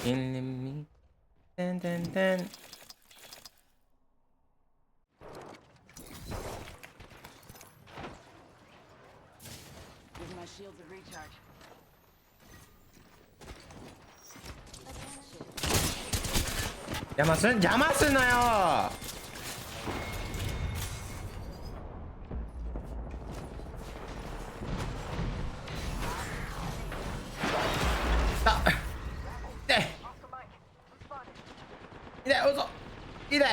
in me てんてんてん。邪魔すんなよ。痛い、遅っ、痛い。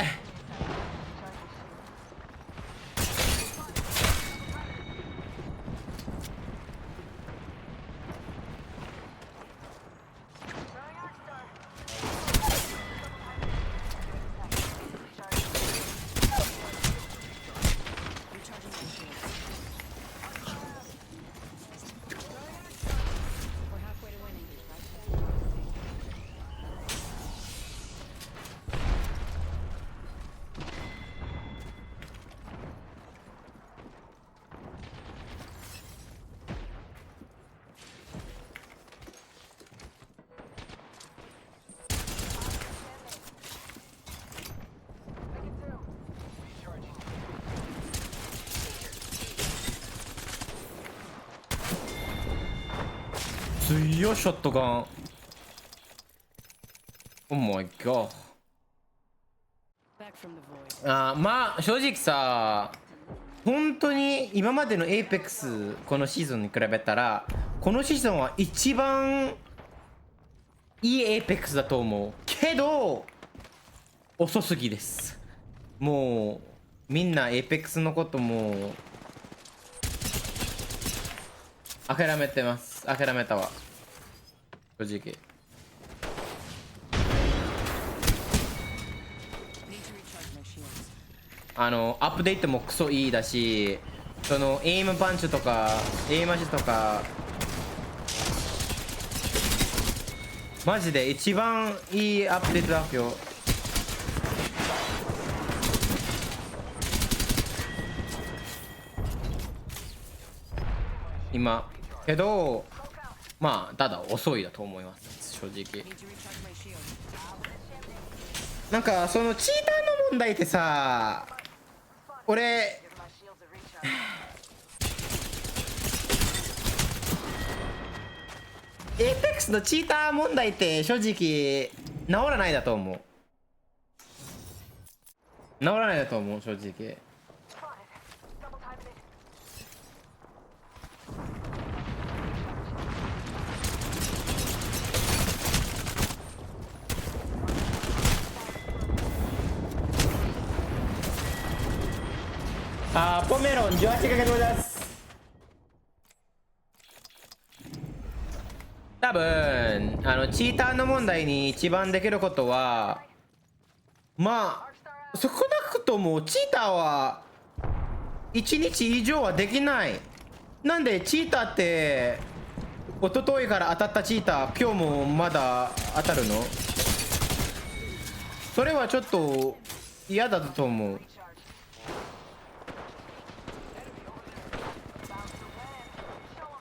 強いショットガン。おmy god。まあ正直さ、本当に今までのエイペックスこのシーズンに比べたらこのシーズンは一番いいエイペックスだと思うけど遅すぎです。もうみんなエイペックスのことも諦めてます。諦めたわ正直。アップデートもクソいいだし、そのエイムパンチとかエイマジとかマジで一番いいアップデートだよ今。けどまあただ遅いだと思います正直。なんかそのチーターの問題ってさ、俺エイペックスのチーター問題って正直治らないだと思う。治らないだと思う正直。ポメロン18ヶ月後です。多分チーターの問題に一番できることは、まあ少なくともチーターは1日以上はできない。なんでチーターって一昨日から当たったチーター今日もまだ当たるの？それはちょっと嫌だと思う。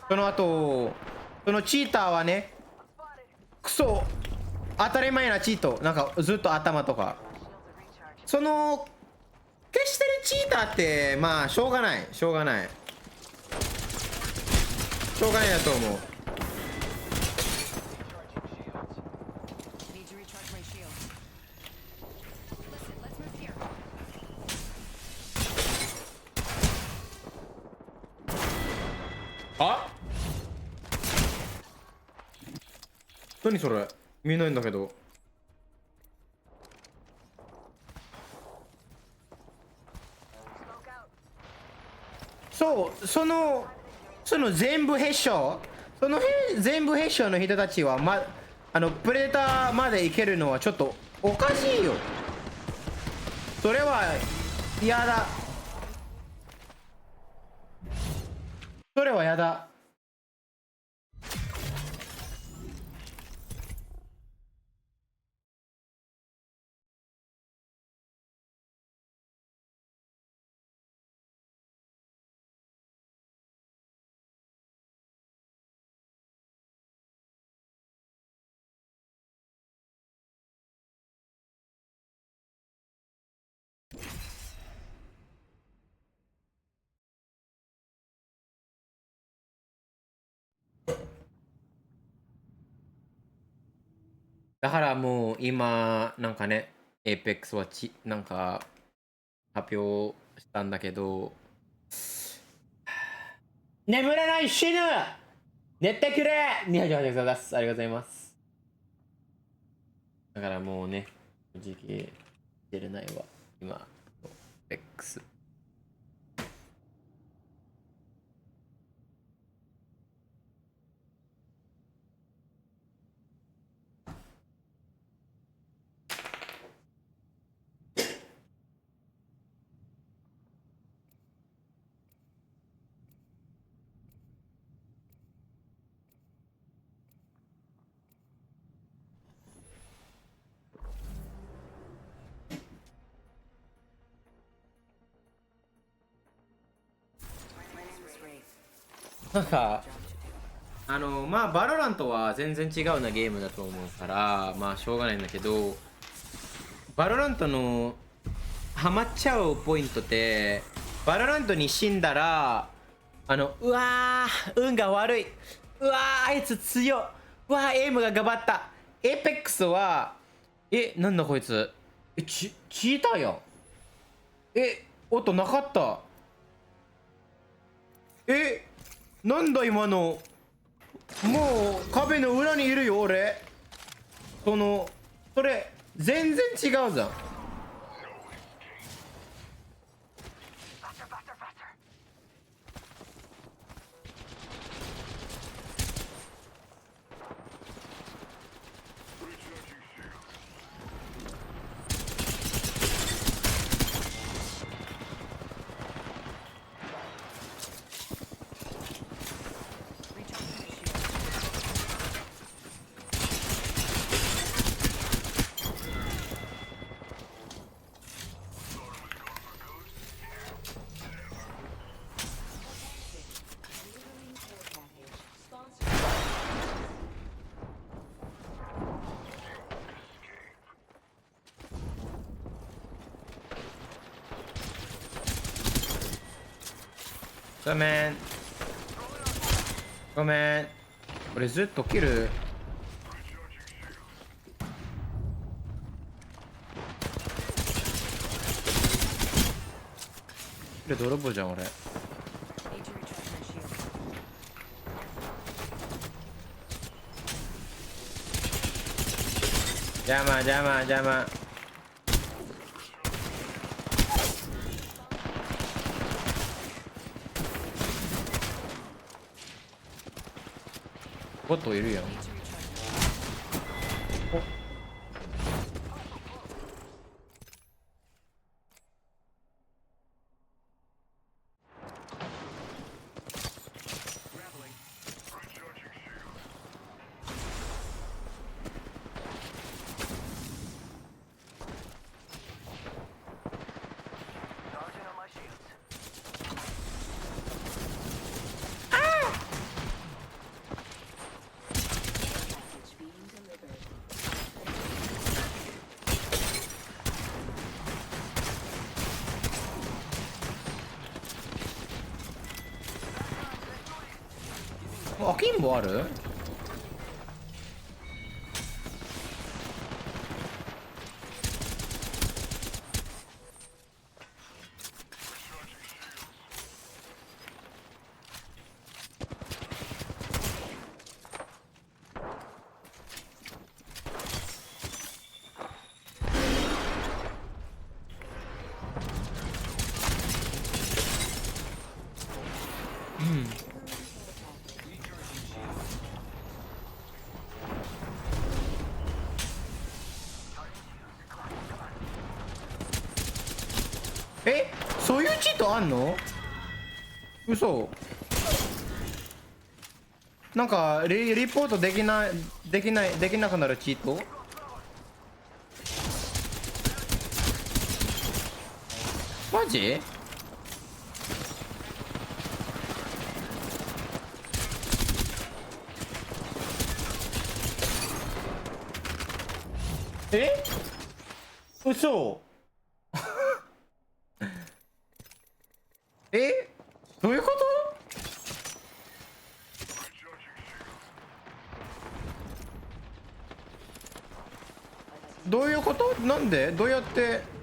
その後そのチーターはね、クソ当たり前なチート、なんかずっと頭とか、その消してるチーターってまあしょうがない、しょうがないだと思う。あ、何それ見えないんだけど。そうその全部ヘッショその全部ヘッショの人たちはプレデターまで行けるのはちょっとおかしいよ。それは嫌だ。それは嫌だ。だからもう今なんかね、エイペックスはなんか発表したんだけど、眠れない死ぬ寝てくれ288でございます。ありがとうございます。だからもうね、正直出れないわ今エイペックス。なんかまあバロラントは全然違うなゲームだと思うからまあしょうがないんだけど、バロラントのハマっちゃうポイントってバロラントに死んだらうわー運が悪い、うわーあいつ強っ、うわーエイムがガバった。エイペックスはなんだこいつチーターやん。音なかった。なんだ今の。もう壁の裏にいるよ俺。それ全然違うじゃん。ごめんごめん、俺ずっとキル。キル泥棒じゃん俺。邪魔邪魔邪魔。ボットいるやん。アキンボある？そういうチートあんの？嘘。なんかリポートできなくなるチート？マジ？嘘。どういうこと？どういうこと？なんで？どうやって？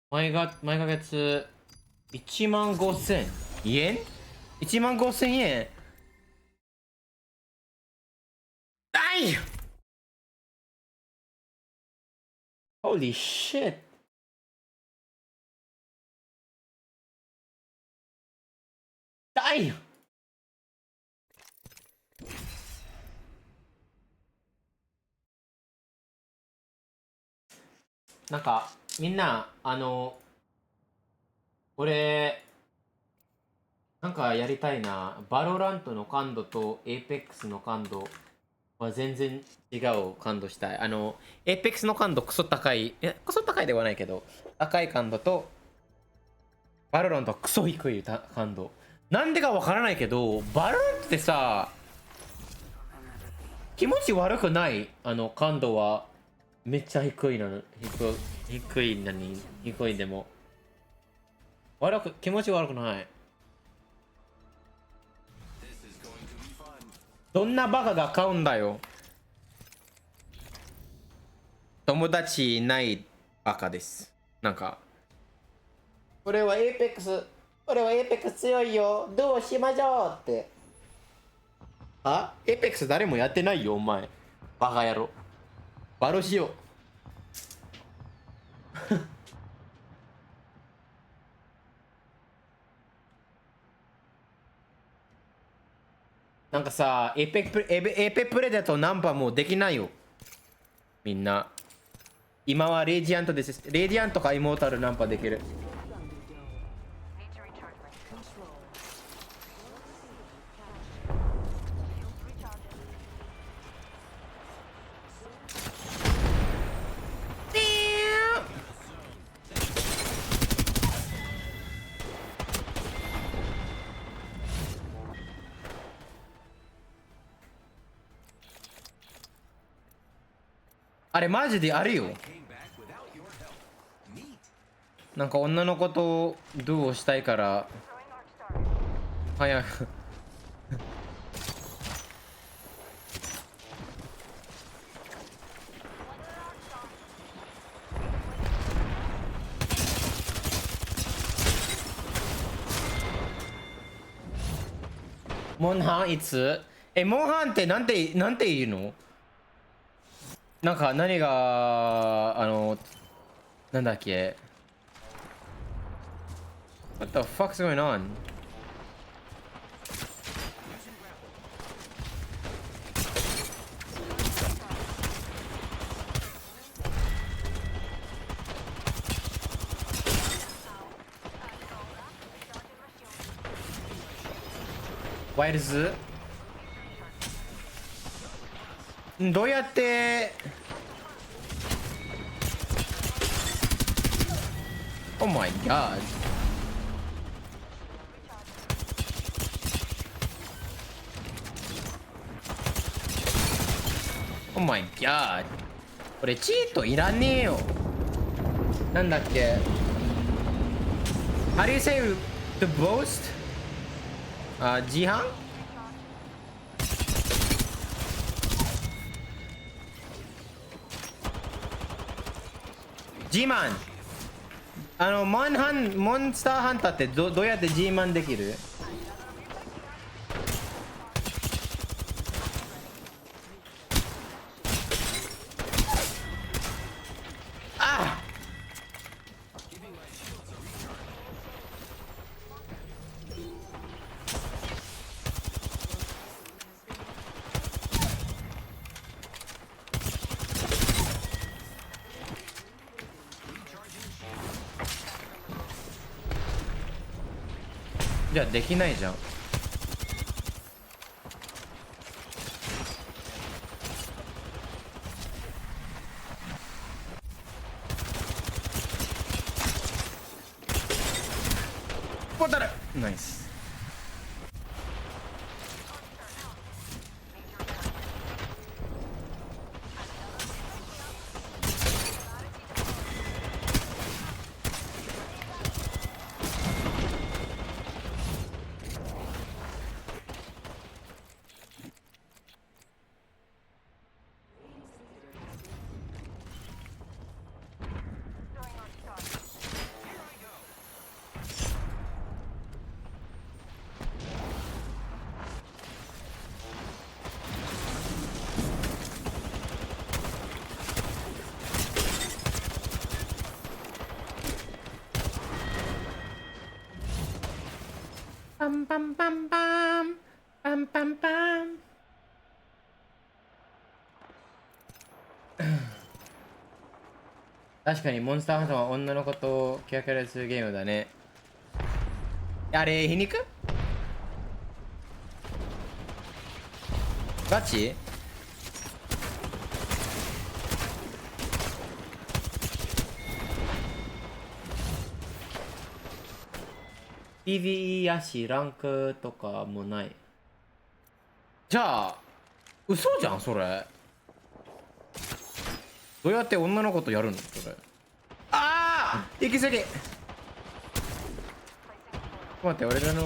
毎ヶ月1万5000円？ 1 万5000円。あい！ Holy shit! だい！なんかみんな俺なんかやりたいな。バロラントの感度とエイペックスの感度は全然違う感度したい。エイペックスの感度クソ高い。クソ高いではないけど、高い感度と、バロラントはクソ低い感度。なんでかわからないけど、バロラントってさ、気持ち悪くない？感度はめっちゃ低いの。低いのに、低いでも。気持ち悪くない。どんなバカが買うんだよ。友達いないバカです。なんか、俺はエイペックス強いよ。どうしましょうって。エイペックス誰もやってないよ、お前。バカ野郎。バロしよう。なんかさ、エペプレだとナンパもうできないよ。みんな。今はレディアントです。レディアントかイモータルナンパできる。あれマジであるよ。なんか女の子とドゥをしたいから早くモンハンいつ？モンハンってなんて言うの？なんか何がなんだっけ？ What the fuck's going on?ワイルズ？どうやって？Oh my god. Oh my god. これチートいらねえよ。なんだっけ？ How do you say to boast? 自販？自慢。モンスターハンターってどうやって自慢できる？あ！じゃあできないじゃん。当たる。ナイス。パンパンパンパンパンパンパン。確かにモンスターハンターは女の子とキャラキャラするゲームだね。あれ皮肉？ガチ？PVE やしランクとかもない。じゃあ嘘じゃんそれ。どうやって女の子とやるのそれ。ああ行き過ぎ。待って俺らの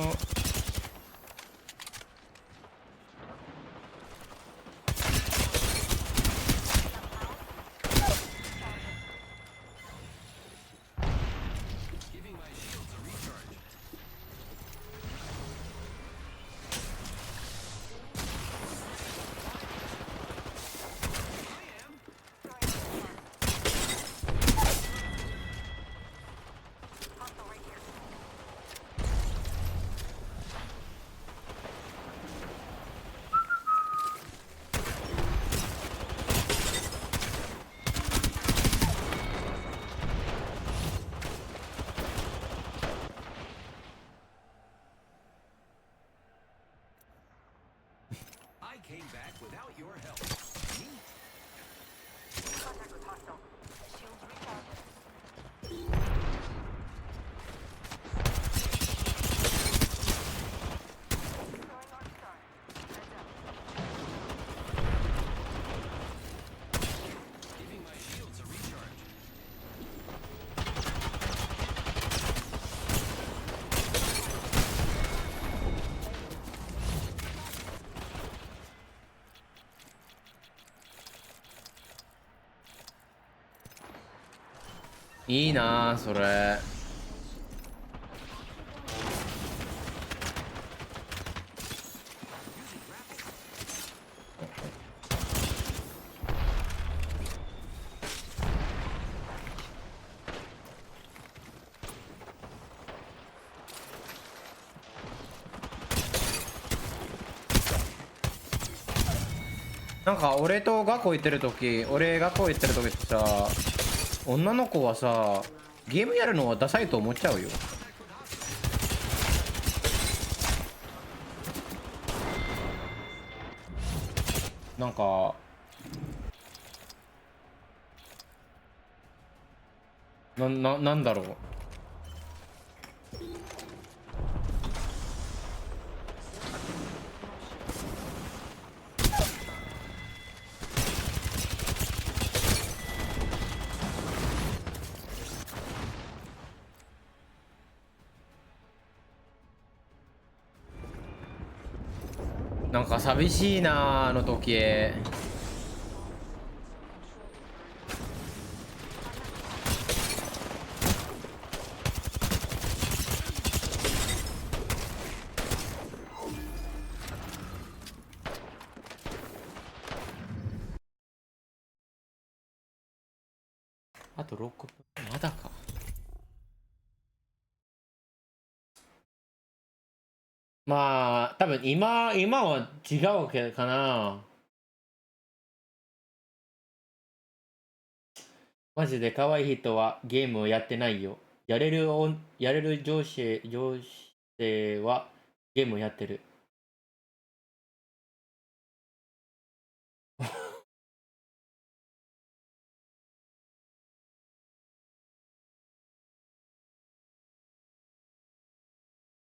いいなあそれ。なんか俺と学校行ってる時、俺学校行ってる時ってさ、女の子はさゲームやるのはダサいと思っちゃうよ。なんかなんだろう。なんか寂しいなあの時計。あと6分まだか。まあ多分今は違うわけかな。マジで可愛い人はゲームをやってないよ。やれる上司はゲームをやってる。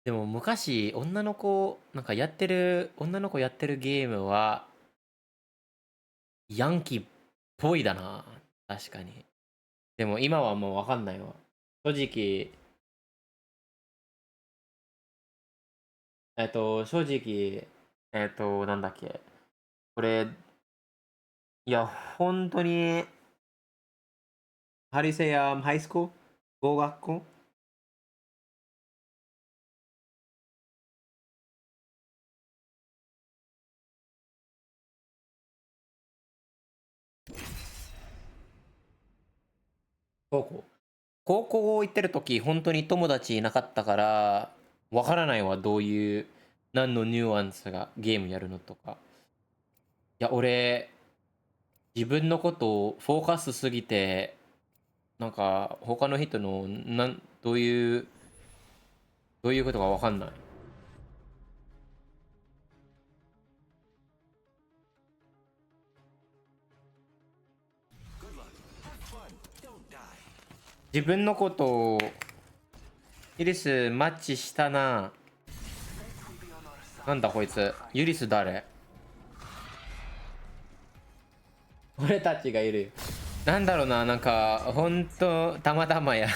でも昔女の子なんかやってる女の子やってるゲームはヤンキーっぽいだな。確かに。でも今はもうわかんないわ。正直、正直、なんだっけ。これ、いや、本当に、ハリセやハイスクール語学校高校行ってる時本当に友達いなかったからわからないわ。どういう何のニュアンスがゲームやるのとか。いや俺自分のことをフォーカスすぎてなんか他の人のどういうことかわかんない。自分のことをユリスマッチしたな。なんだこいつ。ユリス誰？俺たちがいるよ。なんだろうな、なんかほんとたまたまや。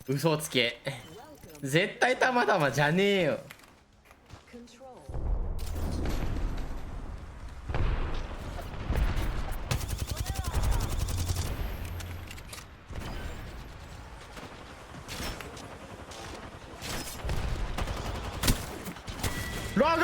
嘘つけ。絶対たまたまじゃねえよ。ログ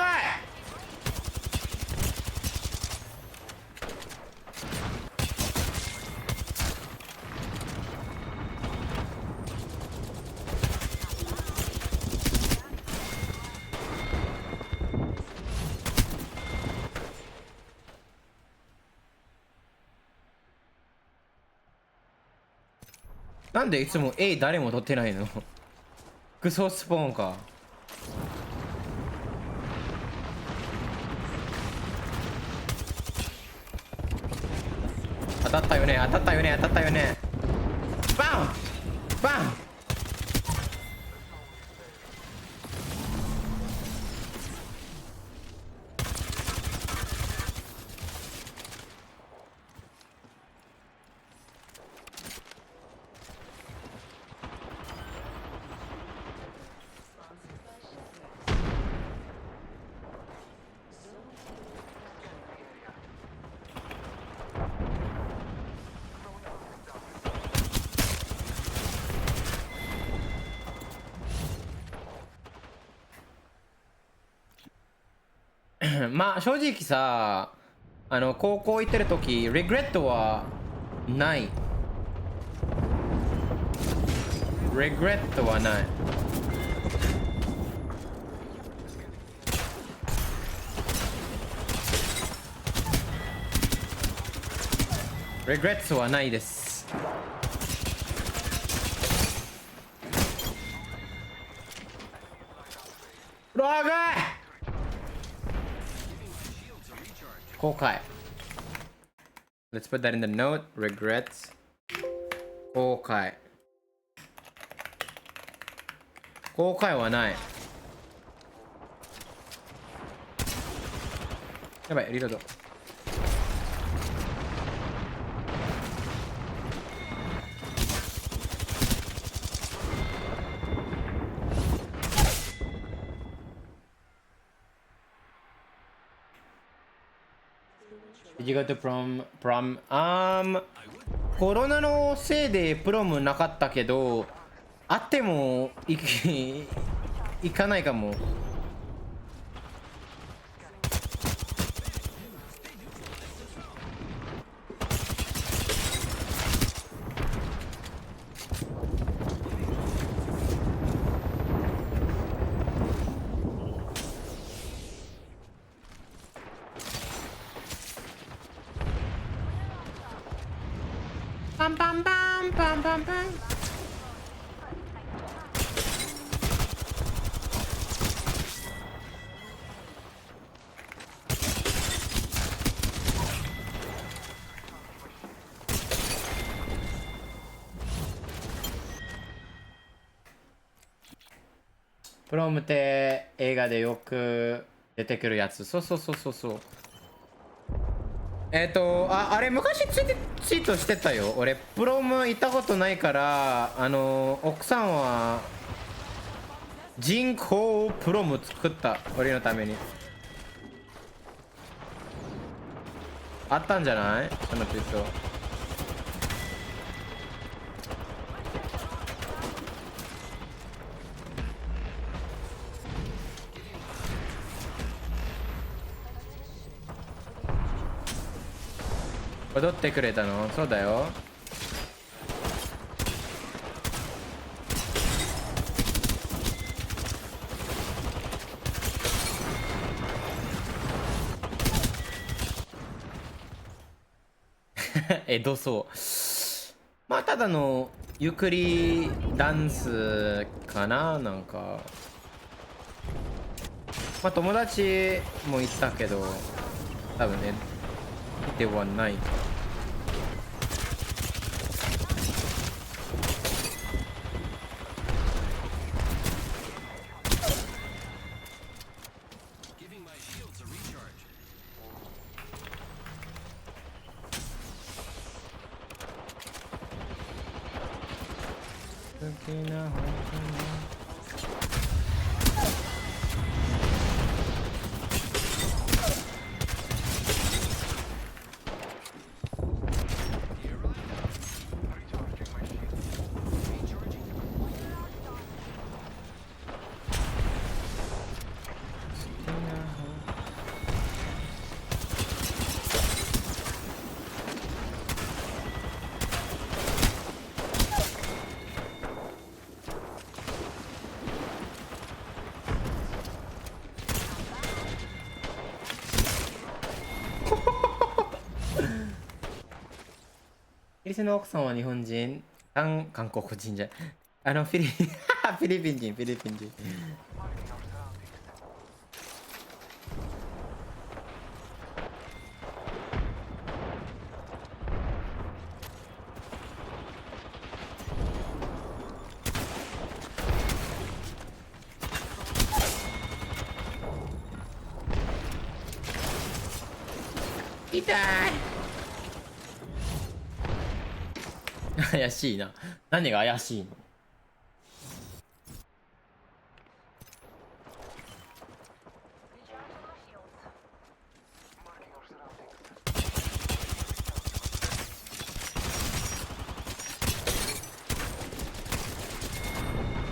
なんでいつも A 誰も取ってないの？クソスポーンか。当たったよね、当たったよね、当たったよね。バンバン。まあ正直さ、高校行ってる時リグレットはない。リグレットはない。リグレットはないです。ログ後悔。Let's put that in the note. Regrets. 後悔。後悔はない。やばい、リロード。Did you go to prom? コロナのせいでプロムなかったけど、あっても行かないかも。パンパンパンパンパンパン。プロムって映画でよく出てくるやつ。そうそうそうそうそう。あれ昔ツイートしてたよ。俺プロム行ったことないから、奥さんは人工プロム作った、俺のために。あったんじゃない、そのツイート。踊ってくれたの？そうだよ。どうそう。まあただのゆっくりダンスかな。なんかまあ友達も言ったけど多分ねではない。イギリスの奥さんは日本人、韓国人じゃ、フィリピン人、フィリピン人。痛い。怪しいな。何が怪しいの？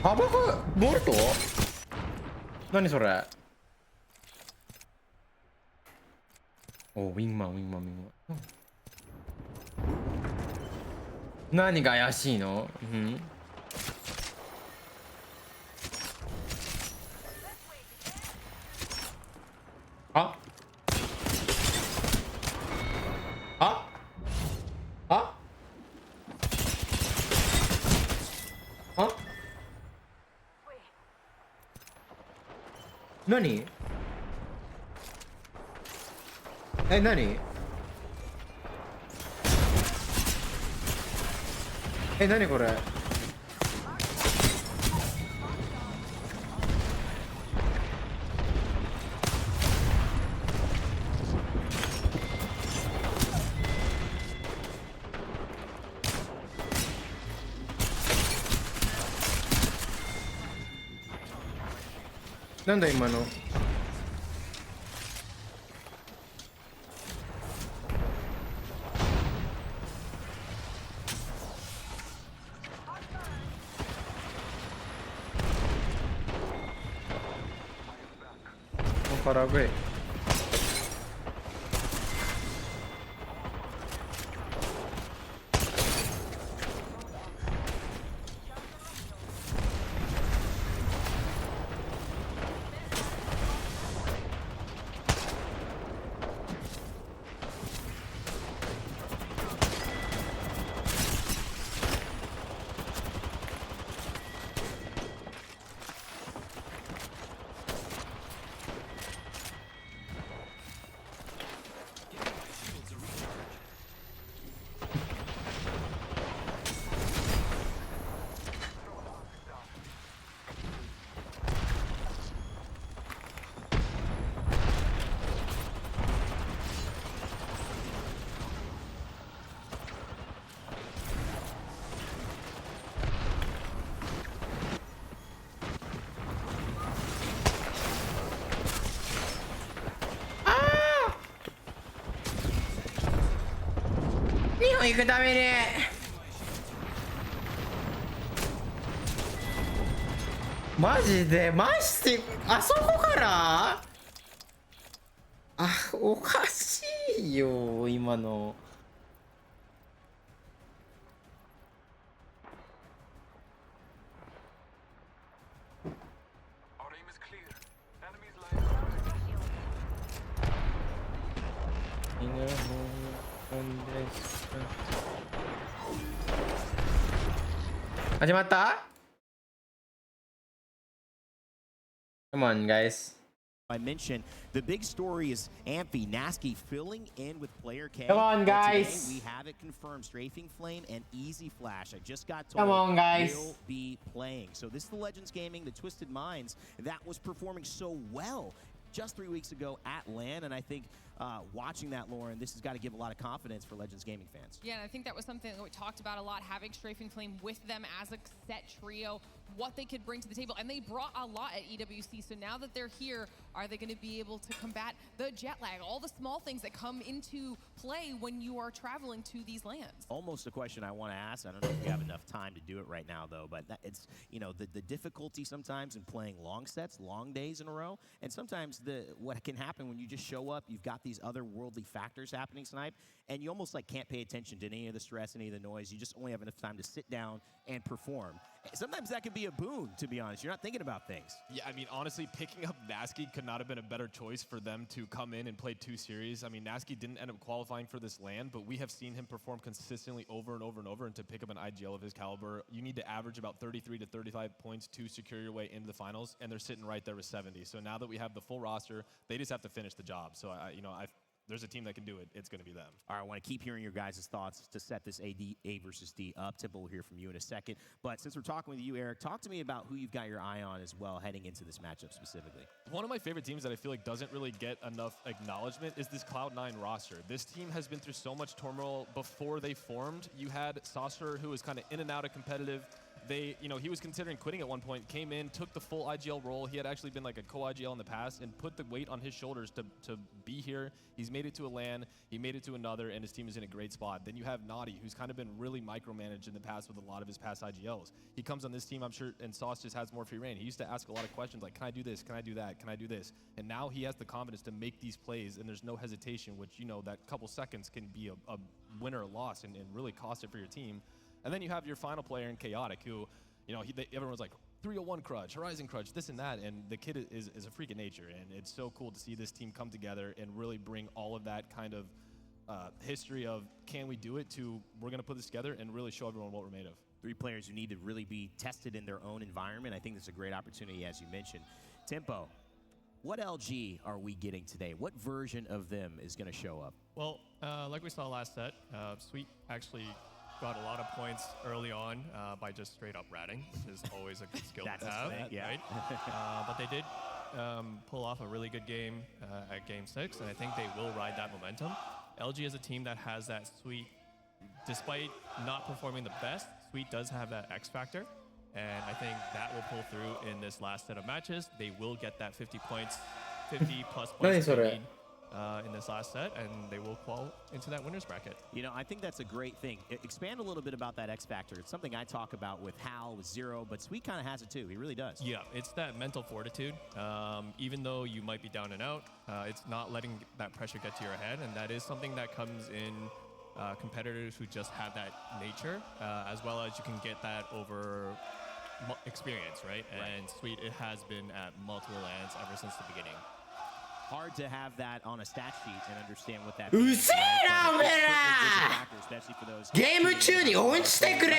ハバフボルト？何それ？お、ウィンマン、ウィンマン、ウィンマン。何が怪しいの？うん。ああああ何？何？何これ？なんだ今の？からぐい。行くためにマジであそこからおかしいよ今の。始まった？ Come on, guys. I mentioned the big story is Amphy Nasky filling in with player K. Come on, guys. Today we have it confirmed. Strafing Flame and Easy Flash. I just got told Come on, guys. will be playing. So this is the Legends Gaming, the Twisted Minds that was performing so well just 3 weeks ago at LAN, and I think watching that, Lauren, this has got to give a lot of confidence for Legends Gaming fans. Yeah, and I think that was something that we talked about a lot, having Strafing Flame with them as a set trio, what they could bring to the table, and they brought a lot at EWC, so now that they're here, are they going to be able to combat the jet lag, all the small things that come into play when you are traveling to these lands? Almost a question I want to ask. I don't know if we have enough time to do it right now, though, but it's, you know, the difficulty sometimes in playing long sets, long days in a row, and sometimes what can happen when you just show up, you've got these otherworldly factors happening, Snipe, and you almost like can't pay attention to any of the stress, any of the noise. You just only have enough time to sit down and perform. Sometimes that can be a boon, to be honest. You're not thinking about things. Yeah, I mean, honestly, picking up Nasky could not have been a better choice for them to come in and play 2 series. I mean, Nasky didn't end up qualifying for this LAN, but we have seen him perform consistently over and over and over, and to pick up an IGL of his caliber, you need to average about 33 to 35 points to secure your way into the finals, and they're sitting right there with 70. So now that we have the full roster, they just have to finish the job. So, there's a team that can do it, it's going to be them. All right, I want to keep hearing your guys' thoughts to set this A versus D up. Temple will hear from you in a second. But since we're talking with you, Eric, talk to me about who you've got your eye on as well heading into this matchup specifically. One of my favorite teams that I feel like doesn't really get enough acknowledgement is this Cloud9 roster. This team has been through so much turmoil before they formed. You had Saucer, who was kind of in and out of competitive. He was considering quitting at one point, came in, took the full IGL role. He had actually been like a co-IGL in the past and put the weight on his shoulders to be here. He's made it to a LAN, he made it to another, and his team is in a great spot. Then you have Naughty, who's kind of been really micromanaged in the past with a lot of his past IGLs. He comes on this team, I'm sure, and Sauce just has more free reign. He used to ask a lot of questions like, can I do this? Can I do that? Can I do this? And now he has the confidence to make these plays, and there's no hesitation, which, that couple seconds can be a win or a loss and really cost it for your team. And then you have your final player in Chaotic, who, everyone's like, 301 Crutch, Horizon Crutch, this and that, and the kid is a freak of nature, and it's so cool to see this team come together and really bring all of that kind of history of can we do it to we're going to put this together and really show everyone what we're made of. 3 players who need to really be tested in their own environment. I think that's a great opportunity, as you mentioned. Tempo, what LG are we getting today? What version of them is going to show up? Well, like we saw last set, Sweet actually got a lot of points early on by just straight up ratting, which is always a good skill to have, right? But they did pull off a really good game at Game 6, and I think they will ride that momentum. LG is a team that has that Sweet, despite not performing the best, Sweet does have that X factor, and I think that will pull through in this last set of matches. They will get that 50 points, 50 plus points they need in this last set, and they will qual into that winner's bracket. I think that's a great thing. Expand a little bit about that X factor. It's something I talk about with Hal, with Zero, but Sweet kind of has it too. He really does. Yeah, it's that mental fortitude. Even though you might be down and out, it's not letting that pressure get to your head, and that is something that comes in competitors who just have that nature, as well as you can get that over experience, right? And Sweet, it has been at multiple lands ever since the beginning. Hard to have that on a stat sheet and understand what that means. うせえなおめえらゲーム中に応援してくれ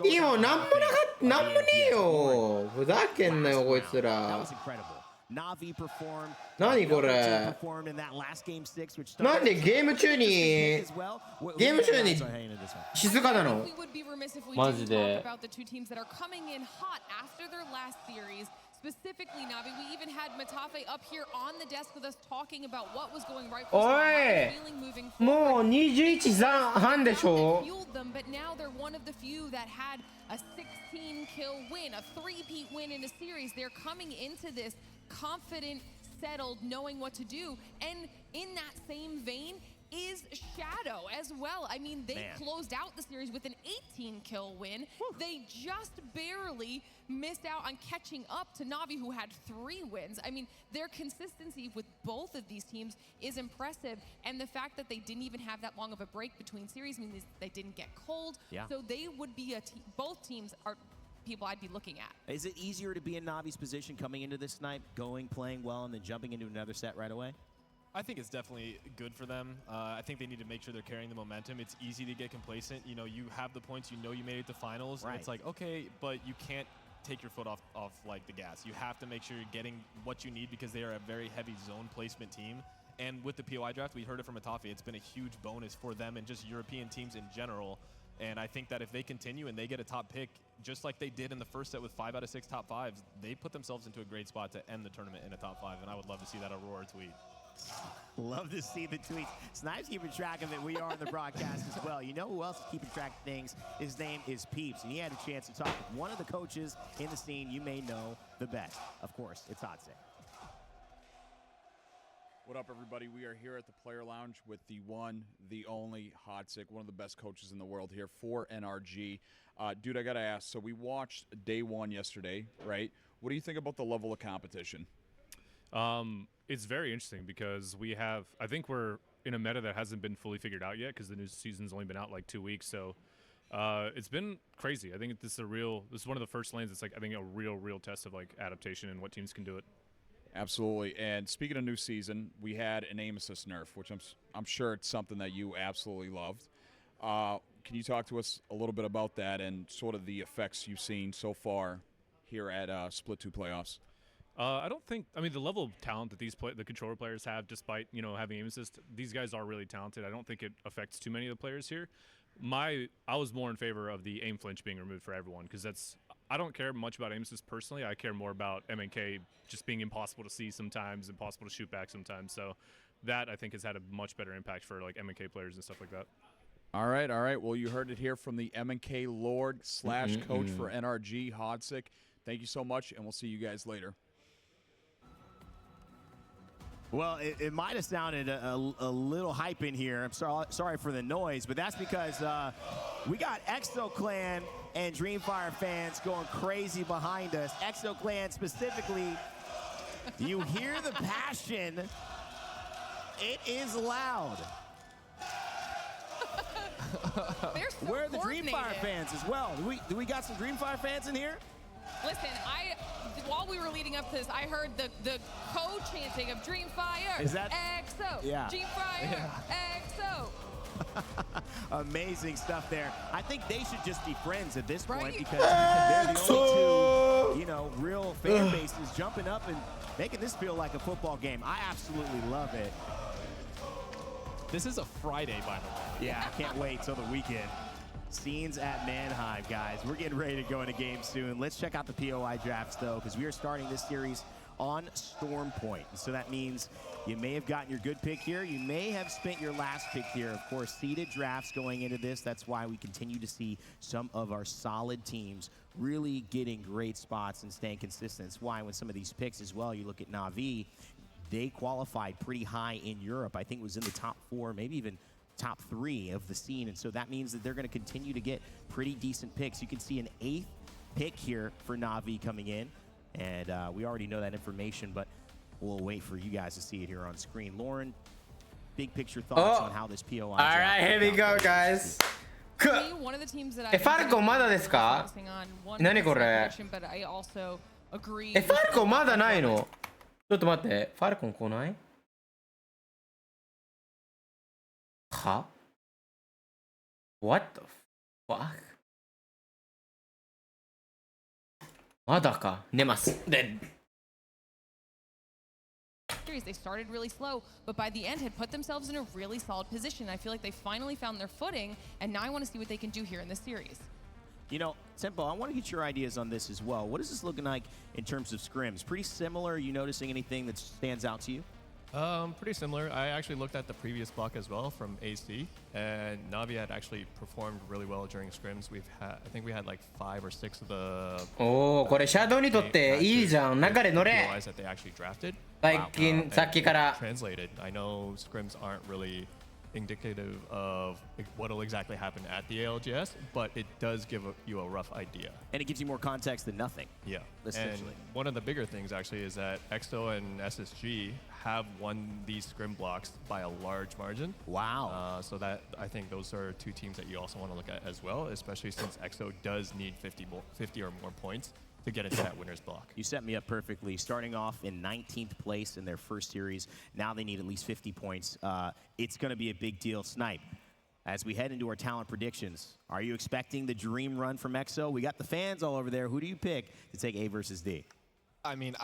いいもんなんもねえよふざけんなよこいつら何これなんでゲーム中に静かなのマジでSpecifically, Navi, we even had Matafe up here on the desk with us talking about what was going right. おいもう21時半でしょ But now they're one of the few that had a 16 kill win, a 3-peat win in a series. They're coming into this confident, settled, knowing what to do. And in that same vein, is Shadow as well. I mean, they closed out the series with an 18-kill win. They just barely missed out on catching up to Na'Vi, who had 3 wins. I mean, their consistency with both of these teams is impressive, and the fact that they didn't even have that long of a break between series means they didn't get cold. So they would be both teams are people I'd be looking at. Is it easier to be in Navi's position coming into this night, playing well, and then jumping into another set right away? I think it's definitely good for them. I think they need to make sure they're carrying the momentum. It's easy to get complacent. You know, you have the points, you know you made it to finals, and it's like, okay, but you can't take your foot off like the gas. You have to make sure you're getting what you need because they are a very heavy zone placement team. And with the POI draft, we heard it from Atafi, it's been a huge bonus for them and just European teams in general. And I think that if they continue and they get a top pick, just like they did in the first set with 5 out of 6 top 5s, they put themselves into a great spot to end the tournament in a top 5. And I would love to see that Aurora tweet. Love to see the tweets. Snipes keeping track of it. We are in the broadcast as well. You know who else is keeping track of things? His name is Peeps, and he had a chance to talk with one of the coaches in the scene you may know the best. Of course, it's Hot Sick. What up, everybody? We are here at the Player Lounge with the one, the only Hot Sick, one of the best coaches in the world here for NRG. Dude, I got to ask, so we watched day 1 yesterday, right? What do you think about the level of competition? It's very interesting because I think we're in a meta that hasn't been fully figured out yet because the new season's only been out like 2 weeks. So it's been crazy. I think this is one of the first lanes that's like, I think a real test of like adaptation and what teams can do it. Absolutely. And speaking of new season, we had an aim assist nerf, which I'm sure it's something that you absolutely loved. Can you talk to us a little bit about that and sort of the effects you've seen so far here at Split 2 playoffs? I mean, the level of talent that the controller players have, despite, you know, having aim assist, these guys are really talented. I don't think it affects too many of the players here. I was more in favor of the aim flinch being removed for everyone because I don't care much about aim assist personally. I care more about MNK just being impossible to see sometimes, impossible to shoot back sometimes. So that, I think, has had a much better impact for like MNK players and stuff like that. All right. Well, you heard it here from the MNK Lord / coach for NRG, Hodsick. Thank you so much, and we'll see you guys later. Well, it might have sounded a little hype in here. I'm sorry for the noise, but that's because we got ExoClan and Dreamfire fans going crazy behind us. ExoClan specifically, you hear the passion. It is loud. Where are the Dreamfire fans as well? Do we got some Dreamfire fans in here? Listen, while we were leading up to this, I heard the code chanting of Dreamfire. Is that EXO? Yeah. Dreamfire. EXO. Amazing stuff there. I think they should just be friends at this point because they're the only 2, you know, real fan bases jumping up and making this feel like a football game. I absolutely love it. This is a Friday, by the way. Yeah, I can't wait till the weekend. Scenes at Mannheim, guys. We're getting ready to go into games soon. Let's check out the POI drafts, though, because we are starting this series on Storm Point. So that means you may have gotten your good pick here. You may have spent your last pick here. Of course, seeded drafts going into this. That's why we continue to see some of our solid teams really getting great spots and staying consistent. That's why when some of these picks as well, you look at Na'Vi, they qualified pretty high in Europe. I think it was in the top 4, maybe even top 3 of the scene, and so that means that they're going to continue to get pretty decent picks. You can see an 8th pick here for Na'Vi coming in, and we already know that information, but we'll wait for you guys to see it here on screen. Lauren, big picture thoughts on how this POI. All right, here we go, guys. one of the teams that ファルコンまだですか？何これ？ but I also agree. ファルコンまだないの？ちょっと待って、ファルコン来ない？は？ What the fuck? まだか。寝ます。で They started really slow, but by the end had put themselves in a really solid position. I feel like they finally found their footing, and now I want to see what they can do here in this series. You know, Tempo, I want to get your ideas on this as well. What is this looking like in terms of scrims? Pretty similar. Are you noticing anything that stands out to you? Pretty similar. I actually looked at the previous block as well from AC, and Na'Vi had actually performed really well during scrims. I think we had like 5 or 6 of the. おお、これシャドウにとっていいじゃん。中で乗れ。POIs that they actually drafted. 最近、さっきから。Translated. I know scrims aren't really indicative of what'll exactly happen at the ALGS, but it does give you a rough idea. And it gives you more context than nothing. Yeah. Essentially. And one of the bigger things actually is that EXO and SSG have won these scrim blocks by a large margin. Wow. So that I think those are two teams that you also want to look at as well, especially since EXO does need 50 or more points to get into that winner's block. You set me up perfectly. Starting off in 19th place in their first series, now they need at least 50 points. It's going to be a big deal. Snipe, as we head into our talent predictions, are you expecting the dream run from EXO? We got the fans all over there. Who do you pick to take A versus D? I mean,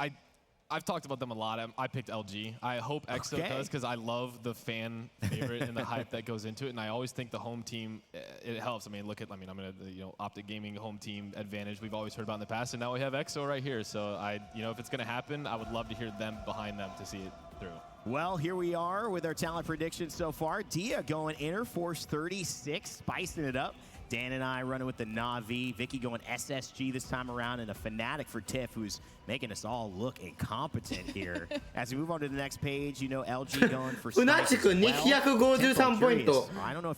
I've talked about them a lot. I picked LG. I hope EXO does because I love the fan favorite and the hype that goes into it. And I always think the home team, it helps. I mean, I'm going to, Optic Gaming home team advantage we've always heard about in the past. And now we have EXO right here. So if it's going to happen, I would love to hear them behind them to see it through. Well, here we are with our talent predictions so far. Dia going Inner Force 36, spicing it up. Dan and I running with the Na'Vi. Vicky going SSG this time around, and a Fnatic for Tiff, who's making us all look incompetent here. As we move on to the next page, LG going for うなちくん253ポイント。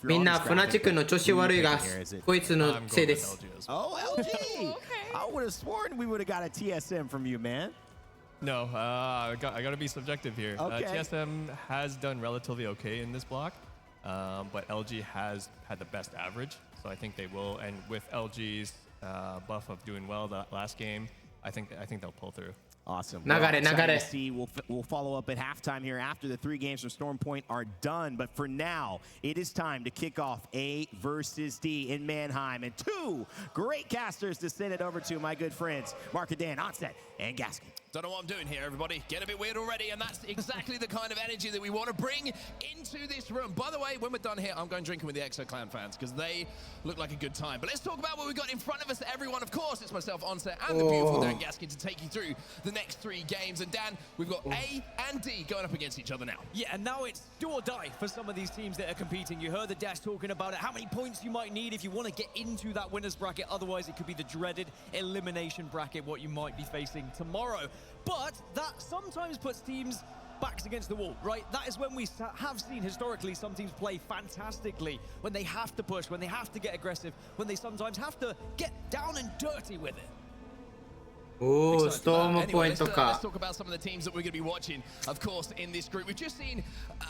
みんなフナチ君の調子悪いがこいつのせいです。Oh, LG! I would have sworn we would have got a TSM from you, man. No, I got to be subjective here. Okay. TSM has done relatively okay in this block, but LG has had the best average. So I think they will, and with LG's buff of doing well that last game, I think they'll pull through. Awesome. Nagare. We'll follow up at halftime here after the 3 games from Storm Point are done. But for now, it is time to kick off A versus D in Mannheim. And 2 great casters to send it over to, my good friends, Mark Dan, Onset, and Gaskin. Don't know what I'm doing here, everybody. Get a bit weird already, and that's exactly the kind of energy that we want to bring into this room. By the way, when we're done here, I'm going drinking with the EXO Clan fans because they look like a good time. But let's talk about what we've got in front of us, everyone. Of course, it's myself, Onset, and the beautiful Dan Gaskin to take you through the next 3 games. And Dan, we've got A and D going up against each other now. Yeah, and now it's do or die for some of these teams that are competing. You heard the Dash talking about it, how many points you might need if you want to get into that winner's bracket. Otherwise, it could be the dreaded elimination bracket, what you might be facing tomorrow. But that sometimes puts teams backs against the wall, right? That is when we have seen historically some teams play fantastically, when they have to push, when they have to get aggressive, when they sometimes have to get down and dirty with it. Oh, Storm Point Let's talk about some of the teams that we're going to be watching, of course, in this group. We've just seen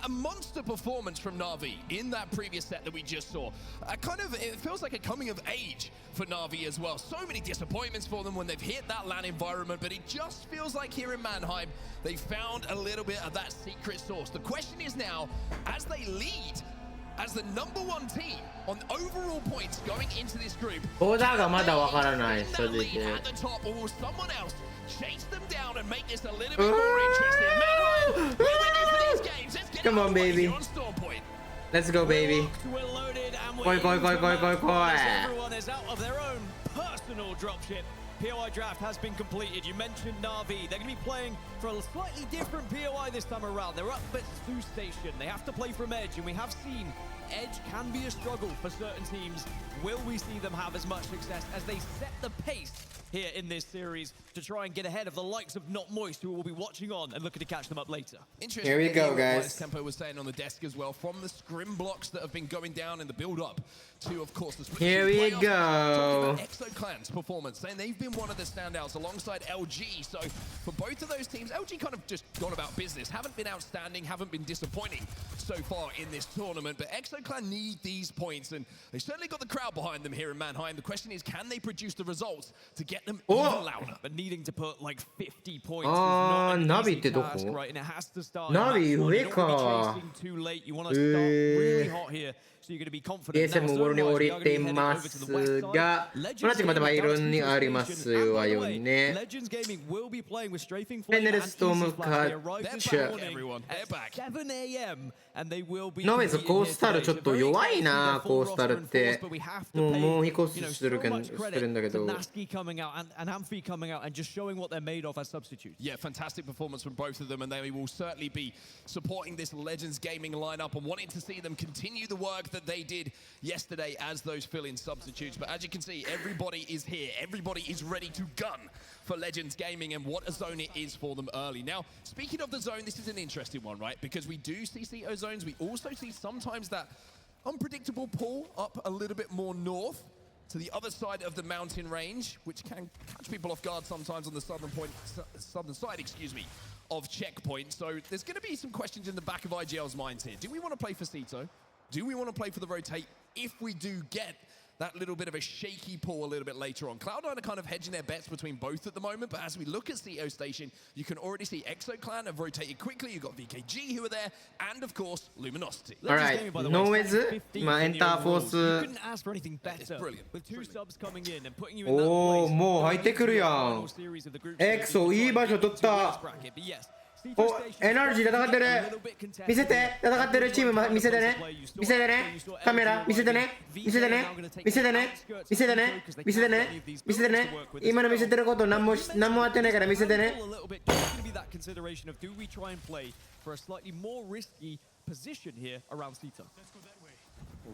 a monster performance from Na'Vi in that previous set that we just saw. It feels like a coming of age for Na'Vi as well. So many disappointments for them when they've hit that LAN environment, but it just feels like here in Mannheim, they found a little bit of that secret sauce. The question is now, as they lead as the #1 team on overall points going into this group, オーダーがまだわからない正 that 直 lead at the top, or will someone else chase them down and make this a little bit more interesting? Mannheim, we're ready for these games. Let's get Come it on, baby. on Storm Point. Let's go, baby. We're loaded and Koi, koi, koi, koi, koi, koi. Everyone is out of their own personal dropship. POI draft has been completed. You mentioned Na'Vi. They're going to be playing for a slightly different POI this time around. They're up at Sioux Station. They have to play from Edge, and we have seen Edge can be a struggle for certain teams. Will we see them have as much success as they set the pace here in this series to try and get ahead of the likes of Not Moist, who will be watching on and looking to catch them up later? Interesting. Here we go, what guys. Tempo was saying on the desk as well, from the scrim blocks that have been going down in the build-up to, of course, the split. Here we playoffs. go. Talking about EXO Clan's performance, saying they've been one of the standouts alongside LG. So for both of those teams, LG kind of just gone about business, haven't been outstanding, haven't been disappointing so far in this tournament. But EXO Clan need these points, and they certainly got the crowd behind them here in Mannheim. The question is, can they produce the results to get them even louder? But needing to put like 50 points is not an Navi easy ってどこ？ task, right? And it has to start. Navi in match one. You don't上か。want to be chasing too late. You want to start really hot here, so you're going to be confident. ASM もボールに降りていますが、同じくまたバイロンにありますわよね。Legends Gaming will be playing with Strafing ペ Flame ネ and ルストーム Easy カ Flash. They ッ arrived this チャ morning Everyone, they're back. at 7 a.m. and they will be ノベズコースタルちょっと弱いな、コースタルって。もう引っ越ししてるんだけど。Naski coming out and Amphi coming out and just showing what they're made of as substitutes. Yeah, fantastic performance from both of them, and they will certainly be supporting this Legends Gaming lineup and wanting to see them continue the work that that they did yesterday as those fill-in substitutes. But as you can see, everybody is here. Everybody is ready to gun for Legends Gaming, and what a zone it is for them early. Now, speaking of the zone, this is an interesting one, right? Because we do see CO zones. We also see sometimes that unpredictable pull up a little bit more north to the other side of the mountain range, which can catch people off guard sometimes on the southern side, of checkpoint. So there's going to be some questions in the back of IGL's minds here. Do we want to play for Cito? Do we want to play for the rotate if we do get that little bit of a shaky pull a little bit later on? Cloud9 are kind of hedging their bets between both at the moment, but as we look at CO Station, you can already see Exo Clan have rotated quickly. You've got VKG who are there, and of course, Luminosity. Alright, Noise, まあエンターフォース。 couldn't ask for anything better. With two subs coming in and putting you in おお、 that place. もう入ってくるやん。エクソ、いい場所取った。お、エナジー戦ってる。見せて、戦ってるチーム見せてね。見せてね。カメラ見せてね。見せてね。見せてね。見せてね。見せてね。見せてね。今の見せてること何もやってないから見せてね。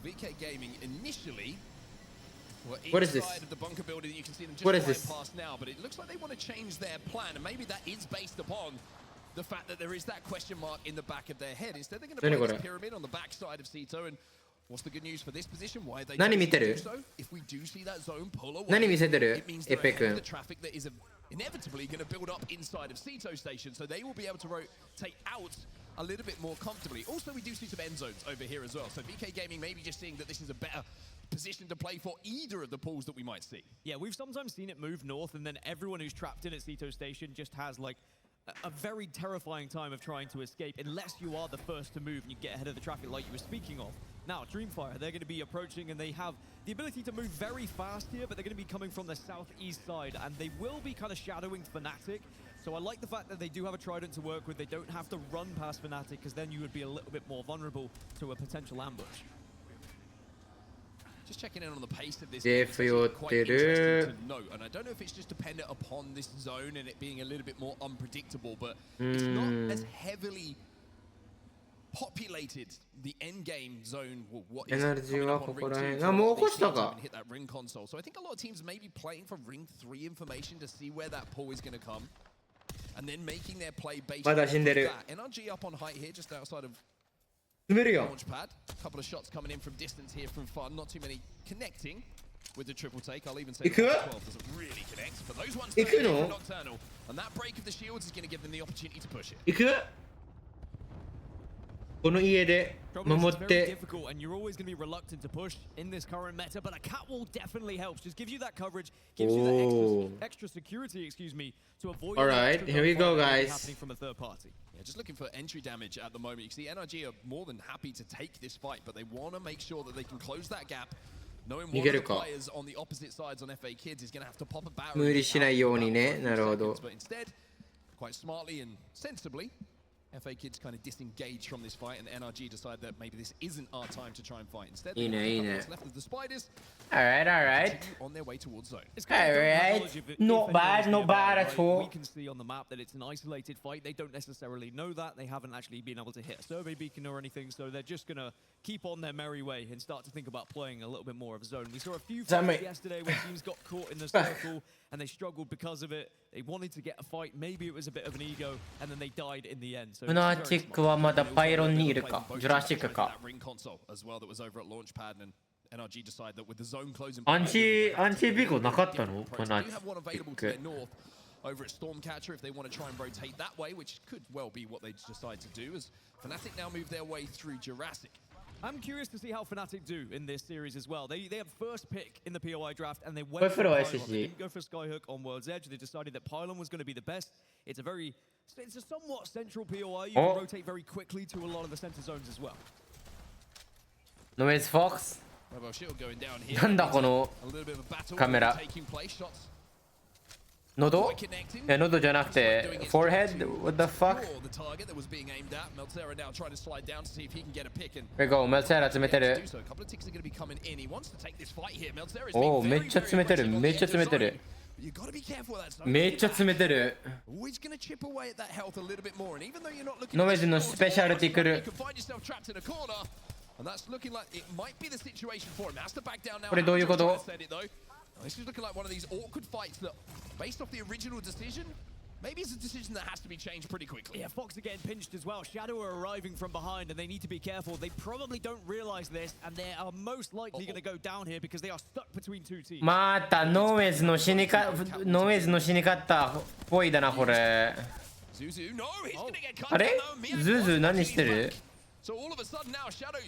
VK Gaming initially were What is this? inside of the bunker building. You can see them just What is flying this? past now, but it looks like they want to change their plan, and maybe that is based upon the fact that there is that question mark in the back of their head. Instead, they're going to play this pyramid on the back side of Cito, and what's the good news for this position? Why are they何見てる？ so? If we do see that zone pull away, 何見せてる？ it means エ they're ペ ahead 君 of the。traffic that is inevitably going to build up inside of Cito Station, so they will be able to rotate out a little bit more comfortably. Also, we do see some end zones over here as well, so VK Gaming may be just seeing that this is a better position to play for either of the pools that we might see. Yeah, we've sometimes seen it move north, and then everyone who's trapped in at Cito Station just has like a very terrifying time of trying to escape unless you are the first to move and you get ahead of the traffic like you were speaking of. Now, Dreamfire, they're going to be approaching, and they have the ability to move very fast here, but they're going to be coming from the southeast side, and they will be kind of shadowing Fnatic. So I like the fact that they do have a Trident to work with. They don't have to run past Fnatic, because then you would be a little bit more vulnerable to a potential ambush. Just checking in on the pace of this. Jeff Quite interesting 寄ってる。 to note, and I don't know if it's just dependent upon this zone and it being a little bit more unpredictable, but it's not as heavily populated the end game zone. What is coming up on ring 2? あ、もう起こしたか。 Hit that ring console. So I think a lot of teams may be playing for ring 3 information to see where that pull is going to come, and then making their play based on まだ死んでる。 that. NRG up on height here, just outside of 詰めるよ。 launch pad. A couple of shots coming in from distance here from Fun. Not too many connecting with the triple take. I'll even say 行く？ 12 doesn't really connect, but those ones 行くの？ Nocturnal. And that break of the shields is going to give them the opportunity to push it. 行く？この家で守っ Very て。 difficult, and you're always going to be reluctant to push in this current meta, but a cat wall definitely helps. Just gives you that coverage, gives you that extra security, to avoid Alright, here we go, guys. happening from a third party. Yeah, just looking for entry damage at the moment. You can see NRG are more than happy to take this fight, but they want to make sure that they can close that gap. Knowing one of the players on the opposite sides on FA Kids is going to have to pop a barrier. 無理しないようにね。なるほど。 But instead, quite smartly and sensibly, FA Kids kind of disengage from this fight, and NRG decide that maybe this isn't our time to try and fight. Instead, they have left of the Spiders. Alright, alright. Continue on their way towards zone. Alright. Not bad, not bad at all. We can see on the map that it's an isolated fight. They don't necessarily know that. They haven't actually been able to hit a survey beacon or anything, so they're just going to keep on their merry way and start to think about playing a little bit more of a zone. We saw a few fights yesterday where teams got caught in the circle and they struggled because of it. They wanted to get a fight. Maybe it was a bit of an ego, and then they died in the end. So ルナチックはまだパイロンにいるか。ジュラシックか。 Ring console as well that was over at Launchpad, and NRG decide that with the zone closing. アンチビゴなかったの？ルナ They do チ have one ッ available to ク their。north over at Stormcatcher if they want to try and rotate that way, which could well be what they decide to do, as Fnatic now move their way through Jurassic. I'm curious to see how Fnatic do in this series as well. They have first pick in the POI draft, and they went for Pylon. They didn't go for Skyhook on World's Edge. They decided that Pylon was going to be the best. It's a somewhat central POI. You can rotate very quickly to a lot of the center zones as well. Noise Fox。 Mobile Shield going down here. なんだこの A little bit of a battle カメラ。 taking place. Shots 喉？ quite connecting. いや喉じゃなくて forehead? What the fuck? For the target that was being aimed at. Meltera now trying to slide down to see if he can get a pick, and Here we go。メルセーラ詰めてる do。so. A couple of ticks are going to be coming in. He wants to take this fight here. Meltera is おお、 being め very, っちゃ very 詰めてる。 aggressive on め the っちゃ edge 詰 of め the てる。 zone. You got to be careful of that zone. めっちゃ詰めてる。 Always going to chip away at that health a little bit more, and even though you're not looking ノイズのスペシャルティ来 you る。 can find yourself trapped in a corner. And that's looking like it might be the situation for him. Has to back down now. これどういうこと？ Said it though. This is looking like one of these awkward fights that, based off the original decision, maybe it's a decision that has to be changed pretty quickly. Yeah, Fox are getting pinched as well. Shadow are arriving from behind, and they need to be careful. They probably don't realize this, and they are most likely going to go down here because they are stuck between two teams. またノーウェイズの死にかノーウェイズの死にかったっぽいだなこれ。 Zuzu, no, he's gonna get cut あれ down. ズーズー何してる？ So all of a sudden now, Shadow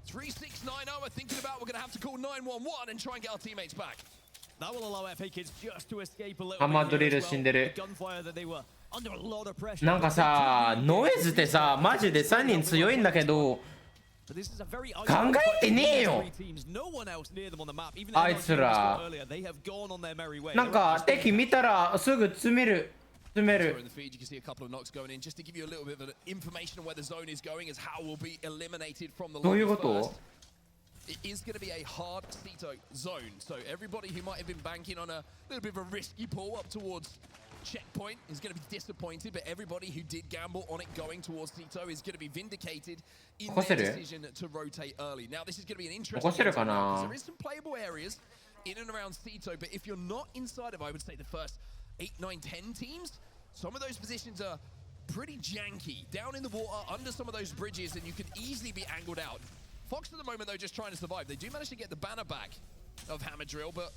3690 are thinking about we're gonna have to call 911 and try and get our teammates back. That will allow FA Kids just to escape a little ハンマード bit リ here ル as 死 well. んでる。 The gunfire that they were under a lot of pressure. なんかさ、ノーウェイズってさ、マジで3人強いんだけど、 But this is a very 考えてねえよ。 No one else near them on the map. Even あいつら。 earlier, they have gone on their merry way. なんか敵見たらすぐ詰める。詰め So る in。the feed, you can see a couple of knocks going in just to give you a little bit of information on where the zone is going, as how will be eliminated from the どういう lobby こと？ first. It is going to be a hard Ceto zone, so everybody who might have been banking on a little bit of a risky pull up towards checkpoint is going to be disappointed, but everybody who did gamble on it going towards Ceto is going to be vindicated in their decision to rotate early. Now this is going to be an interesting one because there is some playable areas in and around Ceto, but if you're not inside of, I would say, the first 8, 9, 10 teams, some of those positions are pretty janky. Down in the water, under some of those bridges, and you can easily be angled out. Fox at the moment, though, just trying to survive. They do manage to get the banner back of Hammer Drill, but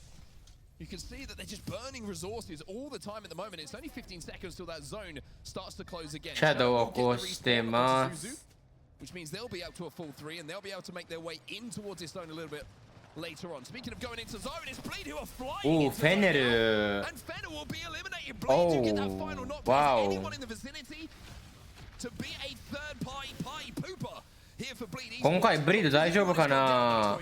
you can see that they're just burning resources all the time at the moment. It's only 15 seconds till that zone starts to close again. Shadow will を起こしてます。 which means they'll be up to a full 3, and they'll be able to make their way in towards this zone a little bit later on. Speaking of going into zone, it's Bleed who are flying into zone now, and Fenner will be eliminated. Bleed to get that final knock. Wow. Anyone in the vicinity to be a third-party pooper here for Bleed. 今回ブリード大丈夫かな？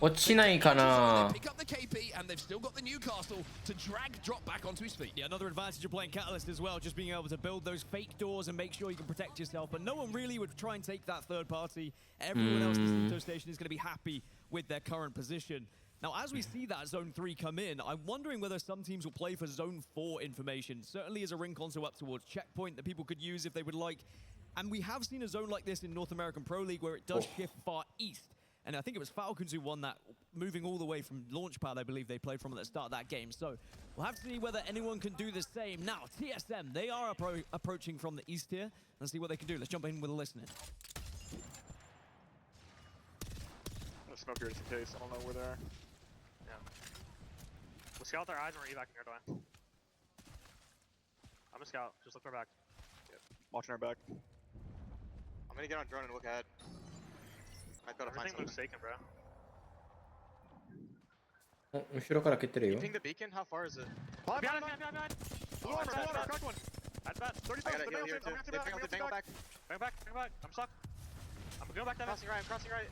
落ちないかな？ Pick up the KP, and they've still got the Newcastle to drop back onto his feet. Yeah, another advantage of playing Catalyst as well, just being able to build those fake doors and make sure you can protect yourself. But no one really would try and take that third party. Everyone else in the Ceto station is going to be happy with their current position. Now, as we see that Zone 3 come in, I'm wondering whether some teams will play for Zone 4 information. Certainly as a ring console up towards checkpoint that people could use if they would like. And we have seen a zone like this in North American Pro League where it does shift far east. And I think it was Falcons who won that, moving all the way from Launchpad, I believe they played from at the start of that game. So we'll have to see whether anyone can do the same. Now, TSM, they are approaching from the east here. Let's see what they can do. Let's jump in with a listen. I'm gonna smoke here just in case. I don't know where they're. Yeah. We'll scout their eyes and we're evacuating our door. I'm a scout. Just look for our back. Yep. Watching our back. I'm gonna get on drone and look ahead. I gotta find something. Looks taken, bro. 後ろから蹴ってるよ。 Ping the beacon? How far is it? Behind! Blue armor, cracked one! That's bad. 30 seconds. I gotta heal here too. They bring back. Bring back. I'm stuck. I'm going back that way. I'm crossing right.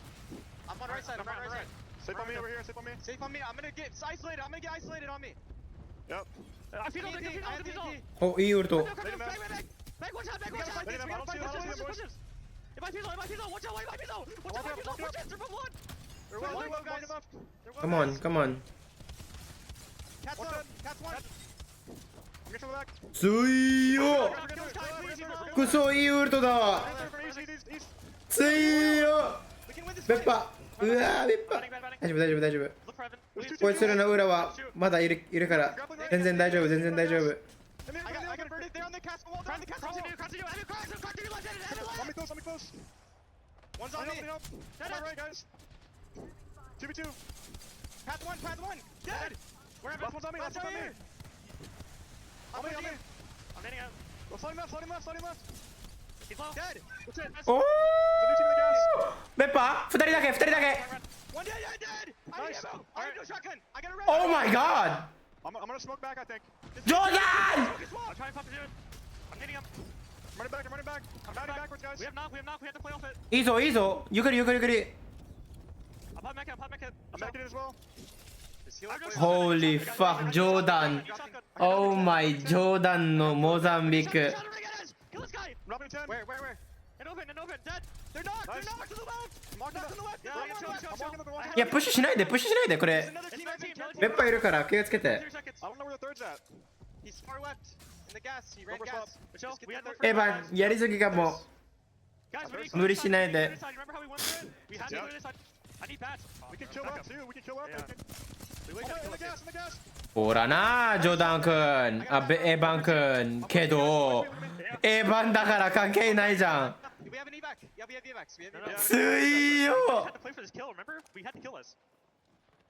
I'm on right side. Safe on me over here. Safe on me. I'm gonna get isolated. On me. Yep. I feel it.お、いいウルト。 Back one shot. If I feel watch out, if I feel watch out, triple one. Come on, come on. Cat's one. I'm gonna back. 強っ。クソいいウルトだ。強っ。ベッパ。うわー、ベッパ。大丈夫。こいつらの裏はまだいるから。全然大丈夫。I got birded there on the castle wall. Crossing you. Let me close. One's on me. On my right, guys. 2v2. Path one. Dead. Wherever. Last one's on me. I'm hitting out. Go floating left. He's low. Dead. That's it. おー。ベッパ。2人だけ。One dead. I need ammo. I need no shotgun. I got a red. Oh my god. I'm gonna smoke back, I think. Jordan! I'm trying to pop the dude. I'm hitting him. I'm running back. I'm bounding backwards, guys. We have knock. We have to play off it. いいぞ。ゆっくり。I'll pop my kit. I'm backing it as well. Holy fuck, Jordan. Oh my, Jordan のモザンビック。 Kill this guy. Robbing 10. Where? In open. Dead. They're knocked to the left. Knocked to the left.いや、プッシュしないで、これ。ベッパいるから気をつけて。I don't know where the third's at. He's far left. In the gas. He ran gas. エヴァン、やりすぎかも。Guys, we need 無理しないで Remember how we went through it? We had to go to this side. I need pads. We can kill up too. We can kill up. We wait in the gas, in the gas. ほらなジョーダン君エヴァン君けどエヴァンだから関係ないじゃん We have an evac. Yeah, we have evacs. We have evacs. 強いよ We had to play for this kill, remember? We had to kill this.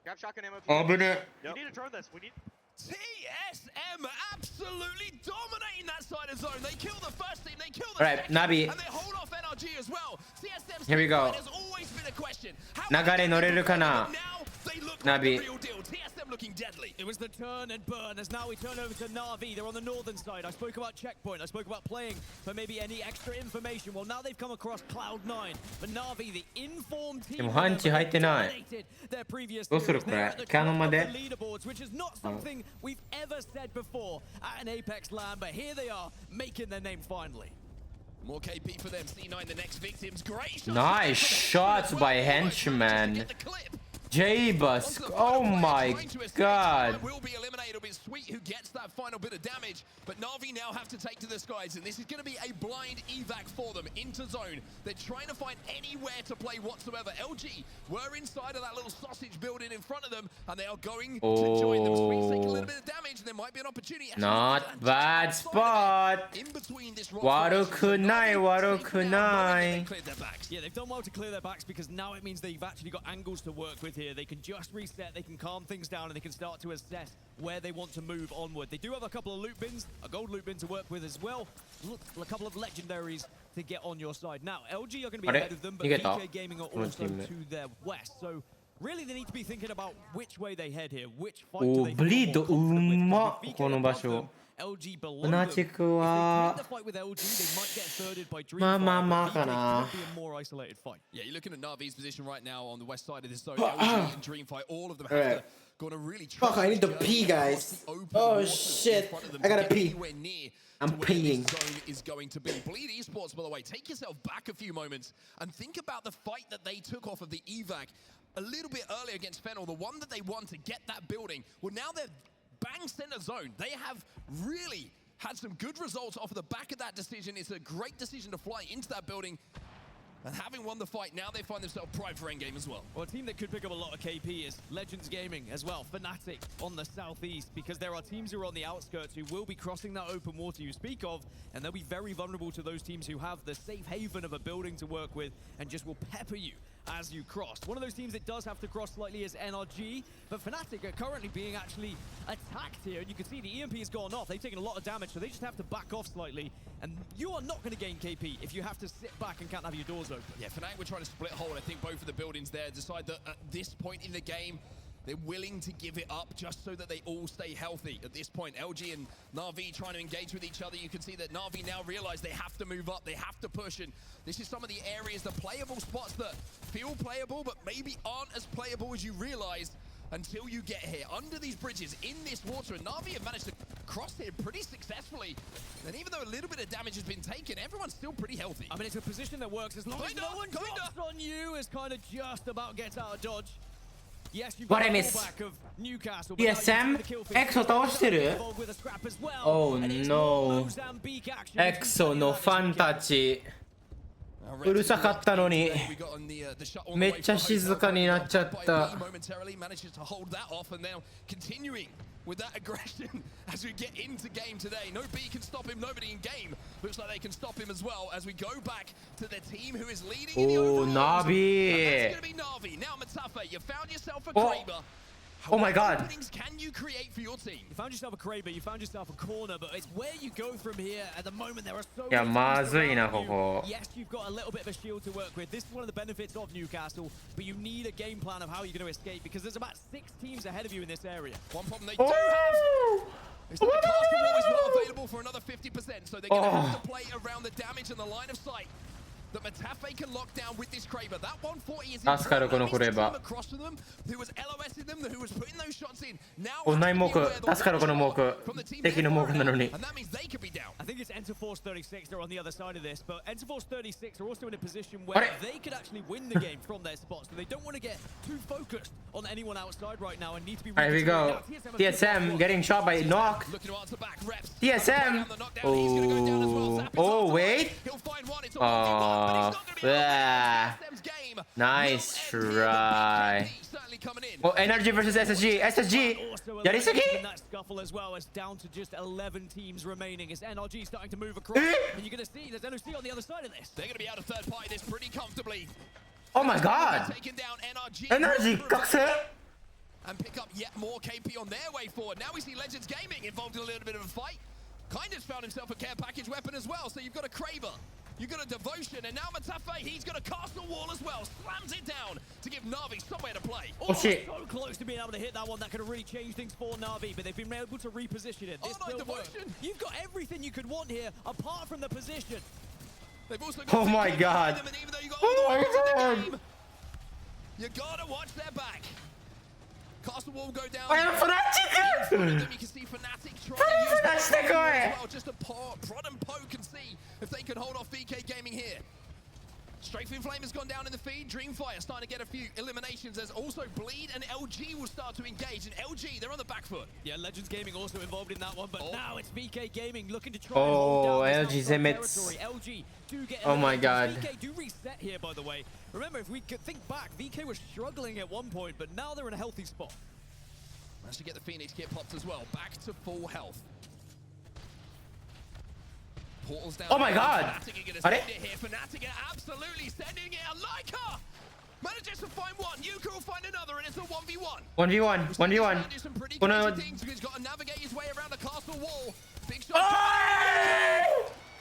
Grab shotgun ammo. 危ね You need to drone this. We need. TSM absolutely dominating that side of zone. They kill the first team, they kill the Alright, second, Nabi. and they hold off NRG as well. TSM's Here we go. has always been a question. 流れ乗れるかな Now they look Nabi. like the real deal. TSM looking deadly. It was the turn and burn as now we turn over to Na'Vi. They're on the northern side. I spoke about checkpoint. I spoke about playing for maybe any extra information. Well, now they've come across Cloud9. But Na'Vi, the informed team, でも半地入ってない dominated their previous どうする series. こ They're れ at the キャノンま top で of the leaderboards, which is not something we've ever said before at an Apex LAN. But here they are, making their name finally. More KP for them. C9 the next victims. Great shots. Nice shots by Henchman Get the clip. J-Bus oh my god Will be eliminated. It'll be Sweet who gets that final bit of damage, but Na'Vi now have to take to the skies, and this is going to be a blind evac for them into zone. They're trying to find anywhere to play whatsoever. LG were inside of that little sausage building in front of them, and they are going to join them. Sweet's taking a little bit of damage, and there might be an opportunity. Not bad spot In between this rock 悪くない悪くない cleared their backs. Yeah, they've done well to clear their backs because now it means they've actually got angles to work with here. They can just reset, they can calm things down, and they can start to assess where they want to move onward. They do have a couple of loot bins, a gold loot bin to work with as well. Look, a couple of legendaries to get on your side. Now, LG are going to be ahead of them, but VK Gaming are also to their west. So really they need to be thinking about which way they head here, which fight do they feel more confident with. VK この場所 LG below 同 them. じ If く they は take the fight with LG, they might get thirded by Dreamfire. まあまあまあ but か VK な could be a more isolated fight. Yeah, you're looking at Na'Vi's position right now on the west side of this zone. LG and Dreamfight, all of them have to go on a really Fuck, I need to journey pee, across guys. the open Oh, waters shit. in front of them I gotta to get pee. anywhere near I'm to where peeing. this zone is going to be. Bleed Esports, by the way, take yourself back a few moments and think about the fight that they took off of the evac a little bit earlier against Fennel, the one that they won to get that building. Well, now they're bang center zone. They have really had some good results off of the back of that decision. It's a great decision to fly into that building. And having won the fight, now they find themselves primed for endgame as well. Well, a team that could pick up a lot of KP is Legends Gaming as well. Fnatic on the southeast, because there are teams who are on the outskirts who will be crossing that open water you speak of, and they'll be very vulnerable to those teams who have the safe haven of a building to work with and just will pepper you as you cross. One of those teams that does have to cross slightly is NRG, but Fnatic are currently being actually attacked here, and you can see the EMP has gone off. They've taken a lot of damage, so they just have to back off slightly, and you are not going to gain KP if you have to sit back and can't have your doors open. Yeah, Fnatic were trying to split hold. I think both of the buildings there decide that at this point in the game, they're willing to give it up just so that they all stay healthy. At this point, LG and Na'Vi trying to engage with each other. You can see that Na'Vi now realize they have to move up, they have to push, and this is some of the areas, the playable spots that feel playable, but maybe aren't as playable as you realize until you get here. Under these bridges, in this water, and Na'Vi have managed to cross here pretty successfully. And even though a little bit of damage has been taken, everyone's still pretty healthy. I mean, it's a position that works as long as no one drops on you is kind of just about gets out of dodge. Yes, you've got What I a miss? fallback of Newcastle, TSM EXO 倒してる Oh no エクソのファンたちうるさかったのにめっちゃ静かになっちゃった with that aggression as we get into game today. No B can stop him, nobody in game. Looks like they can stop him as well as we go back to the team who is leading in the overall. Na'Vi. That's going to be Na'Vi. Now, Matafa, you found yourself a Kraber. Oh my god. What openings can you create for your team? You found yourself a Kraber, you found yourself a corner, but it's where you go from here. At the moment, there are so Yeah, manyまthingsずいな around ここ you. Yes, you've got a little bit of a shield to work with. This is one of the benefits of Newcastle, but you need a game plan of how you're going to escape because there's about 6 teams ahead of you in this area. One problem they do have is that the caster wall is not available for another 50%, so they're going to have to play around the damage and the line of sight that Matafe can lock down with this Kraber. That 140 is 助かるこのクレーバー across from them, who was LOS in them, who was putting those shots in. Now おないモーク助かるこのモーク敵のモークなのに and that means they could be down. I think it's Enter Force 36 that are on the other side of this, but Enter Force 36 are also in a position where they could actually win the game from their spots, so they don't want to get too focused on anyone outside right now and need to be Here we go TSM getting shot by Knock TSM Oh wait off. Yeah. Nice try. Oh, energy versus SSG. SSG. やりすぎ? As well as down to just 11 teams remaining as NRG starting to move across. And you're going to see there's NOC on the other side of this. They're going to be able to third party this pretty comfortably. Oh my god. Taking down NRG. Energy 覚醒? And pick up yet more KP on their way forward. Now we see Legends Gaming involved in a little bit of a fight. Kindness found himself a care package weapon as well. So you've got a Craver, you've got a Devotion, and now Matafe, he's got a Castle Wall as well. Slams it down to give Na'Vi somewhere to play. Oh shit. So close to being able to hit that one. That could have really changed things for Na'Vi, but they've been able to reposition it. This will work. You've got everything you could want here, apart from the position. They've also got Oh my god. Oh my god. You gotta watch their back. Castle Wall go down. I am Fnatic! You can see Fnatic trying to use Fnatic as well, just to prod and poke and see if they can hold off VK Gaming here. Strafing Flame has gone down in the feed. Dreamfire starting to get a few eliminations. There's also Bleed and LG will start to engage. And LG, they're on the back foot. Yeah, Legends Gaming also involved in that one, but now it's VK Gaming looking to try and hold down LG Zemets. LG do get oh my god. VK do reset here, by the way. Remember, if we could think back, VK was struggling at one point, but now they're in a healthy spot. Managed to get the Phoenix kit popped as well. Back to full health. Portals down. Oh my god! Fnatic are absolutely sending it. Alika manages to find one. Yuka will find another, and it's a 1v1. 1v1. 1v1. He's got to navigate his way around the castle wall. Big shot.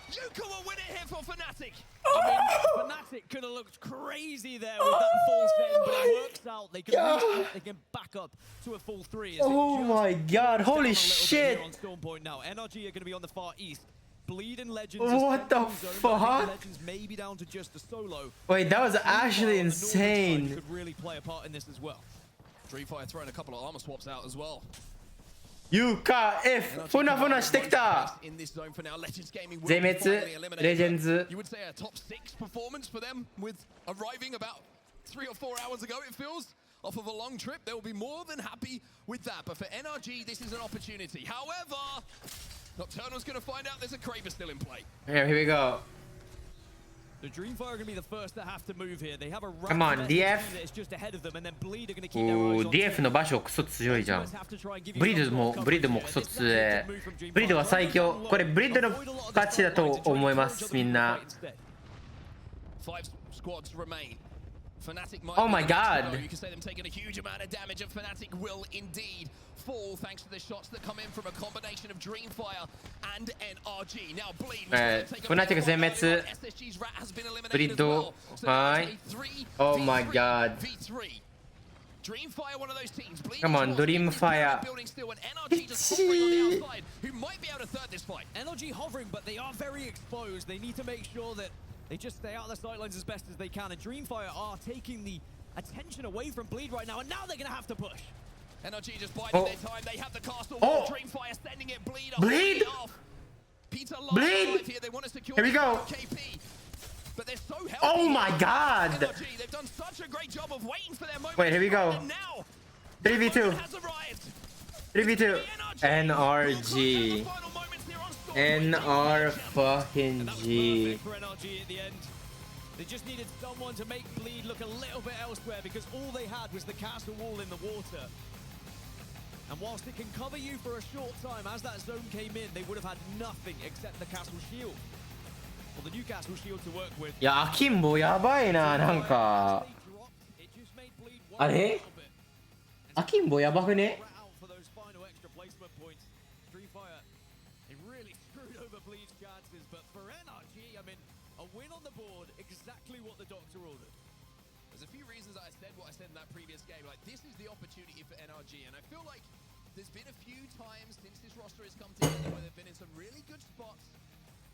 Yuka will win it here for Fnatic. I mean, Fnatic could have looked crazy there with that full set, but it works out. They can back up to a full 3. Oh my god, holy shit. On Storm Point now. NRG are going to be on the far east. Bleed and Legends. What the fuck? Legends may be down to just a solo. Wait, that was actually insane. Could really play a part in this as well. Dreamfire throwing a couple of armor swaps out as well. UKF ふなふなしてきた Zemetsu Legends You would say a top 6 performance for them with arriving about 3 or 4 hours ago it feels off of a long trip. They will be more than happy with that, but for NRG this is an opportunity. However, Nocturnal's going to find out there's a Craver still in play. Here we go. The Dreamfire are going to be the first to have to move here. They have a Come on, DF. That's just ahead of them, and then Bleed are going to keep their eyes on DF の場所クソ強いじゃん。ブリッドもクソ強い。ブリッドは最強。これブリッドの勝ちだと思いますみんな。Oh my god. You can say them taking a huge amount of damage, and Fnatic will indeed fall thanks to the shots that come in from a combination of Dreamfire and NRG. Now Bleed. Fnatic 全滅。ブリッド。はい。Oh my god. Dreamfire, one of those teams. Come on, Dreamfire. Who might be able to third this fight. NRG hovering, but they are very exposed. They need to make sure that they just stay out of the sidelines as best as they can. And Dreamfire are taking the attention away from Bleed right now, and now they're going to have to push. NRG just biding their time. They have the castle wall. Dreamfire sending it. Bleed off. Peter Bleed. Here. They want to secure Here we go. KP. But they're so healthy. Oh my god. NRG, they've done such a great job of waiting for their moment. Wait, here we go. 3v2. 3v2. NRG. NR fucking G. They just needed someone to make Bleed look a little bit elsewhere because all they had was the castle wall in the water. And whilst it can cover you for a short time, as that zone came in, they would have had nothing except the castle shield. Well, the new castle shield to work with. いや、アキンボやばいな、なんか。あれ？アキンボやばくね？There's a few reasons I said what I said in that previous game. Like, this is the opportunity for NRG, and I feel like there's been a few times since this roster has come together where they've been in some really good spots,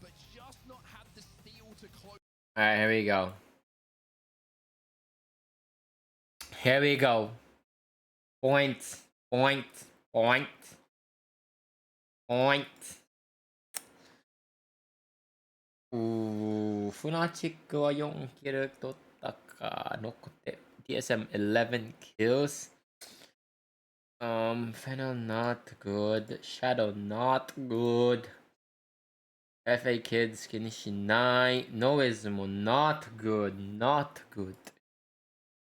but just not had the steel to close. Alright, here we go. Here we go. Point.フナチックは4キル取ったか。残って DSM 11 kills. Fennel not good. Shadow not good. FA Kids 気にしない。ノエズも not good, not good。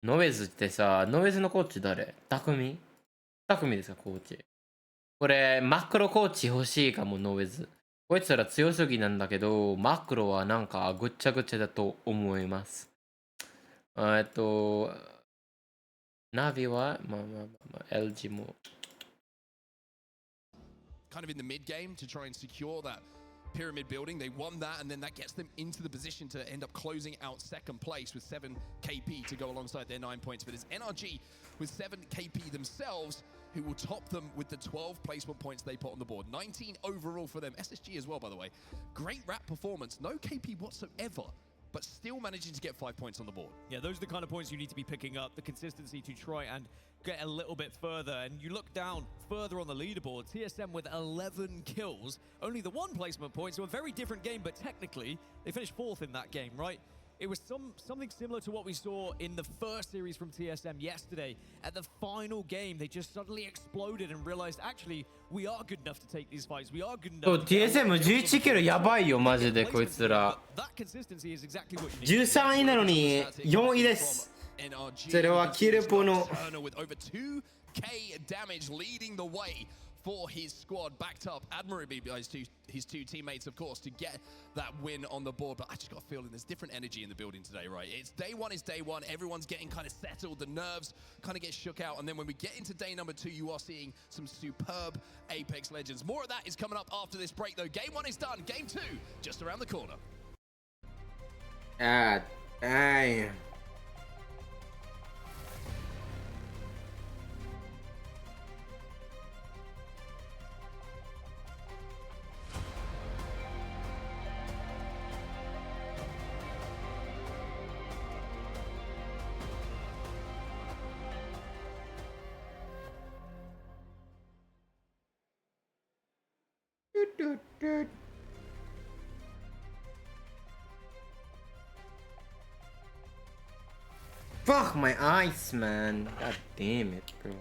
ノエズってさ、ノエズのコーチ誰？匠ですか、コーチ。これ、マクロコーチ欲しいかも、ノエズ。こいつら強すぎなんだけど、マクロはなんかぐっちゃぐちゃだと思います。ナビは、LG も。Kind of in the mid game to try and secure that pyramid building. They won that, and then that gets them into the position to end up closing out second place with 7 KP to go alongside their 9 points. But it's NRG with 7 KP themselves who will top them with the 12 placement points they put on the board. 19 overall for them. SSG as well, by the way. Great rap performance. No KP whatsoever, but still managing to get 5 points on the board. Yeah, those are the kind of points you need to be picking up, the consistency to try and get a little bit further. And you look down further on the leaderboard, TSM with 11 kills, only the 1 placement point, so a very different game, but technically they finished 4th in that game, right? It was something similar to what we saw in the first series from TSM yesterday. At the final game, they just suddenly exploded and realized, actually, we are good enough to take these fights. We are good enough. そう、TSM11 キロやばいよ、マジでこいつら。13位なのに4位です。それはキルポの。For his squad, backed up admirably by his two teammates, of course, to get that win on the board. But I just got a feeling there's different energy in the building today, right? It's day one is day one. Everyone's getting kind of settled. The nerves kind of get shook out. And then when we get into day number 2, you are seeing some superb Apex Legends. More of that is coming up after this break, though. Game 1 is done. Game 2, just around the corner. Damn. Fuck my eyes, man. God damn it, bro. .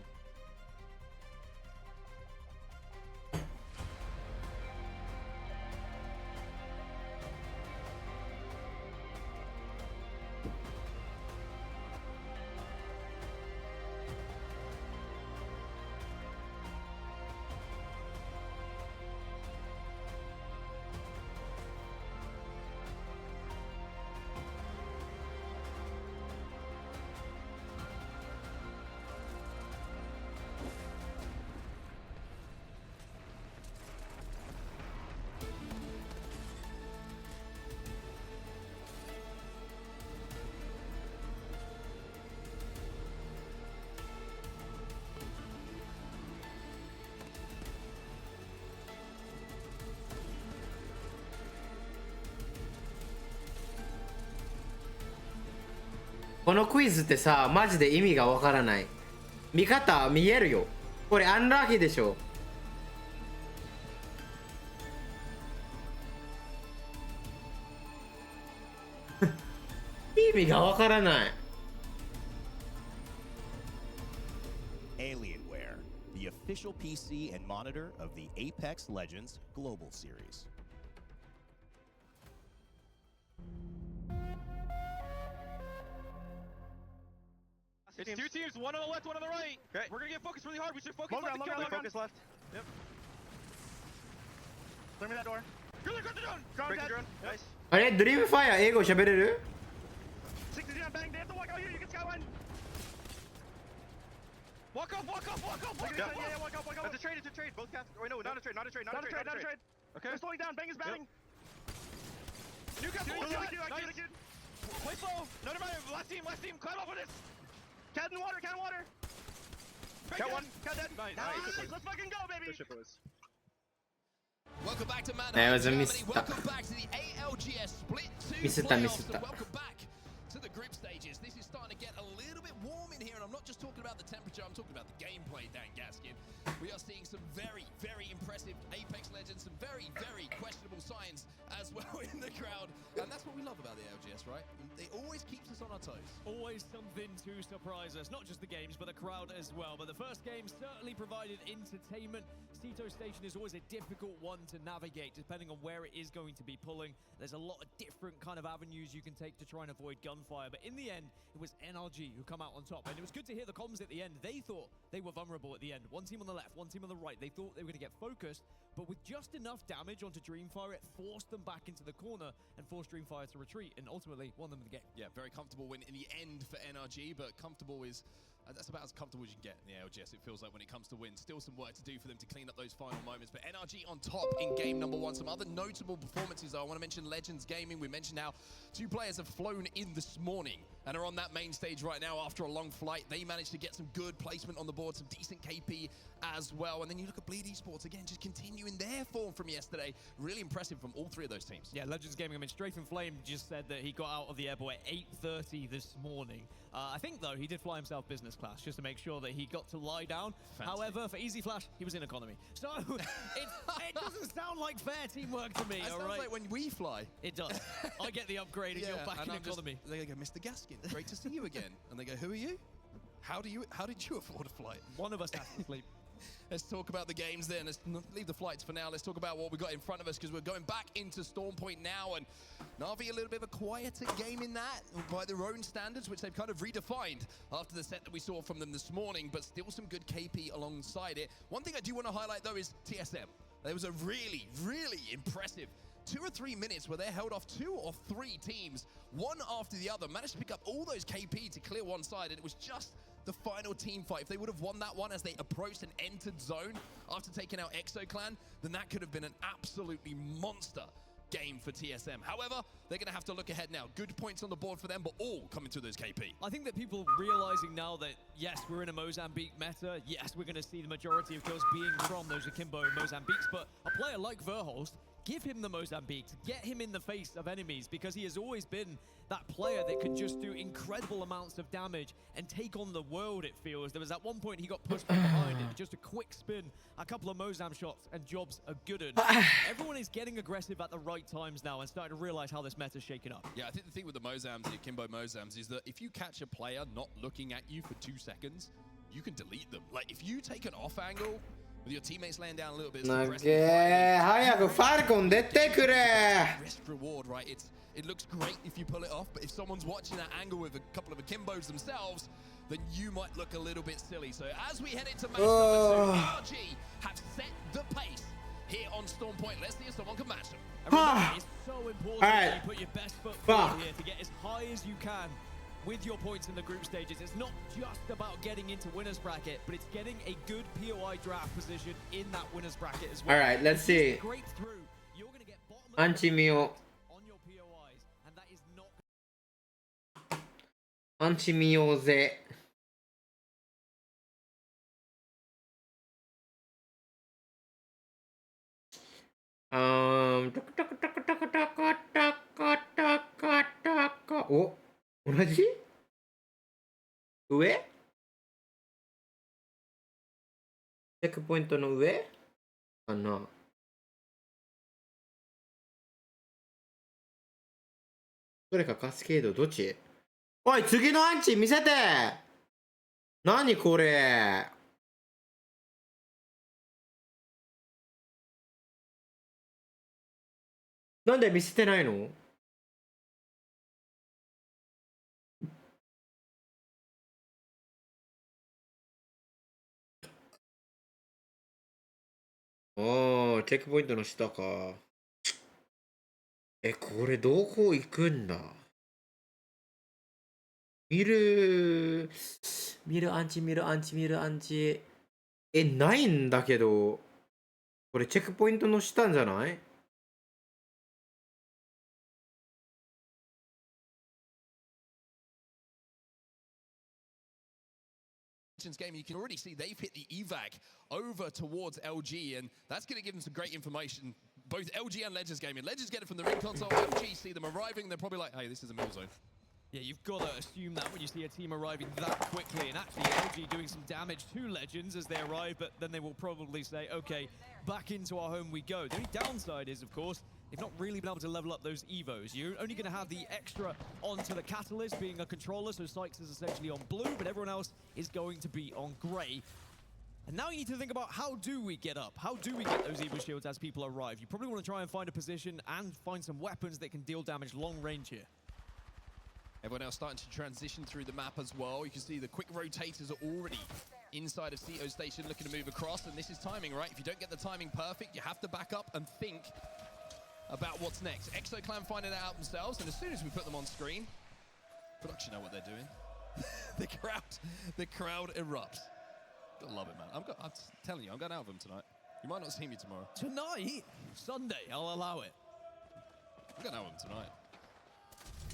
このクイズってさ、マジで意味がわからない。見方見えるよ。これアンラッキーでしょ。意味がわからない。Alienware, the official PC and monitor of the Apex Legends Global Series. It's 2 teams, 1 on the left, 1 on the right. Okay. We're gonna get focused really hard. We should focus left. Focus left. Yep. Clear me that door. Drone down. Drone. Nice. あれ、ドリームファイア英語喋れる？60 down, bang. They have to walk out here. You can scout one. Walk off. Yeah, walk off. It's a trade. Both cats. Oh, no, not a trade. Okay. We're slowing down. Bang is batting. You got full shot. Nice. Play slow. None of my last team. Climb up with this. Cat in water. Cat one. Cat dead. Nice. Let's fucking go, baby. Welcome back to Mannheim, Germany. Welcome back to the ALGS Split 2 playoffs. Welcome back to the group stages. This is starting to get a little bit warm in here, and I'm not just talking about the temperature, I'm talking about the gameplay, Dan Gaskin. We are seeing some very, very impressive Apex Legends, some very, very questionable signs as well in the crowd. And that's what we love about the ALGS, right? It always keeps us on our toes. Always something to surprise us. Not just the games, but the crowd as well. But the first game certainly provided entertainment. Ceto Station is always a difficult one to navigate, depending on where it is going to be pulling. There's a lot of different kind of avenues you can take to try and avoid gunfire. But in the end, it was NRG who come out on top. And it was good to hear the comms at the end. They thought they were vulnerable at the end. One team on the left, one team on the right. They thought they were going to get focused. But with just enough damage onto Dreamfire, it forced them back into the corner and forced Dreamfire to retreat and ultimately won them the game. Yeah, very comfortable win in the end for NRG, but comfortable is... that's about as comfortable as you can get in the ALGS, it feels like, when it comes to wins. Still some work to do for them to clean up those final moments. But NRG on top in game number 1. Some other notable performances, though. I want to mention Legends Gaming. We mentioned how 2 players have flown in this morning and are on that main stage right now after a long flight. They managed to get some good placement on the board, some decent KP as well. And then you look at Bleed Esports, again, just continuing their form from yesterday. Really impressive from all 3 of those teams. Yeah, Legends Gaming, I mean, Strafing Flame just said that he got out of the airport at 8:30 this morning. I think, though, he did fly himself business class just to make sure that he got to lie down. Fancy. However, for Easy Flash, he was in economy. So it doesn't sound like fair teamwork to me, That all sounds right? like when we fly. It does. I get the upgrade and you're back in I'm economy. They go, Mr. Gaskin, great to see you again. And they go, who are you? How did you afford a flight? One of us has to sleep. Let's talk about the games then. Let's leave the flights for now. Let's talk about what we got in front of us, because we're going back into Storm Point now. And Na'Vi a little bit of a quieter game in that, by their own standards, which they've kind of redefined after the set that we saw from them this morning, but still some good KP alongside it. One thing I do want to highlight, though, is TSM. There was a really, really impressive 2 or 3 minutes where they held off 2 or 3 teams, one after the other, managed to pick up all those KP to clear one side, and it was just the final team fight. If they would have won that one as they approached and entered zone after taking out ExoClan, then that could have been an absolutely monster game for TSM. However, they're going to have to look ahead now. Good points on the board for them, but all coming through those KP. I think that people realizing now that, yes, we're in a Mozambique meta. Yes, we're going to see the majority of kills being from those Akimbo Mozambiques, but a player like Verholst, give him the Mozambique to get him in the face of enemies, because he has always been that player that can just do incredible amounts of damage and take on the world, it feels. There was at one point he got pushed from behind and just a quick spin, a couple of Mozam shots, and jobs are good. Everyone is getting aggressive at the right times now and starting to realize how this meta's shaking up. Yeah, I think the thing with the Mozams, the Akimbo Mozams, is that if you catch a player not looking at you for 2 seconds, you can delete them. Like, if you take an off angle with your teammates laying down a little bit, Risk reward, right? It looks great if you pull it off, but if someone's watching that angle with a couple of Akimbos themselves, then you might look a little bit silly. So as we head into match number 2, RG have set the pace here on Storm Point. Let's see if someone can match them. It's so important that you put your best foot forward here to get as high as you can with your points in the group stages. It's not just about getting into winners bracket, but it's getting a good POI draft position in that winners bracket as well. All right, let's see. Great through. You're going to get bottom Anchi-Mio. on your POIs, and that is not Anchi-Mioぜ。お、同じ？上？チェックポイントの上？かな。どれかカスケードどっち？おい、次のアンチ見せて！何これ？なんで見せてないの？ああ、チェックポイントの下か。これどこ行くんだ？見るアンチ、見るアンチ、見るアンチ。ないんだけど。これチェックポイントの下じゃない？Game, you can already see they've hit the evac over towards LG, and that's going to give them some great information. Both LG and Legends Gaming. Legends get it from the ring console. LG see them arriving, they're probably like, hey, this is a mill zone. Yeah, you've got to assume that when you see a team arriving that quickly, and actually LG doing some damage to Legends as they arrive, but then they will probably say, okay, back into our home we go. The only downside is, of course, they've not really been able to level up those Evos. You're only going to have the extra onto the Catalyst being a controller, so Sykes is essentially on blue, but everyone else is going to be on gray. And now you need to think about, how do we get up? How do we get those Evo shields as people arrive? You probably want to try and find a position and find some weapons that can deal damage long range here. Everyone else starting to transition through the map as well. You can see the quick rotators are already inside of Cito Station looking to move across, and this is timing, right? If you don't get the timing perfect, you have to back up and think about what's next. ExoClan finding that out themselves, and as soon as we put them on screen, production know what they're doing. the crowd erupts. Gotta love it, man. I'm telling you, I'm going out of them tonight. You might not see me tomorrow. Tonight? Sunday, I'll allow it. I'm going out of them tonight.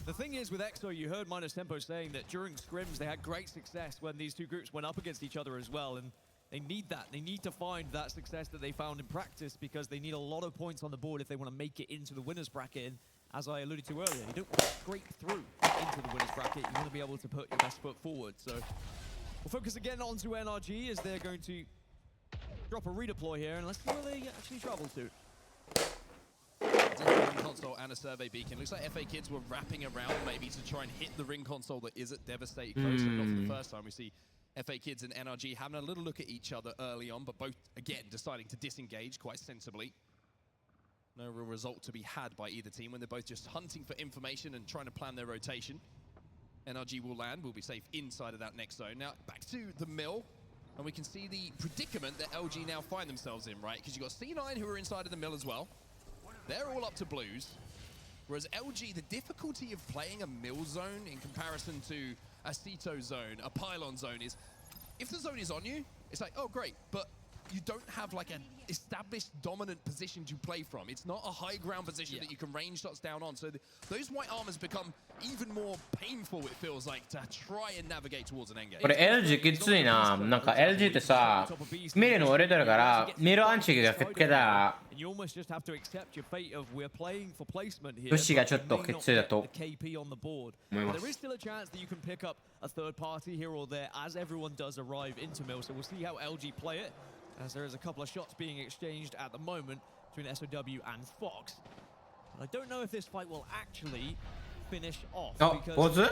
The thing is with EXO, you heard Minus Tempo saying that during scrims they had great success when these two groups went up against each other as well, and they need that. They need to find that success that they found in practice, because they need a lot of points on the board if they want to make it into the winners bracket. And as I alluded to earlier, you don't scrape through into the winners bracket. You want to be able to put your best foot forward. So we'll focus again onto NRG as they're going to drop a redeploy here, and let's see where they actually travel to. Ring console and a survey beacon. Looks like FA Kids were wrapping around maybe to try and hit the ring console that is at Devastate close. Not for the first time. We see FA Kids and NRG having a little look at each other early on, but both, again, deciding to disengage quite sensibly. No real result to be had by either team when they're both just hunting for information and trying to plan their rotation. NRG will land, will be safe inside of that next zone. Now, back to the mill, and we can see the predicament that LG now find themselves in, right? Because you've got C9 who are inside of the mill as well. They're all up to blues, whereas LG, the difficulty of playing a mill zone in comparison to a Cito zone, a pylon zone, is if the zone is on you, it's like, oh great, but you don't have like an established dominant position to play from. It's not a high ground position that you can range shots down on. So those white armors become even more painful, it feels like, to try and navigate towards an endgame. これ LG きついな。なんか LG ってさ、見るの折れてるから、見るアンチがかけたら、You almost just have to accept your fate of we're playing for placement here. 武士がちょっときついだと KP on the board. 思いま There す。 is still a chance that you can pick up a third party here or there as everyone does arrive into mill. So we'll see how LG play it, as there is a couple of shots being exchanged at the moment between SOW and Fox. And I don't know if this fight will actually finish off. あ、ポーズ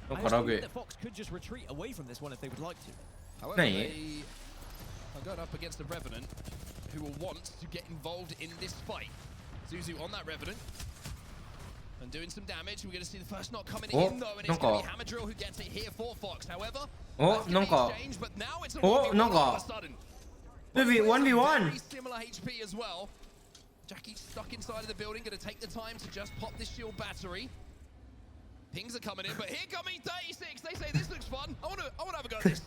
I なんかラ actually グ think that Fox could just retreat away from this one if they would like to. However, Hey. they are going up against a Revenant who will want to get involved in this fight. Zuzu on that Revenant and doing some damage. We're going to see the first knock coming in though, and it's going to be Hammer Drill who gets it here for Fox. However, that's going to be exchanged, but now it's a 1v1 all of a sudden. 1v1 Very similar HP as well. Jackie's stuck inside of the building, going to take the time to just pop this shield battery. Pings are coming in, but here coming 36. They say this looks fun. I want to have a go at this.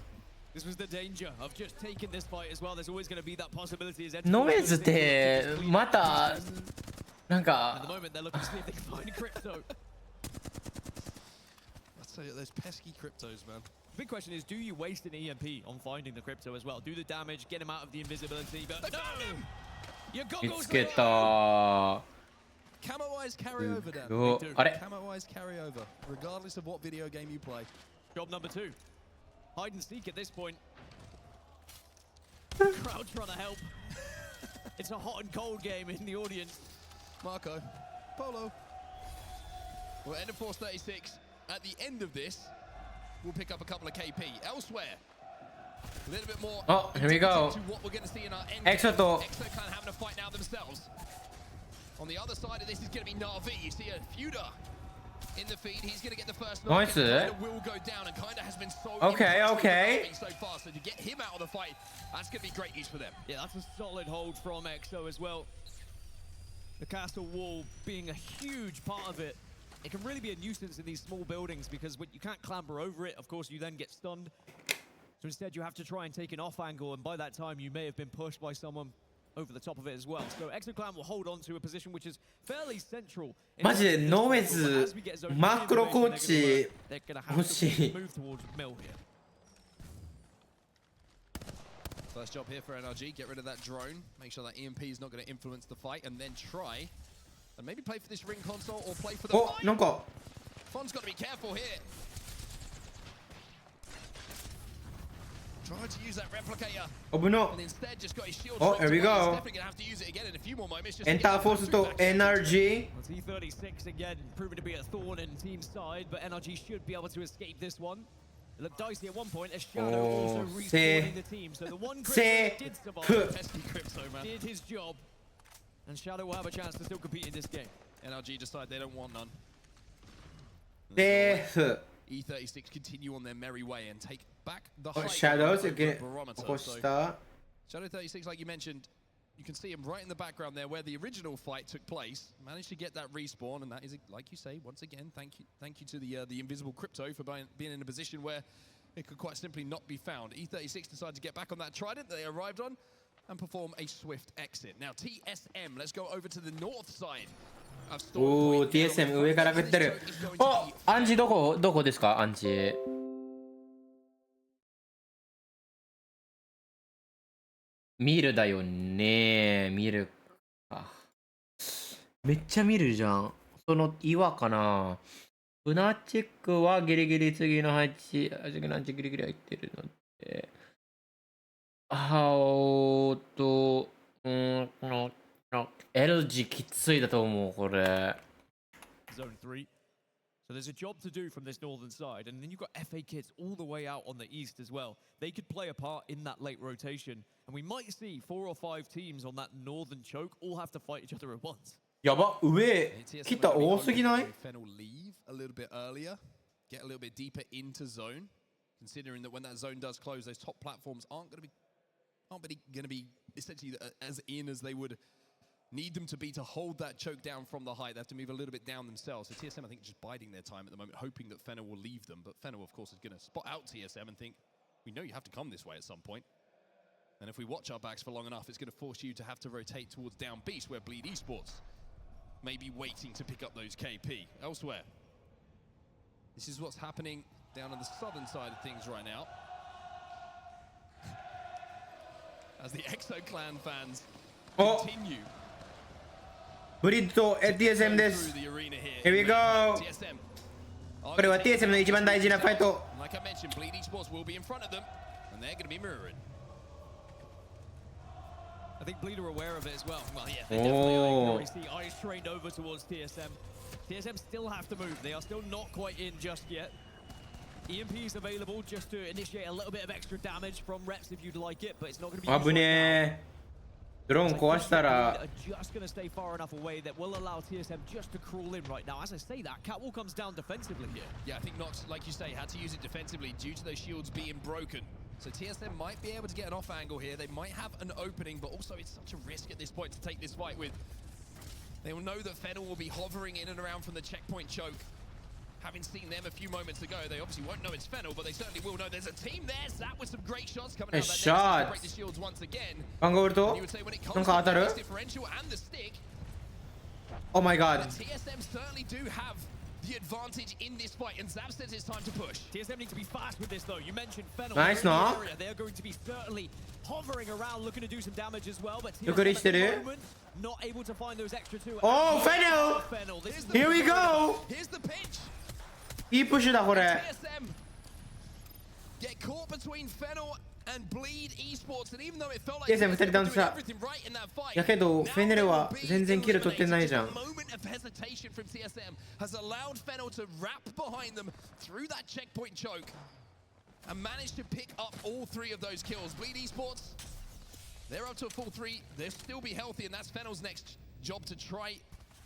This was the danger of just taking this fight as well. There's always going to be that possibility as ノイズってまたなん At か the moment, they're looking to see if they can find crypto. Let's say those pesky cryptos, man. The big question is, do you waste an EMP on finding the crypto as well? Do the damage, get him out of the invisibility, but They no! found him! Your 見 goggles つけ go た off! Camo eyes carry over, Dan. おあれ Camo eyes carry over, regardless of what video game you play. Job number 2. Hide and seek at this point. Crowd trying to help. It's a hot and cold game in the audience. Marco, Polo. Well, end of Force 36. At the end of this, we'll pick up a couple of KP. Elsewhere, a little bit more. Oh, here we go. To what we're going to see in our end. Exo to- Exo kind of having a fight now themselves. On the other side of this is going to be Na'Vi. You see a Feuda in the feed. He's going to get the first knock. Nice. And Kinda will go down, and Kinda has been so Okay, impressed with okay. Na'Vi so far. So to get him out of the fight, that's going to be great news for them. Yeah, that's a solid hold from EXO as well. The castle wall being a huge part of it. It can really be a nuisance in these small buildings because when you can't clamber over it, of course, you then get stunned. So instead, you have to try and take an off angle, and by that time, you may have been pushed by someone over the top of it as well. So EXO-Clan will hold on to a position which is fairly central. マジでノーウェズマクロコーチ欲しい move towards mill here. First job here for NRG, get rid of that drone, make sure that EMP is not going to influence the fight, and then try and maybe play for this ring console or play for the おなんか Fon's got to be careful here. Tried to use that replicator. 危な And instead just got his shield Oh, dropped here we away. He's go. definitely going to have to use it again in a few more moments. Just エンターフォースと NRG Well, T36 again, proving to be a thorn in team side, but NRG should be able to escape this one. It looked dicey at one point as Shadow also respawning the team. So the one Crypto that did survive Pesky Crypto, man. did his job. And Shadow will have a chance to still compete in this game. NRG decide they don't want none. です E36 continue on their merry way and take back the お height シャドウ of the 起 barometer. こし So た Shadow 36, like you mentioned, you can see him right in the background there where the original fight took place. Managed to get that respawn, and that is, like you say, once again, thank you to the invisible Crypto for being in a position where it could quite simply not be found. E36 decided to get back on that trident that they arrived on and perform a swift exit. Now TSM, let's go over to the north side. おー TSM 上から食ってるおアンジどこですかアンジ見るだよね見るかめっちゃ見るじゃんその岩かなブナチェックはギリギリ次の配置何時ギリギリ入ってるのでLG きついだと思うこれ Zone 3. So there's a job to do from this northern side, and then you've got FA kids all the way out on the east as well. They could play a part in that late rotation, and we might see 4 or 5 teams on that northern choke all have to fight each other at once. やば上来た多すぎない Fennel leave a little bit earlier, get a little bit deeper into zone, considering that when that zone does close, those top platforms aren't going to be essentially as in as they would need them to be to hold that choke down from the height. They have to move a little bit down themselves. So TSM, I think, just biding their time at the moment, hoping that Fennel will leave them. But Fennel, of course, is going to spot out TSM and think, we know you have to come this way at some point. And if we watch our backs for long enough, it's going to force you to have to rotate towards down Beast, where Bleed Esports may be waiting to pick up those KP elsewhere. This is what's happening down on the southern side of things right now. As the Exo Clan fans continue. ブリッド TSM です Here we go これは TSM の一番大事なファイト Like I mentioned, Bleed Esports will be in front of them, and they're going to be mirroring. I think Bleed are aware of it as well. Well, yeah, they definitely are. You can already see eyes trained over towards TSM. TSM still have to move. They are still not quite in just yet. EMP is available just to initiate a little bit of extra damage from reps if you'd like it, but it's not going to be 危ねえドローン壊したら just going to stay far enough away that will allow TSM just to crawl in right now. As I say that, Catwall comes down defensively here. Yeah, I think Nox, like you say, had to use it defensively due to those shields being broken. So TSM might be able to get an off angle here. They might have an opening, but also it's such a risk at this point to take this fight with. They will know that Fennel will be hovering in and around from the checkpoint choke. Having seen them a few moments ago, they obviously won't know it's Fennel, but they certainly will know there's a team there. Zap with some great shots coming out. Shot. Break the shields once again. バンゴールと You would say when it なん comes か当た to る the differential and the stick, Oh my god but TSM certainly do have the advantage in this fight, and Zap says it's time to push. TSM need to be fast with this though. You mentioned Fennel. Nice, they're in the no? area. They are going to be certainly hovering around, looking to do some damage as well. But よくリ TSM して at the る moment, not able to find those extra 2. Oh, Fennel! Fennel. This is Here we go Here's the pinch. いいプッシュだこれ TSM get caught between Fennel and Bleed Esports, and even though it felt like TSM 二人ダウンした everything right in that fight, やけど now フェネルは they will be 全然キル取ってないじゃん eliminated. Just a moment of hesitation from TSM has allowed Fennel to wrap behind them through that checkpoint choke and manage to pick up all 3 of those kills. Bleed Esports, they're up to a full 3. They'll still be healthy, and that's Fennel's next job to try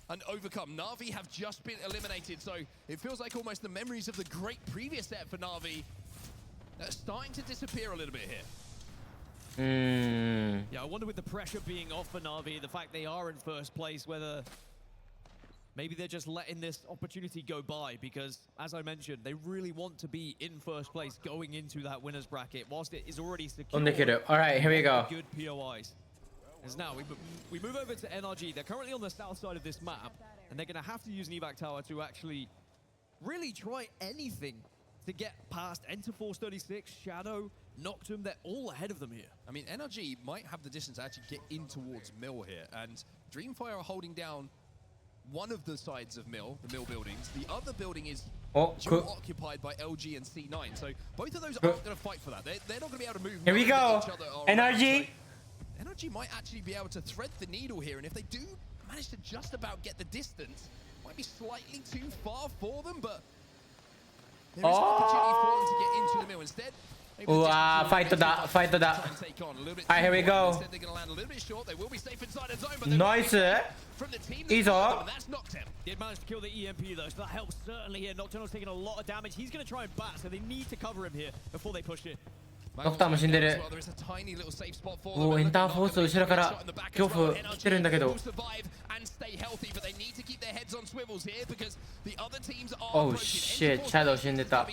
and overcome. Na'Vi have just been eliminated, so it feels like almost the memories of the great previous set for Na'Vi are starting to disappear a little bit here. Yeah, I wonder with the pressure being off for Na'Vi, the fact they are in first place, whether maybe they're just letting this opportunity go by, because as I mentioned, they really want to be in first place going into that winners bracket, whilst it is already secure. Alright, here we go Good POIs. As now we move over to NRG. They're currently on the south side of this map, and they're going to have to use an evac tower to actually really try anything to get past Enter Force 36, Shadow, Noctum. They're all ahead of them here. I mean, NRG might have the distance to actually get in towards Mill here, and Dreamfire are holding down one of the sides of Mill, the Mill buildings. The other building is Oh, occupied by LG and C9. So both of those aren't going to fight for that. They're not going to be able to move. Here we go. NRG. So NRG might actually be able to thread the needle here, and if they do manage to just about get the distance, might be slightly too far for them, but there is an opportunity for them to get into the Mill instead. Fight to that, fight to that. Alright, here we go. Nice. He's up. Did manage to kill the EMP though, so that helps certainly here. Nocturnal's taking a lot of damage. He's going to try and bat, so they need to cover him here before they push it. ドクターも死んでる。おお、エンターフォース後ろから恐怖来てるんだけど。Oh shit、シャドウ死んでた。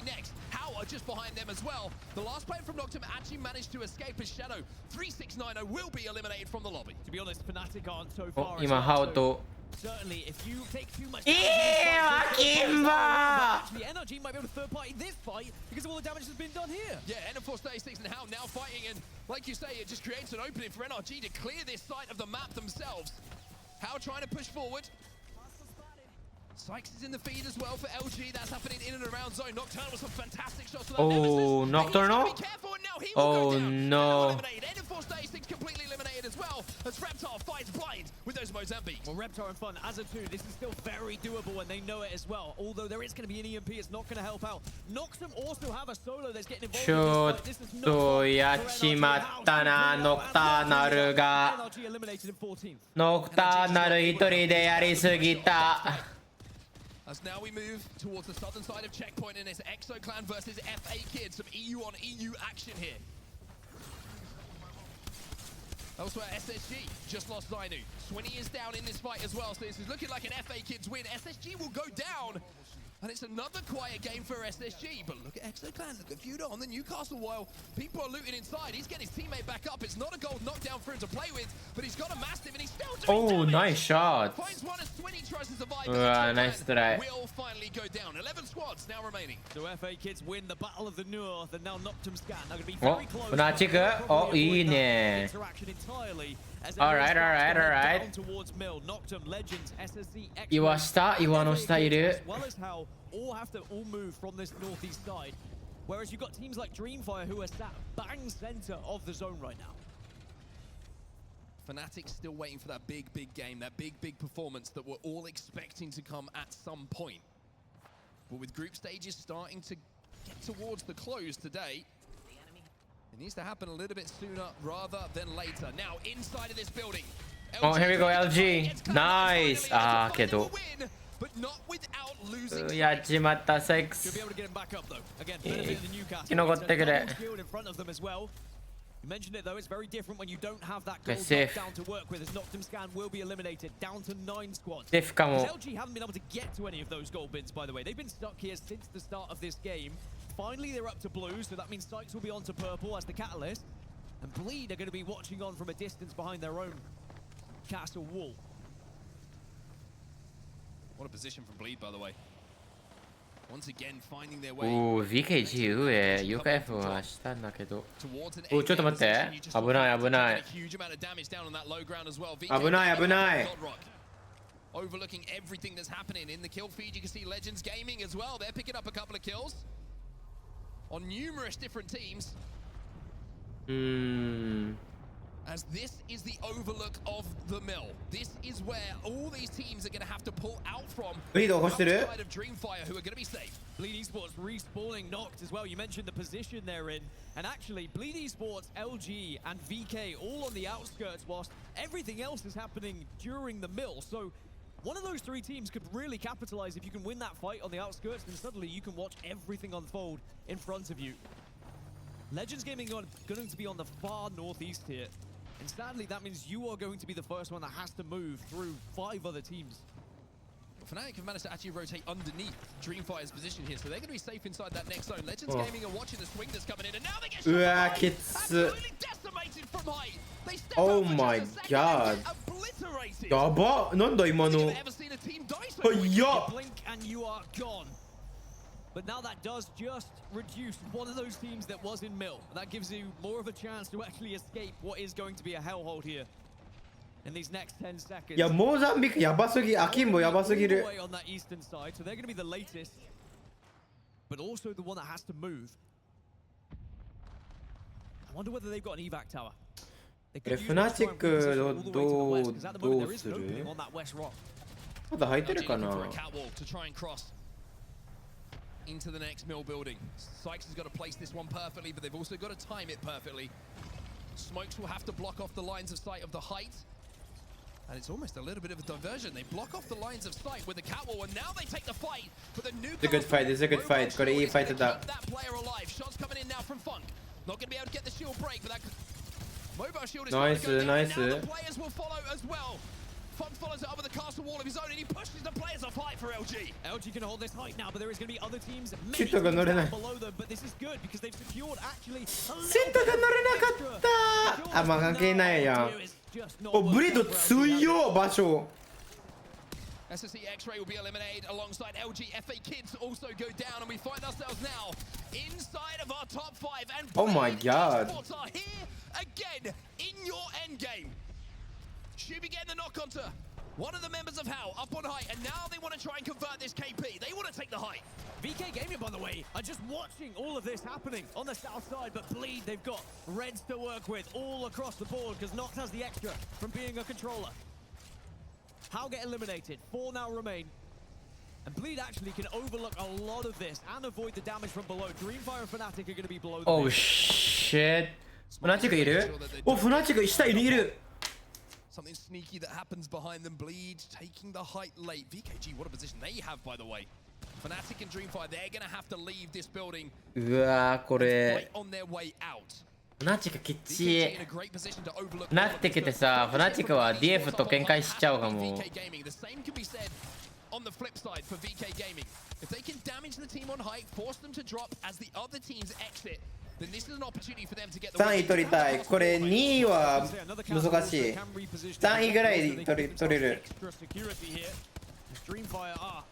Just behind them as well. The last player from Noctum actually managed to escape as Shadow. 3690 will be eliminated from the lobby. To be honest, Fnatic aren't so far. 今ハオと。Certainly, if you take too much damage, the energy might be able to third party this fight because of all the damage that's been done here. Yeah, NF4 36 and How now fighting, and like you say, it just creates an opening for NRG to clear this side of the map themselves. How trying to push forward. Sykes is in the feed as well for LG. That's happening in and around zone. Nocturnal with some fantastic shots for that. Oh, Nocturnal? Oh no. NF4 36 completely eliminated as well as Reptar fights blind with those Mozambique. Well, Reptar and Fun, as a two, this is still very doable and they know it as well. Although there is going to be an EMP, it's not going to help out. Noctum also have a solo that's getting involved in this fight. This is not ちょっとやっちまったな、ノクターナルが。ノクターナル一人でやりすぎた。As now we move towards the southern side of Checkpoint, and it's Exo Clan versus FA Kids. Some EU on EU action here. Elsewhere, SSG just lost Zainu. Swinny is down in this fight as well, so this is looking like an FA Kids win. SSG will go down, and it's another quiet game for SSG. But look at Exo Clan, look at Fuda on the Newcastle while people are looting inside. He's getting his teammate back up. It's not a gold knockdown for him to play with, but he's got a Mastiff and he's still doing damage. Nice shot. Finds one as Swinny tries to survive. Nice try. Will finally go down. 11 squads now remaining. So FA Kids win the Battle of the North, and now Noctum Scan are going to be very close. 船地区お、いいね。Alright, alright, alright. 岩下、岩の下いる。All have to move from this northeast side, whereas you've got teams like Dreamfire who are sat bang center of the zone right now. Fnatic still waiting for that big game, that big performance that we're all expecting to come at some point. But with group stages starting to get towards the close today, it needs to happen a little bit sooner rather than later. Now inside of this building. Oh, here we go, LG. Nice. あーけど。やっちまった、セックス。生き残ってくれ。You mentioned it though, it's very different when you don't have that gold down to work with, as Noctum Scan will be eliminated down to 9 squads. LG haven't been able to get to any of those gold bins, by the way. They've been stuck here since the start of this game. Finally, they're up to blue, so that means Sykes will be on to purple as the catalyst. And Bleed are going to be watching on from a distance behind their own castle wall. What a position from Bleed, by the way. Once again, finding their way. VKG 上、UKF はしたんだけど。ちょっと待って。危ない、危ない。危ない、危ない。Overlooking everything that's happening in the kill feed, you can see Legends Gaming as well. They're picking up a couple of kills on numerous different teams. As this is the overlook of the mill. This is where all these teams are going to have to pull out from. Outside of Dreamfire, who are going to be safe. Bleed Esports respawning Noct as well. You mentioned the position they're in. And actually, Bleed Esports, LG, and VK all on the outskirts, whilst everything else is happening during the mill. So one of those three teams could really capitalize if you can win that fight on the outskirts, then suddenly you can watch everything unfold in front of you. Legends Gaming are going to be on the far northeast here. And sadly, that means you are going to be the first one that has to move through 5 other teams. Fnatic have managed to actually rotate underneath Dreamfire's position here, so they're going to be safe inside that next zone. Legends Gaming are watching the swing that's coming in, and now they get shot absolutely decimated from height. They step oh my god. やば、なんだ今の。Blink and you are gone. But now that does just reduce one of those teams that was in mill. That gives you more of a chance to actually escape what is going to be a hellhole here. in these next 10 seconds. いやモーザンビークやばすぎ、アキンボやばすぎる。 On that eastern side, so they're going to be the latest, but also the one that has to move. I wonder whether they've got an evac tower. これフナティックどうする？まだ入ってるかな？ Into the next mill building. Sykes has got to place this one perfectly, but they've also got to time it perfectly. Smokes will have to block off the lines of sight of the height. And it's almost a little bit of a diversion. They block off the lines of sight with the catwall, and now they take the fight. But the new It's a good fight. It's a good fight. これいいファイトだ。 that player alive. Shots coming in now from Funk. Not going to be able to get the shield break, but that mobile shield is Nice, going to go down. nice. Now the players will follow as well. Funk follows it up with a castle wall of his own, and he pushes the players off height for LG. LG can hold this height now, but there is going to be other teamsシットが乗れない。 below them. But this is good because they've secured actually. シットが乗れなかった。あ、まあ関係ないやん。お、ブレード強いよ場所。 SSC X-Ray will be eliminated alongside LG. FA Kids also go down, and we find ourselves now inside of our top 5. And Oh my God. Sports are here again in your end game. Shubi getting the knock onto one of the members of HAL up on height, and now they want to try and convert this KP. They want to take the height. VK Gaming, by the way, are just watching all of this happening on the south side, but Bleed, they've got Reds to work with all across the board because Nox has the extra from being a controller. HAL get eliminated, 4 now remain. And Bleed actually can overlook a lot of this and avoid the damage from below. Dreamfire and Fnatic are going to be below the Oh shit. フナティックいる？お、フナティック下にいる。 Something sneaky that happens behind them. Bleed taking the height late. VKG, what a position they have, by the way. Fnatic and Dreamfire, they're going to have to leave this building うわーこれ right on their way out. フナティックきっち VKG in a great position to overlook. フナティックってさ、フナティックは DF と喧嘩しちゃうかも。 VK Gaming, the same can be said on the flip side for VK Gaming. If they can damage the team on height, force them to drop as the other teams exit, then this is an opportunity for them to get the 3位取りたい。これ2位は難しい。3位ぐらい取れる。 Dreamfire are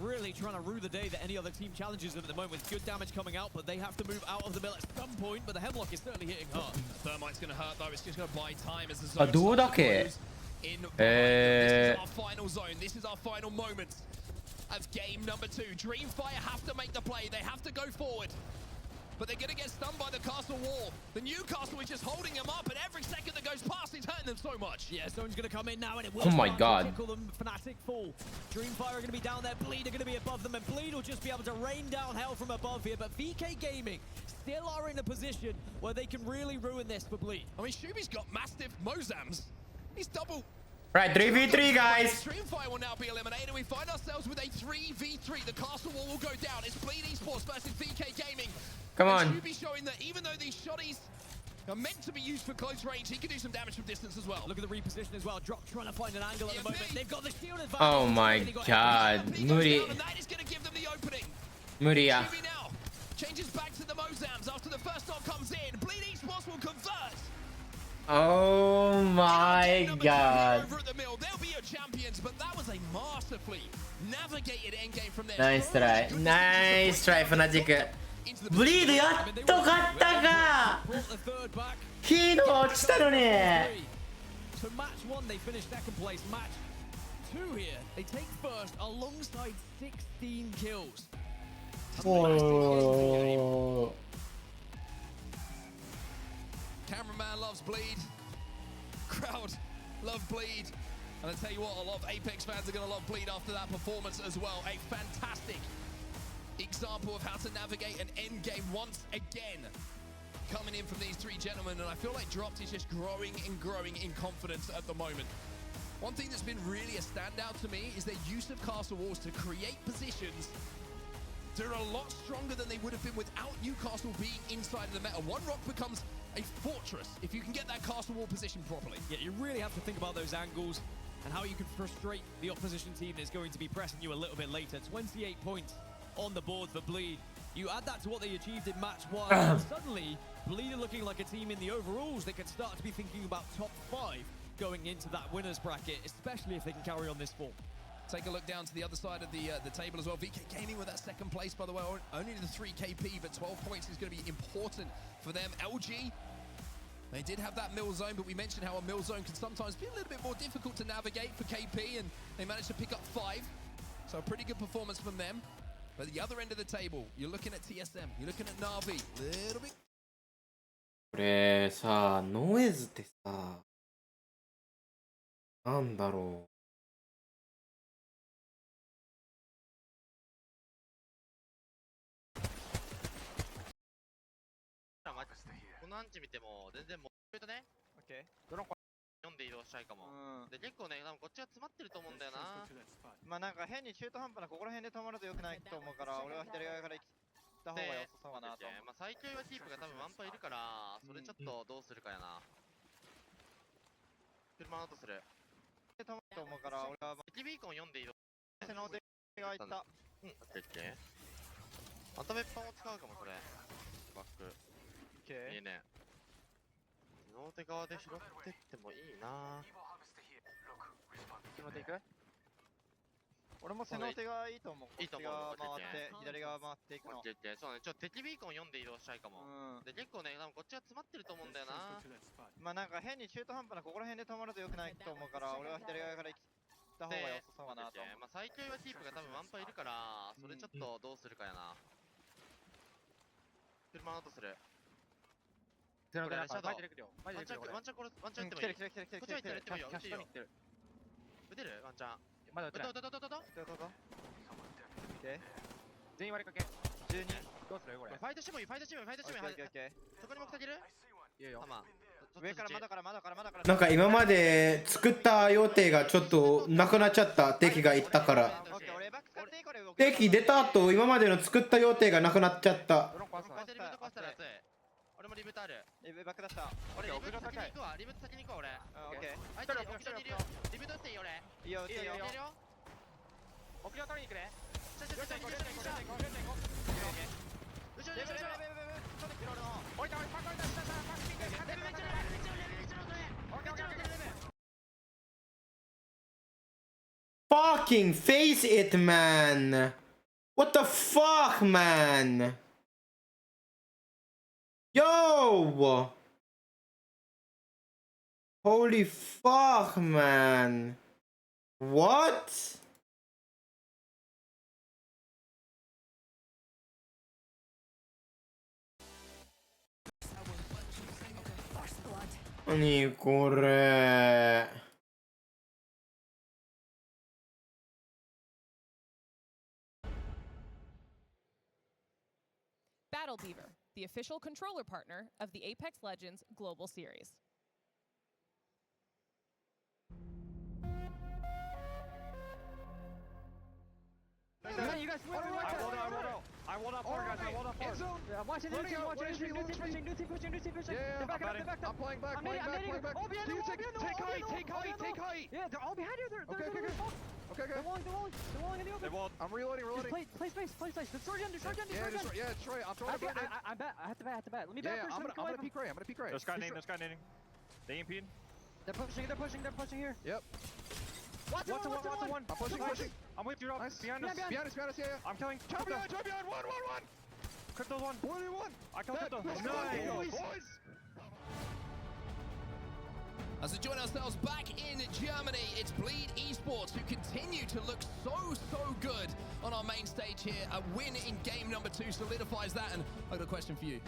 really trying to rue the day that any other team challenges them at the moment with good damage coming out, but they have to move out of the mill at some point, but the Hemlock is certainly hitting hard. Thermite's going to hurt though, it's just going to buy time as the zone あ、どうだっけ？ in This is our final zone, this is our final moment of game number 2. Dreamfire have to make the play, they have to go forward. But they're going to get stunned by the castle wall. The new castle is just holding them up, and every second that goes past is hurting them so much. Yeah, zone's going to come in now, and it will Oh my start to God. tickle them. Fnatic fall. Dreamfire are going to be down there. Bleed are going to be above them, and Bleed will just be able to rain down hell from above here. But VK Gaming still are in a position where they can really ruin this for Bleed. I mean, Shubi's got massive Mozams. He's double. Right, 3v3 guys. Dreamfire will now be eliminated. We find ourselves with a 3v3. The castle wall will go down. It's Bleed Esports versus VK Gaming. Come on. And Shubi showing that even though these shotties are meant to be used for close range, he can do some damage from distance as well. Look at the reposition as well. Drop trying to find an angle at the moment. They've got the shield advantage. Oh my god. 無理。 And that is going to give them the opening. 無理や。 Shubi now changes back to the Mozams after the first stop comes in. Bleed Esports will convert. Oh my god. Over at the mill, they'll be your champions, but that was a masterfully navigated endgame from there. Nice try. Nice try, Fnatic. ブリードやっと勝ったか。ヒーロー落ちたのに。 So match 1 they finish second place. Match 2 here they take first alongside 16 kills. Oh. Cameraman loves Bleed. Crowd love Bleed. And I tell you what, a lot of Apex fans are going to love Bleed after that performance as well. A fantastic example of how to navigate an end game once again. Coming in from these 3 gentlemen, and I feel like Dropped is just growing and growing in confidence at the moment. One thing that's been really a standout to me is their use of castle walls to create positions. They're a lot stronger than they would have been without Newcastle being inside of the meta. One rock becomes a fortress if you can get that castle wall positioned properly. Yeah, you really have to think about those angles and how you can frustrate the opposition team that's going to be pressing you a little bit later. 28 points on the board for Bleed. You add that to what they achieved in match 1, and suddenly Bleed are looking like a team in the overalls that could start to be thinking about top 5 going into that winners bracket, especially if they can carry on this form. Take a look down to the other side of the table as well. VK Gaming with that second place, by the way, only the 3 KP, but 12 points is going to be important for them. LG They did have that mill zone, but we mentioned how a mill zone can sometimes be a little bit more difficult to navigate for KP, and they managed to pick up 5. So a pretty good performance from them. But at the other end of the table, you're looking at TSM, you're looking at Na'Vi, little bit. これさ、ノイズってさ、なんだろう。このアンチ見ても全然もうとね、どの子読んで移動したいかも。で結構ね、多分こっちは詰まってると思うんだよな。まあなんか変に中途半端なここら辺で止まると良くないと思うから、俺は左側から行った方が良さそうかなと。まあ最強はキープが多分ワンパいるから、それちょっとどうするかやな。車アウトする。止まると思うから、俺は敵ビーコン読んで移動。背の手がいった。うん、オッケーオッケー。また別班を使うかもそれ。バック。いいね。ノーテ側で拾ってってもいいな。ノーテいく？俺も背の手がいいと思う。いいと思う。回って左側回っていくの。そうね。ちょっと敵ビーコン読んで移動したいかも。で結構ね、多分こっちは詰まってると思うんだよな。まあなんか変に中途半端なここら辺で止まると良くないと思うから、俺は左側から行った方が良さそうかなと。まあ最強はキープが多分ワンパいるから、それちょっとどうするかやな。車アウトする。これシャドウワンチャン打ってもいい。こっちは行ってる、打ってもいいよ。打てるワンチャン。まだ打てない。全員割りかけ。12。どうするこれ。ファイトしてもいい、ファイトしてもいい。そこにも来たける？いいよ。上からまだから。なんか今まで作った予定がちょっとなくなっちゃった。敵が行ったから。敵出た後、今までの作った予定がなくなっちゃった。俺もリブートある。リブーバック出した。俺リブート先に行くわ。リブート先に行こう俺。オッケー。あいつ屋上にいるよ。リブート打っていいよ俺。いいよ。屋上取りに行くね。Fucking face it, man! What the fuck, man? Yo! Holy fuck, man. What? Nani kore? Battle Beaver, the official controller partner of the Apex Legends Global Series. You guys, I walled up four, guys. I walled up four. Yeah, watch it. New team pushing. Yeah, I'm playing back. Take height. Yeah, they're all behind you. They're okay. They're walling in the open. I'm reloading. Just play space. Destroy gun. Yeah, destroy. I'm throwing a bird. I have to bat. Let me bat first. I'm gonna peek right. There's guy nading. They EMP'd. They're pushing here. Yep. Watch one. I'm pushing. I'm with you, Rob. Nice. Behind us, yeah. I'm killing. Jump behind. One. Crypto's one. 1v1. I killed Crypto. Nice. Boys. As we join ourselves back in Germany, it's Bleed Esports who continue to look so good on our main stage here. A win in game number 2 solidifies that, and I've got a question for you.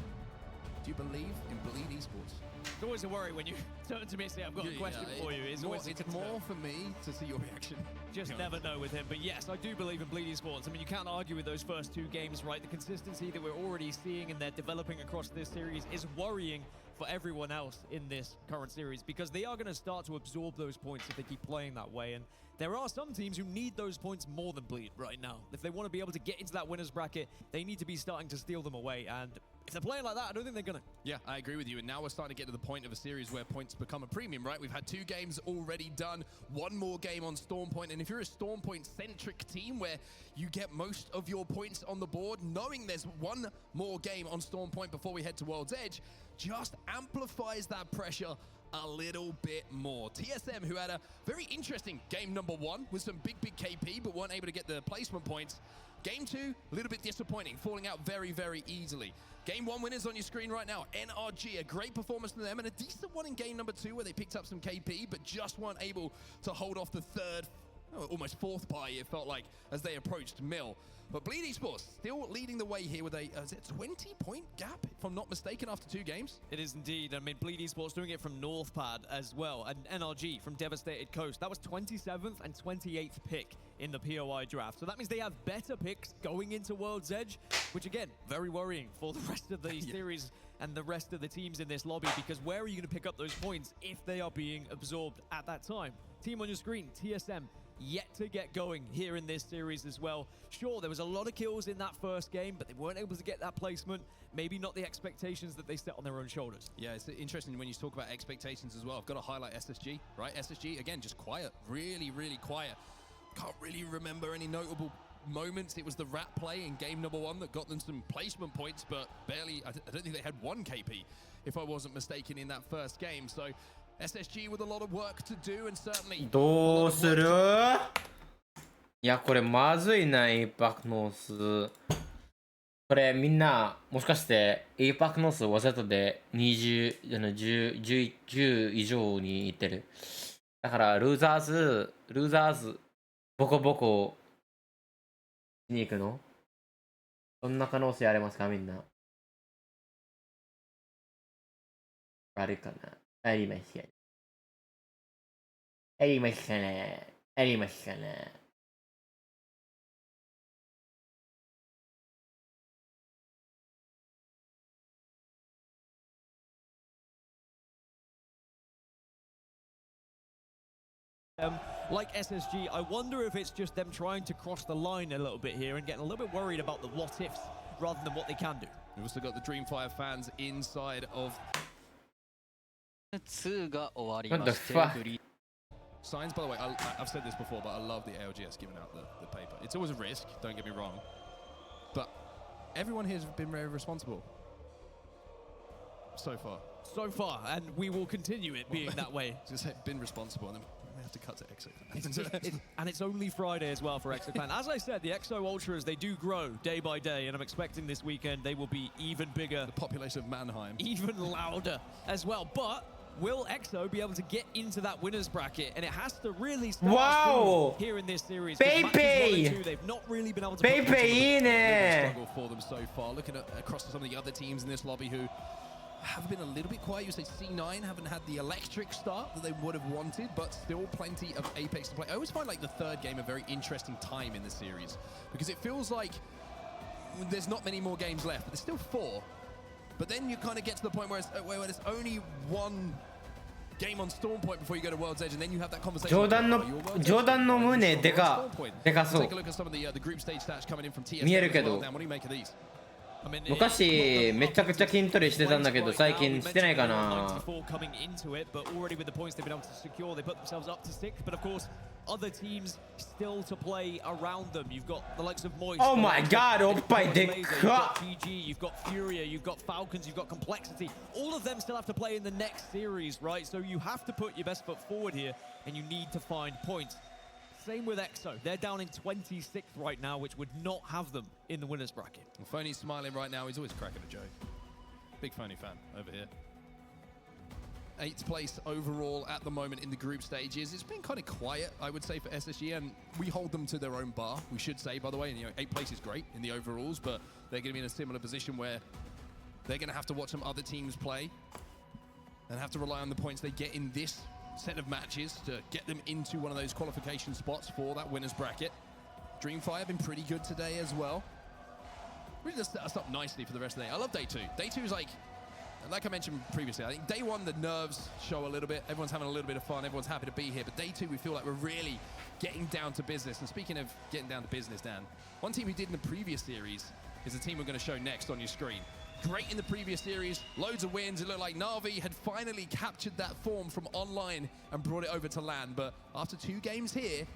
Do you believe in Bleed Esports? It's always a worry when you turn to me and say, I've got a question for you. It's more for me to see your reaction. Just never know with him. But yes, I do believe in Bleed Esports. I mean, you can't argue with those first 2 games, right? The consistency that we're already seeing and they're developing across this series is worrying for everyone else in this current series, because they are going to start to absorb those points if they keep playing that way. And there are some teams who need those points more than Bleed right now. If they want to be able to get into that winner's bracket, they need to be starting to steal them away. And if they're playing like that, I don't think they're going to. Yeah, I agree with you. And now we're starting to get to the point of a series where points become a premium, right? We've had 2 games already done, 1 more game on Stormpoint. And if you're a Stormpoint-centric team where you get most of your points on the board, knowing there's 1 more game on Stormpoint before we head to World's Edge, just amplifies that pressure a little bit more. TSM, who had a very interesting game number 1 with some big KP, but weren't able to get the placement points, Game 2, a little bit disappointing, falling out very, very easily. Game 1 winners on your screen right now. NRG, a great performance from them, and a decent one in game number 2 where they picked up some KP, but just weren't able to hold off the third, almost fourth buy, it felt like, as they approached Mill. But Bleed Esports still leading the way here with a 20-point gap, if I'm not mistaken, after 2 games. It is indeed. I mean, Bleed Esports doing it from Northpad as well, and NRG from Devastated Coast. That was 27th and 28th pick in the POI draft. So that means they have better picks going into World's Edge, which again, very worrying for the rest of the series and the rest of the teams in this lobby, because where are you going to pick up those points if they are being absorbed at that time? Team on your screen, TSM, yet to get going here in this series as well. Sure, there was a lot of kills in that first game, but they weren't able to get that placement. Maybe not the expectations that they set on their own shoulders. Yeah, it's interesting when you talk about expectations as well. I've got to highlight SSG, right? SSG, again, just quiet. Really, really quiet. Can't really remember any notable moments. It was the rat play in game number 1 that got them some placement points, but barely, I don't think they had 1 KP, if I wasn't mistaken, in that first game. So SSG with a lot of work to do, and certainly どうする？いや、これまずいな、エイパクノース。これみんな、もしかしてエイパクノースわざとで10以上にいってる。だからルーザーズ、ボコボコしに行くの？そんな可能性ありますか、みんな？あるかな？ありますかね？ありますかね？ありますかね？Like SSG, I wonder if it's just them trying to cross the line a little bit here and getting a little bit worried about the what ifs rather than what they can do. We've also got the Dreamfire fans inside of 2が終わり What ま the して fuck? フリー signs. By the way, I've said this before, but I love the ALGS giving out the paper. It's always a risk, don't get me wrong, but everyone here has been very responsible so far. So far, and we will continue it being that way. Just been responsible, and then we have to cut to EXO. And it's only Friday as well for EXO Clan. As I said, the EXO Ultras, they do grow day by day, and I'm expecting this weekend they will be even bigger. The population of Mannheim. Even louder as well. But will EXO be able to get into that winner's bracket? And it has to really start Wow! here in this series. Pepe! They've not really been able to Pepe いいね struggle for them so far. Looking at across some of the other teams in this lobby who have been a little bit quiet. You say C9 haven't had the electric start that they would have wanted, but still plenty of Apex to play. I always find like the third game a very interesting time in the series because it feels like there's not many more games left, but there's still 4. But then you kind of get to the point where there's only 1 game on Storm Point before you go to World's Edge, and then you have that conversation. ジョーダンの胸でかそう Take a look at some of the group stage stats coming in from TSM. 見えるけど What do you make of these? 昔めちゃくちゃ筋トレしてたんだけど最近してないかな coming into it, but already with the points they've been able to secure, they put themselves up to 6. But of course, other teams still to play around them. You've got the likes of Moist. Oh my god, おっぱいでっ You've か got GG, you've got Furia, you've got Falcons, you've got Complexity. All of them still have to play in the next series, right? So you have to put your best foot forward here, and you need to find points. Same with EXO. They're down in 26th right now, which would not have them in the winner's bracket. Well, Phony's smiling right now. He's always cracking a joke. Big Phony fan over here. 8th place overall at the moment in the group stages. It's been kind of quiet, I would say, for SSG, and we hold them to their own bar, we should say, by the way. And, 8th place is great in the overalls, but they're going to be in a similar position where they're going to have to watch some other teams play and have to rely on the points they get in this set of matches to get them into one of those qualification spots for that winner's bracket. Dreamfire been pretty good today as well. Really just set us up nicely for the rest of the day. I love day 2. Day 2 is like I mentioned previously, I think day 1 the nerves show a little bit. Everyone's having a little bit of fun. Everyone's happy to be here. But day 2 we feel like we're really getting down to business. And speaking of getting down to business, Dan, one team who did in the previous series is the team we're going to show next on your screen. Great in the previous series, loads of wins. It looked like Na'Vi had finally captured that form from online and brought it over to LAN. But after 2 games here,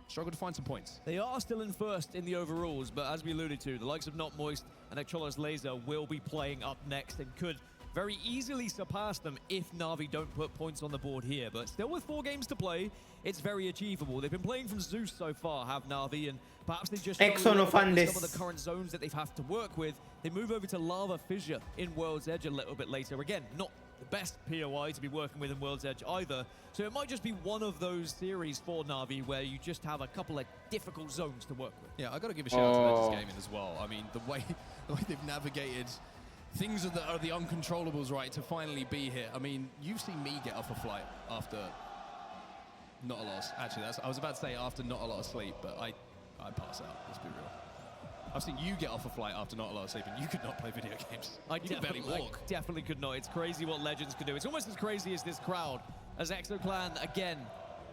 struggled to find some points. They are still in first in the overalls, but as we alluded to, the likes of Not Moist and Echolo's Laser will be playing up next and could very easily surpass them if Na'Vi don't put points on the board here. But still with 4 games to play, it's very achievable. They've been playing from Zeus so far, have Na'Vi, and perhaps they just Exo no fan some of the current zones that they've had to work with. They move over to Lava Fissure in World's Edge a little bit later. Again, not the best POI to be working with in World's Edge either. So it might just be one of those series for Na'Vi where you just have a couple of difficult zones to work with. Yeah, I got to give a shout out to Legends Gaming as well. I mean, the way they've navigated things are the uncontrollables, right, to finally be here. I mean, you've seen me get off a flight after not a lot of, actually, I was about to say after not a lot of sleep, but I pass out, let's be real. I've seen you get off a flight after not a lot of sleep, and you could not play video games. I could barely walk. I definitely could not. It's crazy what Legends could do. It's almost as crazy as this crowd, as ExoClan, again,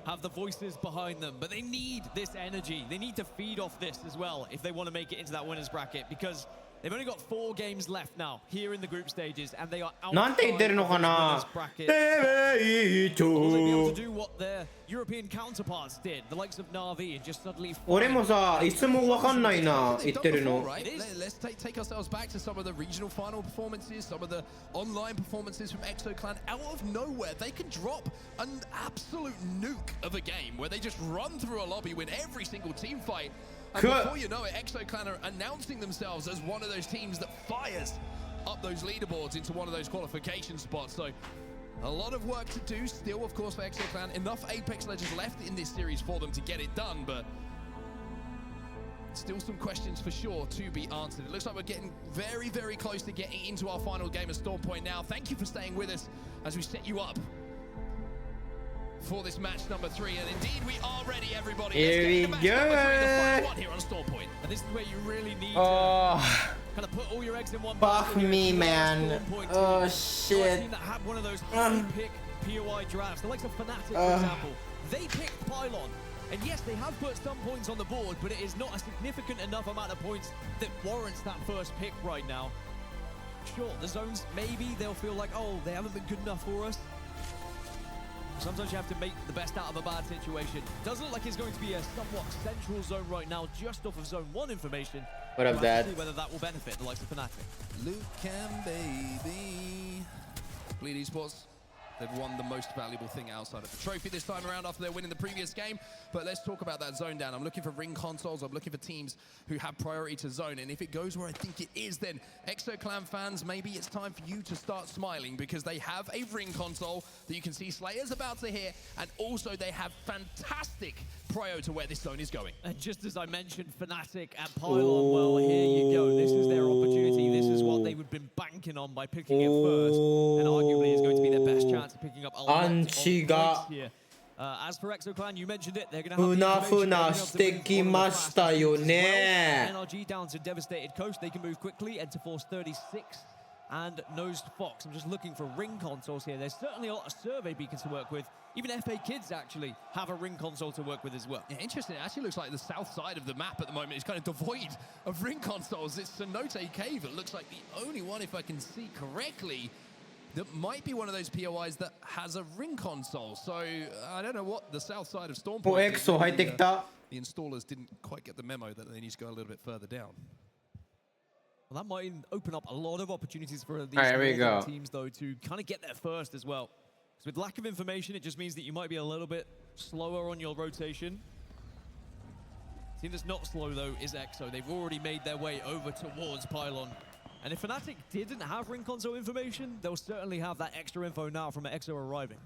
have the voices behind them, but they need this energy. They need to feed off this as well if they want to make it into that winner's bracket, because they've only got 4 games left now here in the group stages, and they are out of the winner's bracket. Will they be able to do what their European counterparts did, the likes of Na'Vi, and just suddenly... 俺もさ、いつもわかんないな、言ってるの。 Let's take ourselves back to some of the regional final performances, some of the online performances from ExoClan. Out of nowhere, they can drop an absolute nuke of a game where they just run through a lobby, win every single team fight. And before you know it, ExoClan are announcing themselves as one of those teams that fires up those leaderboards into one of those qualification spots. So a lot of work to do still, of course, for ExoClan. Enough Apex Legends left in this series for them to get it done, but still some questions for sure to be answered. It looks like we're getting very, very close to getting into our final game of Storm Point now. Thank you for staying with us as we set you up for this match number 3, and indeed we are ready, everybody. Here we go. The final one here on Storm Point. And this is where you really need to kind of put all your eggs in one basket. Fuck me, man. Oh shit. Team that had one of those pick POI drafts, the likes of Fnatic, for example. They picked Pylon, and yes, they have put some points on the board, but it is not a significant enough amount of points that warrants that first pick right now. Sure, the zones, maybe they'll feel like, oh, they haven't been good enough for us. Sometimes you have to make the best out of a bad situation. Doesn't look like it's going to be a somewhat central zone right now, just off of Zone 1 information. What up, Dad? See whether that will benefit the likes of Fnatic. Luke and baby. Bleed Esports. They've won the most valuable thing outside of the trophy this time around after their win in the previous game. But let's talk about that zone down. I'm looking for ring consoles. I'm looking for teams who have priority to zone. And if it goes where I think it is, then ExoClan fans, maybe it's time for you to start smiling, because they have a ring console that you can see Slayer's about to hit. And also they have fantastic prio to where this zone is going. And just as I mentioned, Fnatic at Pylon, well, here you go. This is their opportunity. This is what they've been banking on by picking it first. And arguably is going to be their best chance of picking up a lot of points here. As for ExoClan, you mentioned it, they're going to have NRG down to Devastated Coast. They can move quickly, enter Force 36 and Nosed Fox. I'm just looking for ring consoles here. There's certainly a lot of survey beacons to work with. Even FA Kids actually have a ring console to work with as well. Yeah, interesting. It actually looks like the south side of the map at the moment is kind of devoid of ring consoles. It's Cenote Cave. It looks like the only one, if I can see correctly, that might be one of those POIs that has a ring console. So I don't know what the south side of Storm Point is. The installers didn't quite get the memo that they need to go a little bit further down. Well, that might open up a lot of opportunities for these teams, though, to kind of get there first as well. Because with lack of information, it just means that you might be a little bit slower on your rotation. The team that's not slow, though, is EXO. They've already made their way over towards Pylon. And if Fnatic didn't have ring console information, they'll certainly have that extra info now from EXO arriving.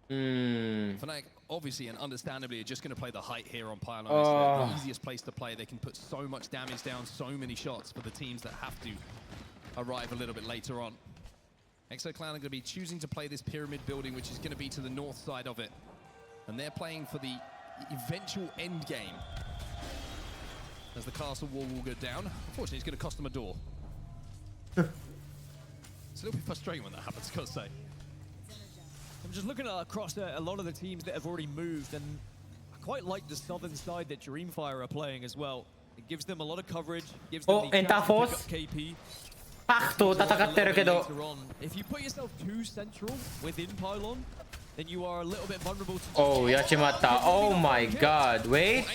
Fnatic, obviously and understandably, are just going to play the height here on Pylon. It's the easiest place to play. They can put so much damage down, so many shots for the teams that have to arrive a little bit later on. ExoClan are going to be choosing to play this pyramid building, which is going to be to the north side of it. And they're playing for the eventual end game. As the castle wall will go down. Unfortunately, it's going to cost them a door. It's a little bit frustrating when that happens, I've got to say. I'm just looking across a lot of the teams that have already moved, and I quite like the southern side that Dreamfire are playing as well. It gives them a lot of coverage, gives them the chance to pick up KP. If you put yourself too central within Pylon, then you are a little bit vulnerable to... Oh, Yachimata. Oh my god. Wait.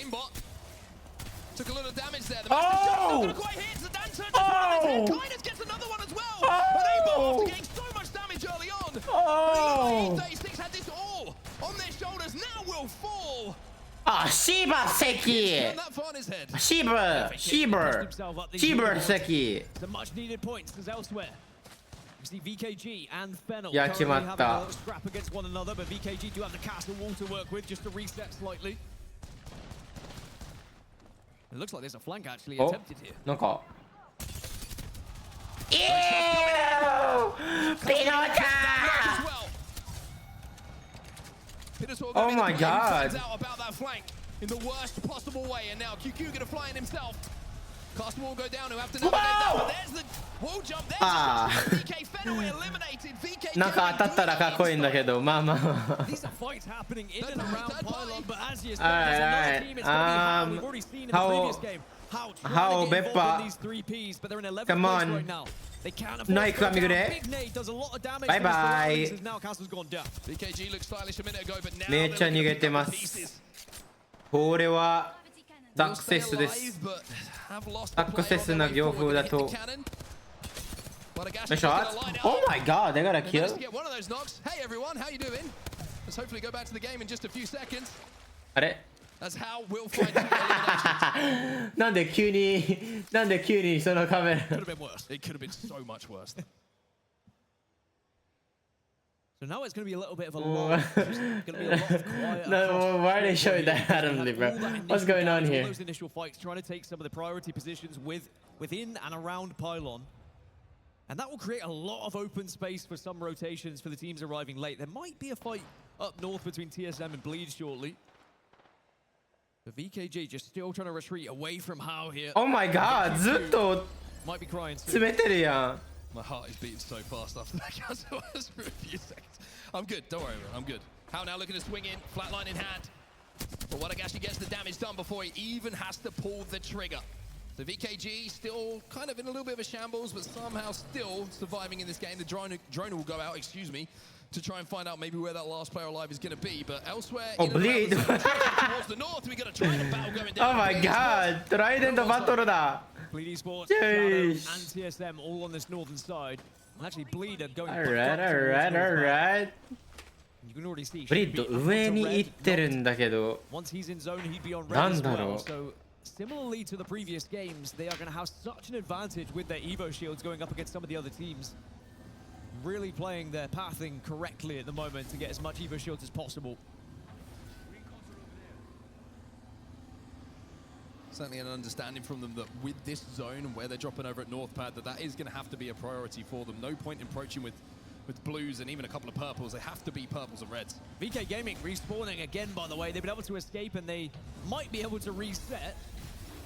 Took a little damage there. Oh! Quite hit. Splinter just one on his head. Kindness gets another one as well. But Abo, after getting so much damage early on, Oh! 36 had this all on their shoulders. Now will fall. あ、シーバー関 And that far on his head. シーバー関 Some much needed points as elsewhere. We see VKG and Fennel いや、決ま currently っ having た a little scrap against one another, but VKG do have the castle wall to work with just to reset slightly. It looks like there's a flank actually お attempted here. なんかイエーピノタ As well. Oh my God. Finds out about that flank in the worst possible way, and now QQ gonna fly in himself. Cast will go down. Who have to navigate that, but there's the wall jump. There's VK Fennel eliminated. VK なんか当たったらかっこいいんだけど、まあまあ These are fights happening in and around Pylon, but as you said, Alright, there's another team. It's gonna be How. We've already seen in the previous game. How trying to get involved in these 3Ps, but they're in 11th Come place on. right now. They can't afford Nike to go down. Amigure. Big Nate does a lot of damage Bye to the bye. surroundings as now Castle's gone down. VKG looked stylish a minute ago, but now めっちゃ逃げてます。これはサクセスです。サクセスな業風だと。Nice shot. Oh my god, they got a kill. Hey everyone, how you doing? Let's hopefully go back to the game in just a few seconds. あれ That's how we'll find two eliminations. なんで急にそのカメラ Could have been worse. It could have been so much worse. So now it's going to be a little bit of a lull. Just going to be a lot of quiet. No, why are they showing that randomly, bro? What's going on here? All those initial fights, trying to take some of the priority positions within and around Pylon. And that will create a lot of open space for some rotations for the teams arriving late. There might be a fight up north between TSM and Bleed shortly. But VKG just still trying to retreat away from How here. Oh my god, ずっと Might be crying soon. 詰めてるやん。 My heart is beating so fast after that cancel was for a few seconds. I'm good, don't worry, I'm good. How now looking to swing in, flatline in hand. But Wadagashi gets the damage done before he even has to pull the trigger. So VKG still kind of in a little bit of a shambles, but somehow still surviving in this game. The droner will go out, excuse me, to try and find out maybe where that last player alive is going to be. But elsewhere, Oh, Bleed. towards the north, we got a trident battle going down. Oh my god, トライデントバトルだ。 Bleed Esports, Jeez. Shadow, and TSM all on this northern side. And actually, Bleed are going Alright, alright. You can already see ブリッド上に行ってるんだけど Once he's in zone, he'd be on red なん as だろ well. う So similarly to the previous games, they are going to have such an advantage with their Evo shields going up against some of the other teams. Really playing their pathing correctly at the moment to get as much Evo shields as possible. Certainly an understanding from them that with this zone and where they're dropping over at North Pad, that is going to have to be a priority for them. No point in approaching with blues and even a couple of purples. They have to be purples and reds. VK Gaming respawning again, by the way. They've been able to escape and they might be able to reset.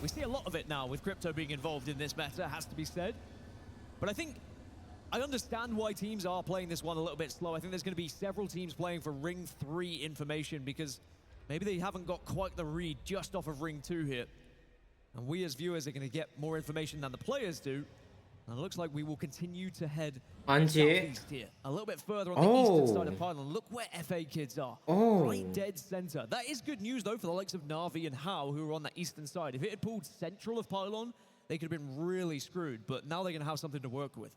We see a lot of it now with Crypto being involved in this meta, has to be said. But I think I understand why teams are playing this one a little bit slow. I think there's going to be several teams playing for Ring 3 information because maybe they haven't got quite the read just off of Ring 2 here. And we as viewers are going to get more information than the players do. And it looks like we will continue to head southeast here. A little bit further on the eastern side of Pylon. Look where FA kids are. Right dead center. That is good news, though, for the likes of Na'Vi and How, who are on that eastern side. If it had pulled central of Pylon, they could have been really screwed. But now they're going to have something to work with.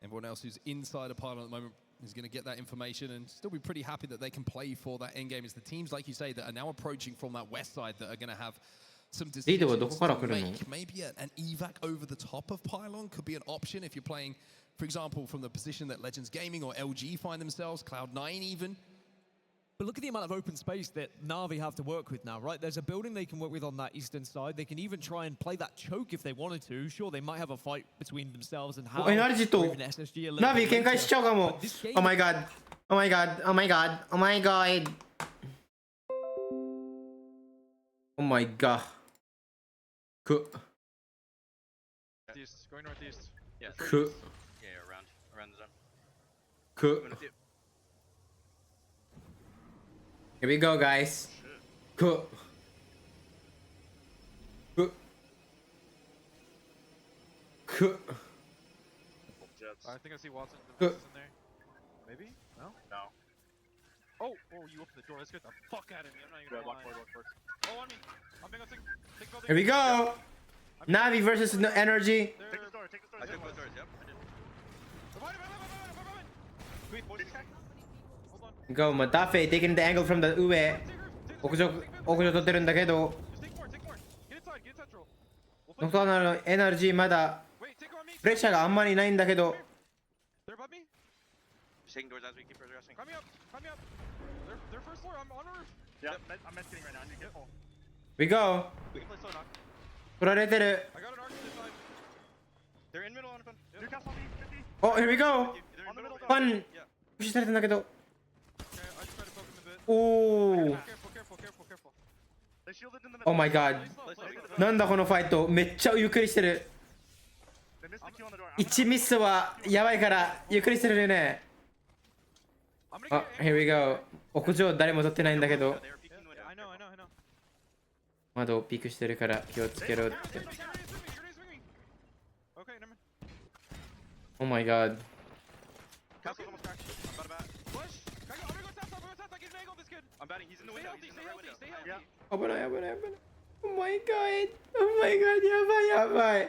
Everyone else who's inside of Pylon at the moment is going to get that information and still be pretty happy that they can play for that end game. It's the teams, like you say, that are now approaching from that west side that are going to have some decisions to make. Maybe an evac over the top of Pylon could be an option if you're playing, for example, from the position that Legends Gaming or LG find themselves, Cloud9 even. But look at the amount of open space that Na'Vi have to work with now, right? There's a building they can work with on that eastern side. They can even try and play that choke if they wanted to. Sure, they might have a fight between themselves and How. NRG と Na'Vi 喧嘩しちゃうかも。Oh my god. Oh my god. Oh my god. Oh my god. Oh my god. Cool. Northeast, going northeast. Yeah. Cool. Yeah, around the zone. Cool. Here we go, guys. Cool. Cool. Cool. I think I see Watson Cool. in there. Maybe? No? No. Oh, you opened the door. Let's get the fuck out of me. I'm not even gonna lie. Oh, on me. I'm being on thing building. Here we go. Navi versus no energy. Take the door, take the door. I took both doors, yep. I did. Sweet, boys. Hold on. Go, Matafe taking the angle from the 上。屋上取ってるんだけど、 Just take more, take more. Get inside, get inside, troll. We'll ノクターナルのエナジーまだ Wait, take on me. プレッシャーがあんまりないんだけど、 They're above me. Shaking doors as we keep progressing. Climb me up, climb me up. They're first floor. I'm on the roof. Yeah, I'm meditating right now. I need to get home. We go. We can play slow knock. 取られてる。 I got an arc to this side. They're in middle on fun. Newcastle on me, 50. お、here we go. They're in middle. ファン、 Yeah. プッシュされてんだけど。 Okay, I just tried to poke them a bit. おー。 Careful, careful, careful, careful. They shielded in the middle. Oh my god. Play slow, play slow. なんだこのファイト。めっちゃゆっくりしてる。 They missed the kill on the door. 1ミスはやばいからゆっくりしてるよね。 I'm gonna あ、 get here we go. 屋上誰も取ってないんだけど、 They were peeking window. I know, I know, I know. 窓をピークしてるから気をつけろって。 You're swinging. Okay, never mind. Oh my god. Castle's almost cracked. I'm about to bat. Push. I'm gonna go south, I'm gonna go south. I get an angle this good. I'm batting. He's in the window. He's in the right window. Stay healthy. Yeah. 危ない危ない危ない。Oh my god. Oh my god. やばいやばい。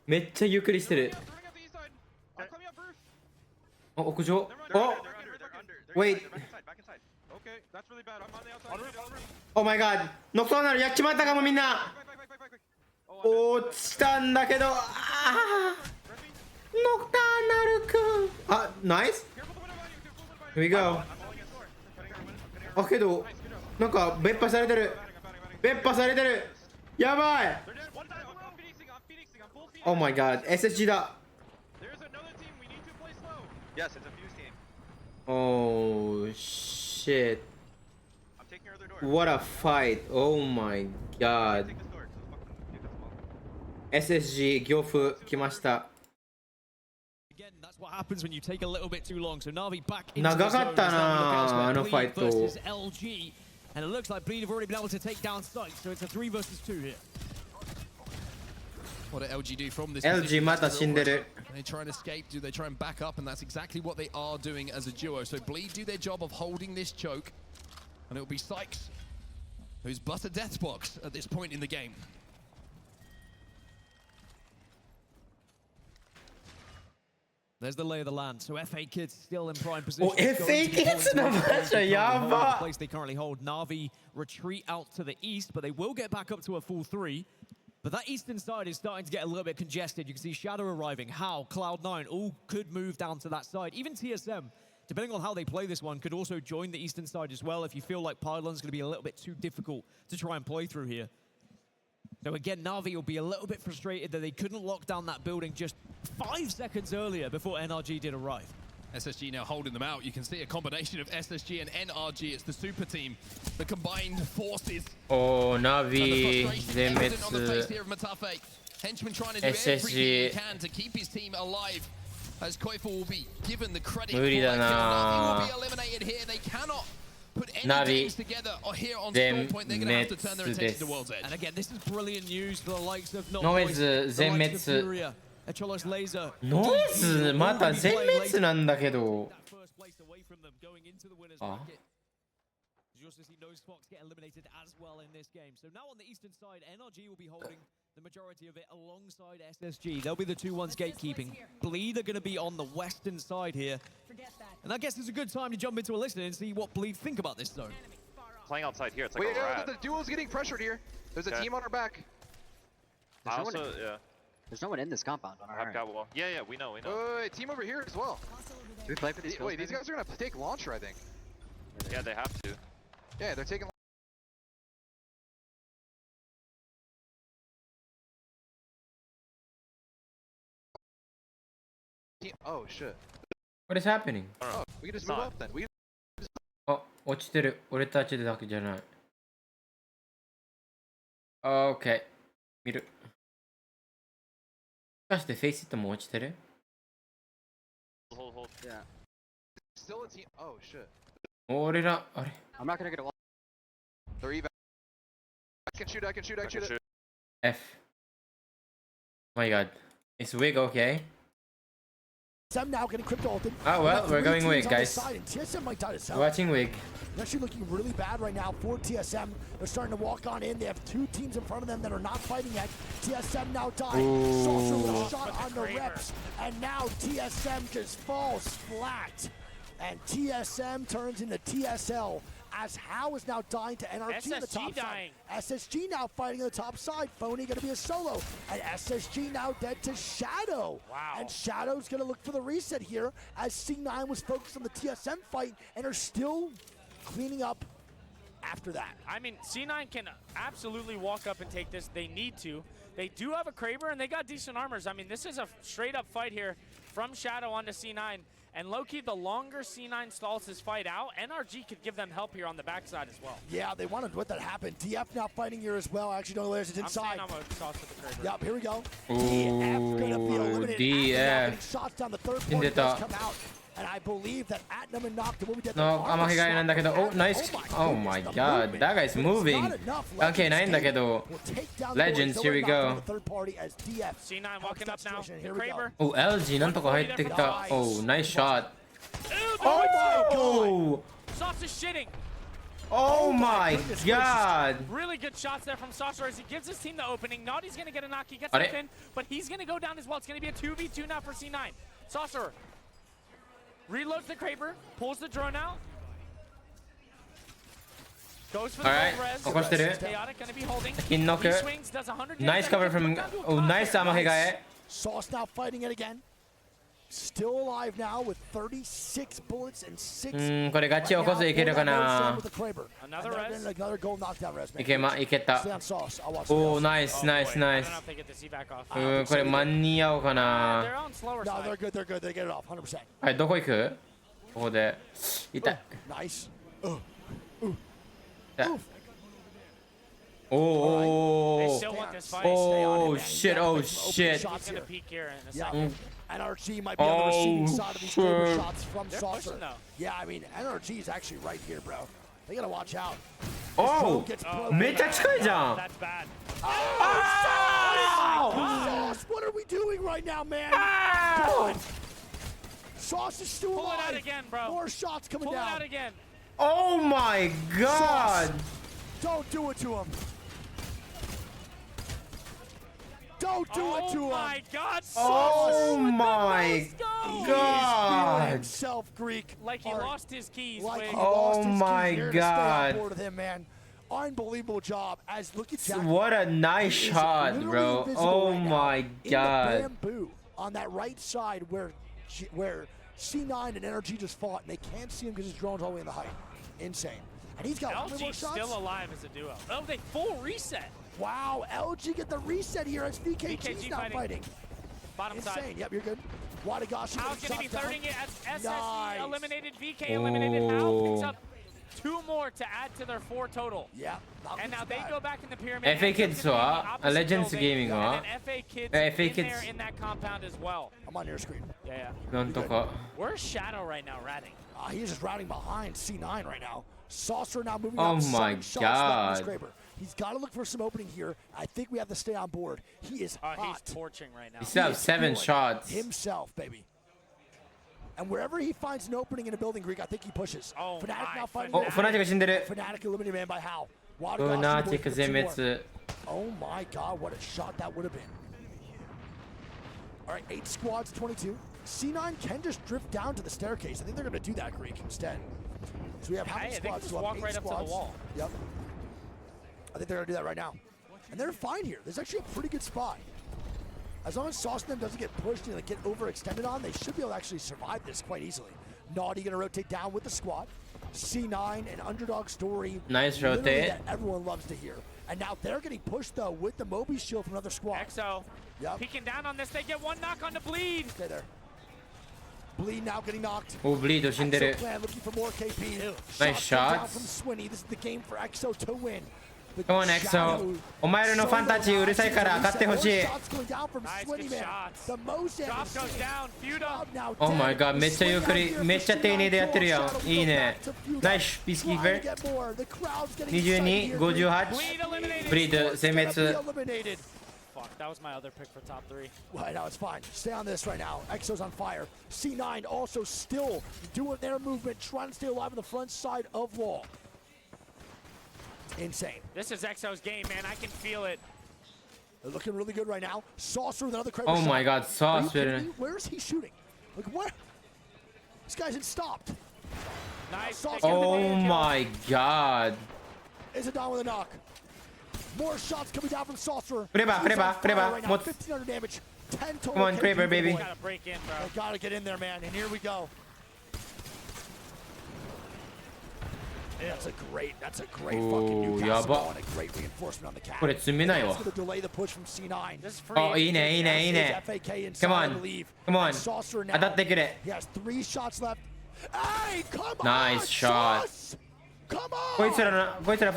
めっちゃゆっくりしてる。 Throwing out the east side. I'm climbing up roof. あ、屋上。 They're お under. They're under. Wait. They're back inside. Back inside. Okay, that's really bad. I'm on the outside. On roof. On roof. Oh my god. ノクトーナルやっちまったかもみんな。 Back, back, back, back, back. Oh, I'm dead. 落ちたんだけど。ああ。 Ref me. ノクターナルくん。あ、ナイス。 Careful the window behind you. Careful the window behind Here we go. you. I'm holding his door. Cutting our window. Cutting our window. あ、けど、 Nice, good job. なんか別破されてる。 I'm batting. 別破されてる。やばい。 They're dead. One die. I'm phoenixing. I'm phoenixing. I'm full phoenix. Oh my god. SSG だ。 There's another team. We need to play slow. Yes, it's a fuse team. Oh shit. I'm taking her other door. What a fight. Oh my god. Take this door. Fuck them. Give this wall. SSG 業風来ました。 Again, that's what happens when you take a little bit too long. So Navi back into 長 the か zone. ったな Now we look elsewhere. あの Bleed ファイト。 versus LG. And it looks like Bleed have already been able to take down Sight. So it's a 3 versus 2 here. What did LG do from this LG position? また死んでる。 They try and escape. Do they try and back up? And that's exactly what they are doing as a duo. So Bleed do their job of holding this choke. And it'll be Sykes, who's but a death box at this point in the game. There's the lay of the land. So FA Kids still in prime position. Oh, FA Kids の場所やば。 The place they currently hold. Navi retreat out to the east, but they will get back up to a full 3. But that eastern side is starting to get a little bit congested. You can see Shadow arriving. How Cloud9 all could move down to that side. Even TSM, depending on how they play this one, could also join the eastern side as well if you feel like Pylon's going to be a little bit too difficult to try and play through here. So again, Navi will be a little bit frustrated that they couldn't lock down that building just 5 seconds earlier before NRG did arrive. SSG now holding them out. You can see a combination of SSG and NRG. It's the super team, the combined forces. Oh, And the Navi frustration evident on the face 全滅。 here of Matafe. Henchman trying to do SSG everything he can to keep his team alive. As Koifu will be given the credit for 無理だな。 Navi will be eliminated here. They cannot put any Navi games together or here on Storm Point. They're going to have to turn their attention to World's Edge. And again, this is brilliant news for the likes of Not Noise Noise, the likes of 全滅。 Furia, Echolos Laser. ノイズまた全滅なんだけど。 That first place away from them going into the winners Ah. bracket. You also see Nose Fox get eliminated as well in this game. So now on the eastern side, NRG will be holding the majority of it alongside SSG. They'll be the 2 ones gatekeeping. Bleed are going to be on the western side here. And I guess it's a good time to jump into a listen and see what Bleed think about this zone. Playing outside here. It's like Wait, a rat. the duo's getting pressured here. There's a team on our back. I also, yeah. There's no one in this compound on our I've end. got wall. Yeah, we know, Wait, team over here as well. Do we play for these? Wait, these guys are gonna take launcher, I think. Yeah, they have to. Yeah, they're taking. Oh shit. What is happening? Oh, we can just move up then. We あ、落ちてる。俺たちだけじゃない。OK。見る。もしかしてフェイスイットも落ちてる？ Hold. Yeah. still a team. Oh shit. 俺ら、あれ I'm not gonna get a wall. They're evac. I can shoot. I can shoot. I can shoot. F. Oh my god. Is Wig okay? now getting crypto ulted. Oh well, we're going weak, Teams on the guys. side, and TSM might die to self. Watching weak. It's actually looking really bad right now for TSM. They're starting to walk on in. They have two teams in front of them that are not fighting yet. TSM now dying. Saucer with a shot on the reps. And now TSM just falls flat. And TSM turns into TSL. As How is now dying to NRG on the top side. SSG now fighting on the top side. Phony going to be a solo. And SSG now dead to Shadow. Wow. And Shadow's going to look for the reset here as C9 was focused on the TSM fight and are still cleaning up after that. I mean, C9 can absolutely walk up and take this. They need to. They do have a Kraber and they got decent armors. I mean, this is a straight up fight here from Shadow onto C9. And low-key, the longer C9 stalls his fight out, NRG could give them help here on the backside as well. Yeah, they wanted to let that happen. DF now fighting here as well. I actually don't know where it's inside. I'm saying I'm a sauce with the Kraber. Yep, here we go. Ooh, DF gonna be eliminated. DF. Shots down the third point does come out. And I believe that Atnam and Nocta will be dead. No, 天被害なんだけど、oh, nice. Oh my god, that guy's moving. 関係ないんだけど。Legends, here we go. C9 walking up now. Kraber. Oh, LG なんとか入ってきた。Oh, nice shot. Oh! Sauce is shitting. Oh my god. Really good shots there from Saucer as he gives his team the opening. Naughty's gonna get a knock, he gets the pin, but he's gonna go down as well. It's gonna be a 2v2 now for C9. Saucer reloads the Kraber, pulls the drone out. Goes for the res. Chaotic gonna be holding. He swings, does 100 damage. Nice cover from. Oh, nice Amahigae. Sauce now fighting it again. Still alive now with 36 bullets and 6. これガチ起こすいけるかな。 Another res. Another gold knockdown res. いけた。Oh, nice, nice, nice. これ間に合うかな。No, they're good, they're good. They get it off 100%. はい、どこ行く？ここで。痛い。Nice. Oh, oh shit, oh shit. NRG might be on the receiving side of these Kraber shots from Saucer. Yeah, I mean, NRG is actually right here, bro. They gotta watch out. Oh, めっちゃ近いじゃん。 That's bad. Sauce, what are we doing right now, man? Sauce is still alive. Pull it out again, bro. More shots coming down. Pull it out again. Oh my god. Don't do it to him. Don't do it to him. Oh my god. Oh my god. Himself, Greek. Like he lost his keys. Oh my god. With him, man. Unbelievable job. As look at Jack. What a nice shot, bro. Oh my god. In the bamboo on that right side where C9 and NRG just fought, and they can't see him because his drone's all the way in the height. Insane. And he's got how many more shots? Still alive as a duo. Oh, they full reset. Wow, LG get the reset here as VKG's not fighting. Bottom Insane. side. Yep, you're good. Wadagashi How's going to be 30ing it as SSG eliminated, VK Oh. eliminated. How picks up 2 more to add to their 4 total. Yeah. And now they go back in the pyramid. FA Kids は Legends Gaming は And FA Kids FA in Kids there in that compound as well. I'm on your screen. Yeah. なんとか。 Where's Shadow right now ratting? He's just routing behind C9 right now. Saucer now moving Oh up. my god. He's got to look for some opening here. I think we have to stay on board. He is hot. He's torching right now. He still has 7 shots. Himself, baby. And wherever he finds an opening in a building, Greek, I think he pushes. Oh, Fnatic now fighting. Oh, Fnatic が死んでる。 Fnatic eliminated man by How. Fnatic 全滅。 Oh my god, what a shot that would have been. All right, 8 squads, 22. C9 can just drift down to the staircase. I think they're going to do that, Greek, instead. So we have how many squads? Just walk right up to the wall. Yep. I think they're going to do that right now. And they're fine here. There's actually a pretty good spot. As long as Sauce and them doesn't get pushed and get overextended on, they should be able to actually survive this quite easily. Naughty going to rotate down with the squad. C9 and underdog story. Nice rotate. That everyone loves to hear. And now they're getting pushed, though, with the Moby shield from another squad. EXO peeking down on this. They get 1 knock on the Bleed. Stay there. Bleed now getting knocked. Oh, Bleed 死んでる。 Looking for more KP. Nice shots. From Swinny. This is the game for EXO to win. Come on, EXO. お前らのファンたちうるさいから勝ってほしい。Oh my god, めっちゃゆっくり、めっちゃ丁寧でやってるやん。いいね。ナイス、ピースキーパー。22、58。ブリード、殲滅。fuck. That was my other pick for top 3. Right now, it's fine. Stay on this right now. Exo's on fire. C9 also still doing their movement, trying to stay alive on the front side of wall. Insane. This is Exo's game, man. I can feel it. They're looking really good right now. Saucer with another crazy Oh shot. my god, Saucer. Where is he shooting? Like, where? This guy's had stopped. Nice. Oh my god. Is it down with a knock? More shots coming down from Saucer. Preba. 1,500 damage. 10 total. Come on, Kraber, baby. Gotta break in, bro. They gotta get in there, man. And here we go. That's a great fucking Newcastle and a great reinforcement on the cat. これ詰めないわ。 It's gonna delay the push from C9. This is free. あ、いいね、いいね、いいね。Come on. Come on. 当たってくれ。 He has 3 shots left. Hey, come on! Nice shot. Sauce! Come on! こいつら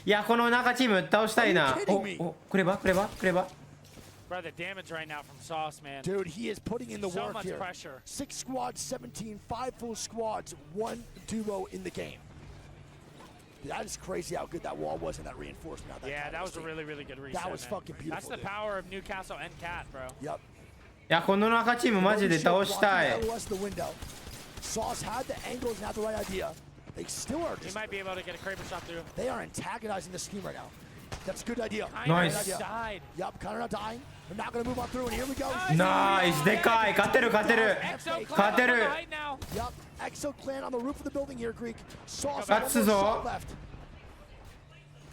いや、この中チーム倒したいな。クレバ。 Bro, the damage right now from Sauce, man. Dude, he is putting in the So work much here. pressure. 6 squads, 17, 5 full squads, 1 duo in the game. That is crazy how good that wall was and that reinforcement. Yeah, that was a really, really good reset. That was man. fucking beautiful. That's the power of Newcastle and Cat, bro. Yep. いや、この中チームマジで倒したい。 Sauce had the angles and had the right idea. They still are He just, might be able to get a Kraber shot through. they are antagonizing the scheme right now. That's a good idea. Nice. Good idea. Died. Yep, Connor not dying. They're not gonna move on through, and here we go. ナイス、でかい。勝てる。 Exo 勝てる。 right now. Yep, Exo clan on the roof of the building here, Greek. Sauce That's one more all. shot left.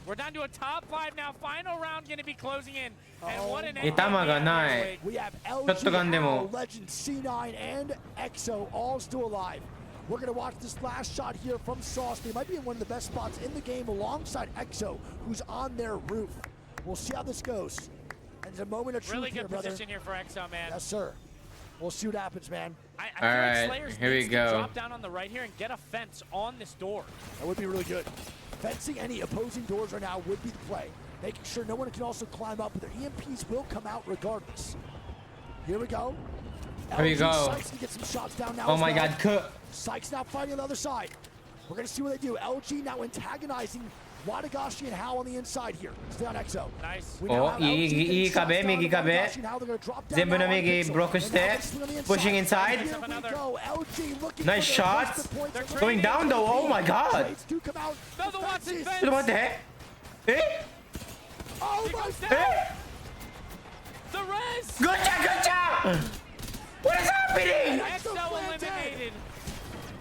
We're down to a top 5 now. Final round gonna be closing in. And what an 頭がない。 We have ショットガンで LG, も。 Legend, C9, and Exo all still alive. We're gonna watch this last shot here from Sauce. They might be in one of the best spots in the game alongside Exo, who's on their roof. We'll see how this goes. And there's a moment of truth really here, good brother. position here for Exo, man. Yes, sir. We'll see what happens, man. I feel Alright, like Slayers here we needs to go. drop down on the right here and get a fence on this door. That would be really good. Fencing any opposing doors right now would be the play. Making sure no one can also climb up, but their EMPs will come out regardless. Here we go. Here we go. Sykes can get some shots down now. Oh as my well. god, cook. Sykes now fighting on the other side. We're gonna see what they do. LG now antagonizing Wadagashi and Hal on the inside here. Stay on Exo. Nice. お、いい壁、右壁。全部の右ブロックして、pushing inside. Nice shot. Going down though. Oh my god. No, the Watson ちょっと待って。え？ Oh my god. え？ The res! Good job! What is happening? Exo eliminated.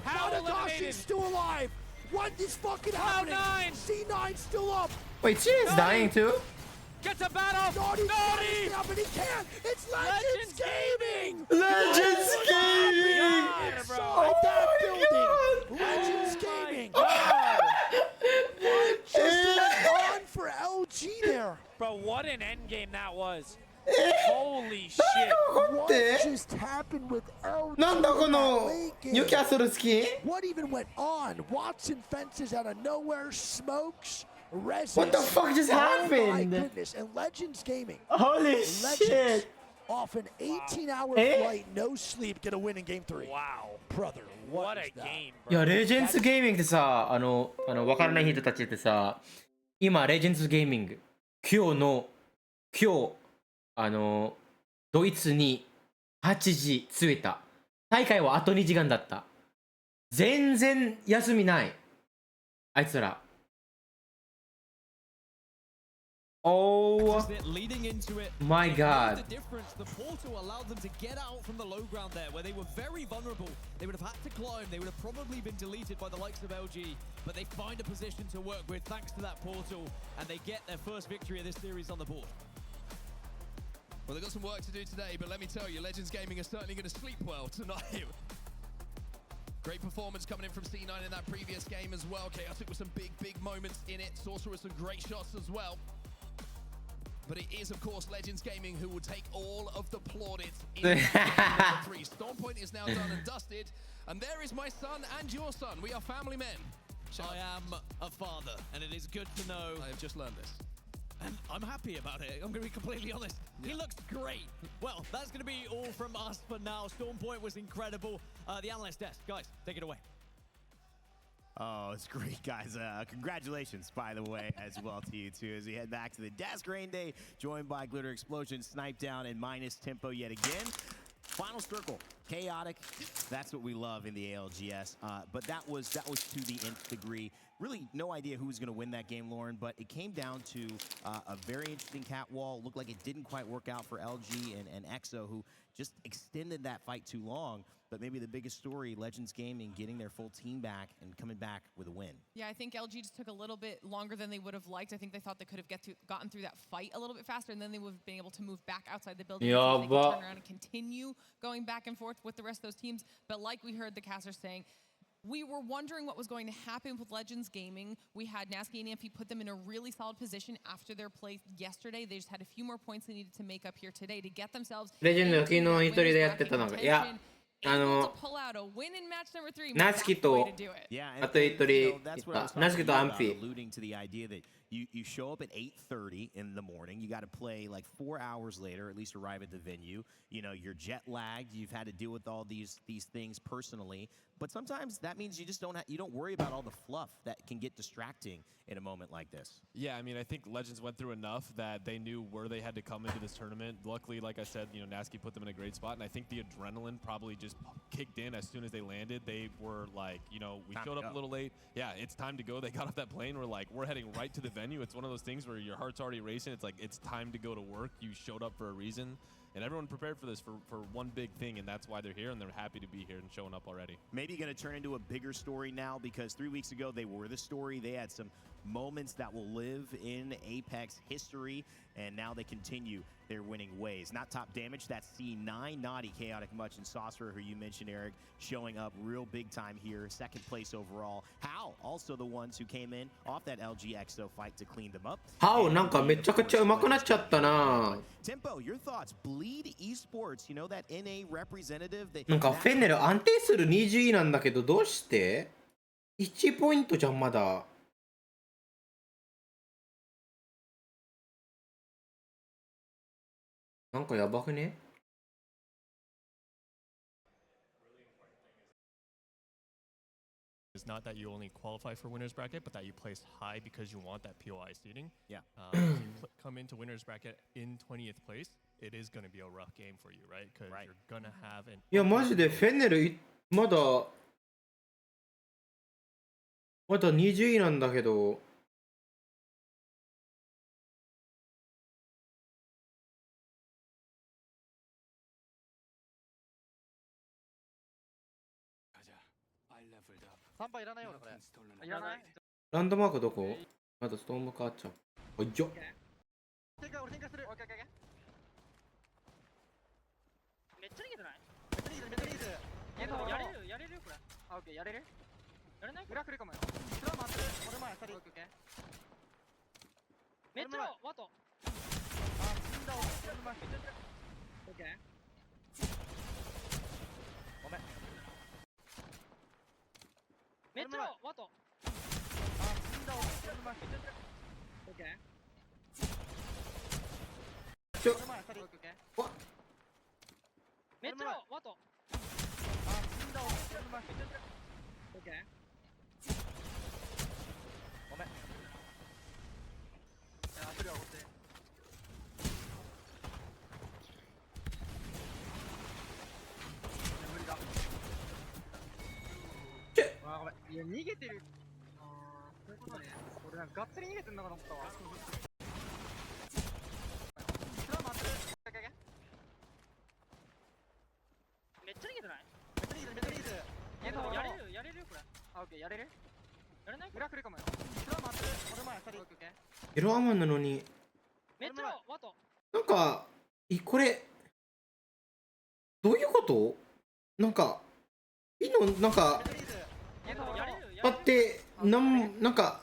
How Wadagashi eliminated? still alive. What is fucking Cloud happening? 9. C9 still up. Wait, she is dying too? Gets a battle. Naughty! Naughty! Up and he can't. It's Legends Gaming. Legends Gaming! Inside that building. Legends Gaming. What just went on for LG there? Bro, what an end game that was. Holy shit. What just happened with LG? なんだこの late game? ニューキャッスル好き What even went on? Watson fences out of nowhere, smokes, reses. What the fuck just Oh my happened? goodness. And Legends Gaming. Holy Legends shit! off an 18-hour Eh? flight, no sleep, get a win in game 3. Wow. Brother, What is a that? game, いや、 bro. レジェンズゲーミングってさ、わからない人たちってさ、今、レジェンズゲーミング、今日、ドイツに8時着いた。大会はあと2時間だった。全然休みない。あいつら。Oh leading into it. my god. The difference, the portal allowed them to get out from the low ground there, where they were very vulnerable. They would have had to climb. They would have probably been deleted by the likes of LG, but they find a position to work with thanks to that portal, and they get their first victory of this series on the board. Well, they've got some work to do today, but let me tell you, Legends Gaming are certainly going to sleep well tonight. Great performance coming in from C9 in that previous game as well. Chaotic with some big moments in it. Sorcerer with some great shots as well. But it is, of course, Legends Gaming who will take all of the plaudits in number 3. Stormpoint is now done and dusted. And there is my son and your son. We are family men. I am a father, and it is good to know. I have just learned this. And I'm happy about it. I'm going to be completely honest. He looks great. Well, that's going to be all from us for now. Stormpoint was incredible. The analyst desk, guys, take it away. Oh, it's great, guys. Congratulations, by the way, as well to you, too, as we head back to the desk. Rain Day, joined by Glitter Explosion, Snipe Down, and Minus Tempo yet again. Final circle, chaotic. That's what we love in the ALGS. But that was to the nth degree. Really, no idea who was going to win that game, Lauren. But it came down to a very interesting cat wall. Looked like it didn't quite work out for LG and EXO, who just extended that fight too long. But maybe the biggest story, Legends Gaming getting their full team back and coming back with a win. Yeah, I think LG just took a little bit longer than they would have liked. I think they thought they could have gotten through that fight a little bit faster, and then they would have been able to move back outside the building. So they could turn around and continue going back and forth with the rest of those teams. But like we heard the caster saying, we were wondering what was going to happen with Legends Gaming. We had Nasky and Ampy put them in a really solid position after their play yesterday. They just had a few more points they needed to make up here today to get themselves. Legend の昨日一人でやってたのが、いや、ナツキと、あと一人、ナツキとアンフィ。Alluding to the idea that you show up at 8:30 in the morning. You got to play like 4 hours later, at least arrive at the venue. You know, you're jet lagged. You've had to deal with all these things personally. But sometimes that means you just don't worry about all the fluff that can get distracting in a moment like this. Yeah, I mean, I think Legends went through enough that they knew where they had to come into this tournament. Luckily, like I said, you know, Nasky put them in a great spot, and I think the adrenaline probably just kicked in as soon as they landed. They were like, you know, we showed up a little late. Yeah, it's time to go. They got off that plane. We're heading right to the venue. It's one of those things where your heart's already racing. It's like, it's time to go to work. You showed up for a reason. And everyone prepared for this for one big thing, and that's why they're here, and they're happy to be here and showing up already. Maybe going to turn into a bigger story now, because 3 weeks ago they were the story. They had some moments that will live in Apex history, and now they continue their winning ways. Not top damage, that's C9, Naughty, Chaotic Much, and Saucerer, who you mentioned, Eric, showing up real big time here, second place overall. How, also the ones who came in off that LG EXO fight to clean them up. How なんかめちゃくちゃ上手くなっちゃったな。 Tempo, your thoughts. Bleed Esports, you know that NA representative. なんかフェネル安定する20位なんだけど、どうして ?1 ポイントじゃんまだ。なんかやばくね? It's not that you only qualify for winner's bracket, but that you place high because you want that POI seeding. Yeah. If you come into winner's bracket in 20th place, it is going to be a rough game for you, right? Because you're going to have an... いやマジでフェネルまだ20位なんだけど。3杯いらないよ、これ。いらない。ランドマークどこ？まだストーム変わっちゃう。おいっよ。展開、俺展開する。オッケーオッケーオッケー。めっちゃ逃げてない？めっちゃ逃げてる、めっちゃ逃げてる。やれるよ、これ。あ、オッケー、やれる？やれない？裏来るかもよ。スラ回って、俺前、2人。オッケーオッケー。めっちゃ、ワト。あ、死んだ、俺前。オッケー。ごめん。めっちゃワト。あ、死んだ、俺前。オッケー。ちょ。めっちゃワト。あ、死んだ、俺前。オッケー。ごめん。アプリは追って。無理だ。あ、ごめん。いや、逃げてる。そういうことね。俺なんかがっつり逃げてんのかと思ったわ。スラ回ってる。めっちゃ逃げてない？めっちゃ逃げてる、めっちゃ逃げてる。やれるよ、これ。あ、オッケー、やれる？やれない？裏来るかもよ。スラ回ってる。俺前、2人。オッケーオッケー。エロアマンなのに。めっちゃワト。なんか、これ、どういうこと？なんか、いいの、なんか、待って、なんか、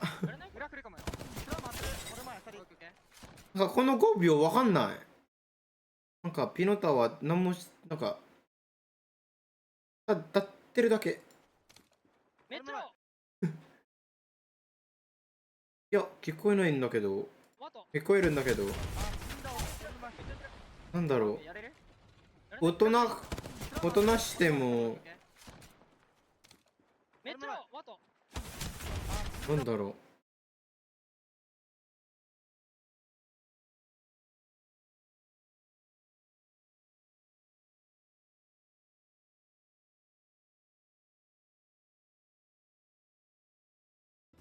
なんかこの5秒わかんない。なんか、ピノタは何もなんか、立ってるだけ。いや、聞こえないんだけど。聞こえるんだけど。なんだろう。大人しても。なんだろう。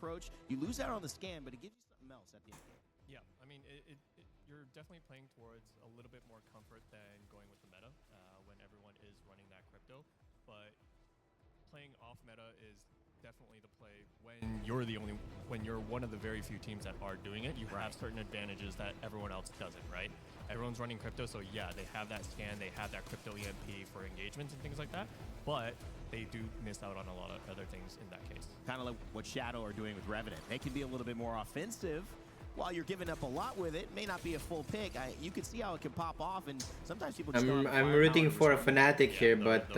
approach. You lose out on the scan, but it gives you something else at the end. Yeah, I mean, you're definitely playing towards a little bit more comfort than going with the meta when everyone is running that crypto. But playing off meta is definitely the play when you're one of the very few teams that are doing it. You have certain advantages that everyone else doesn't, right? Everyone's running crypto, so yeah, they have that scan, they have that crypto EMP for engagements and things like that, but they do miss out on a lot of other things in that case. Kind of like what Shadow are doing with Revenant. They can be a little bit more offensive while you're giving up a lot with it. May not be a full pick. You can see how it can pop off, and sometimes people just I'm rooting for a Fnatic here, but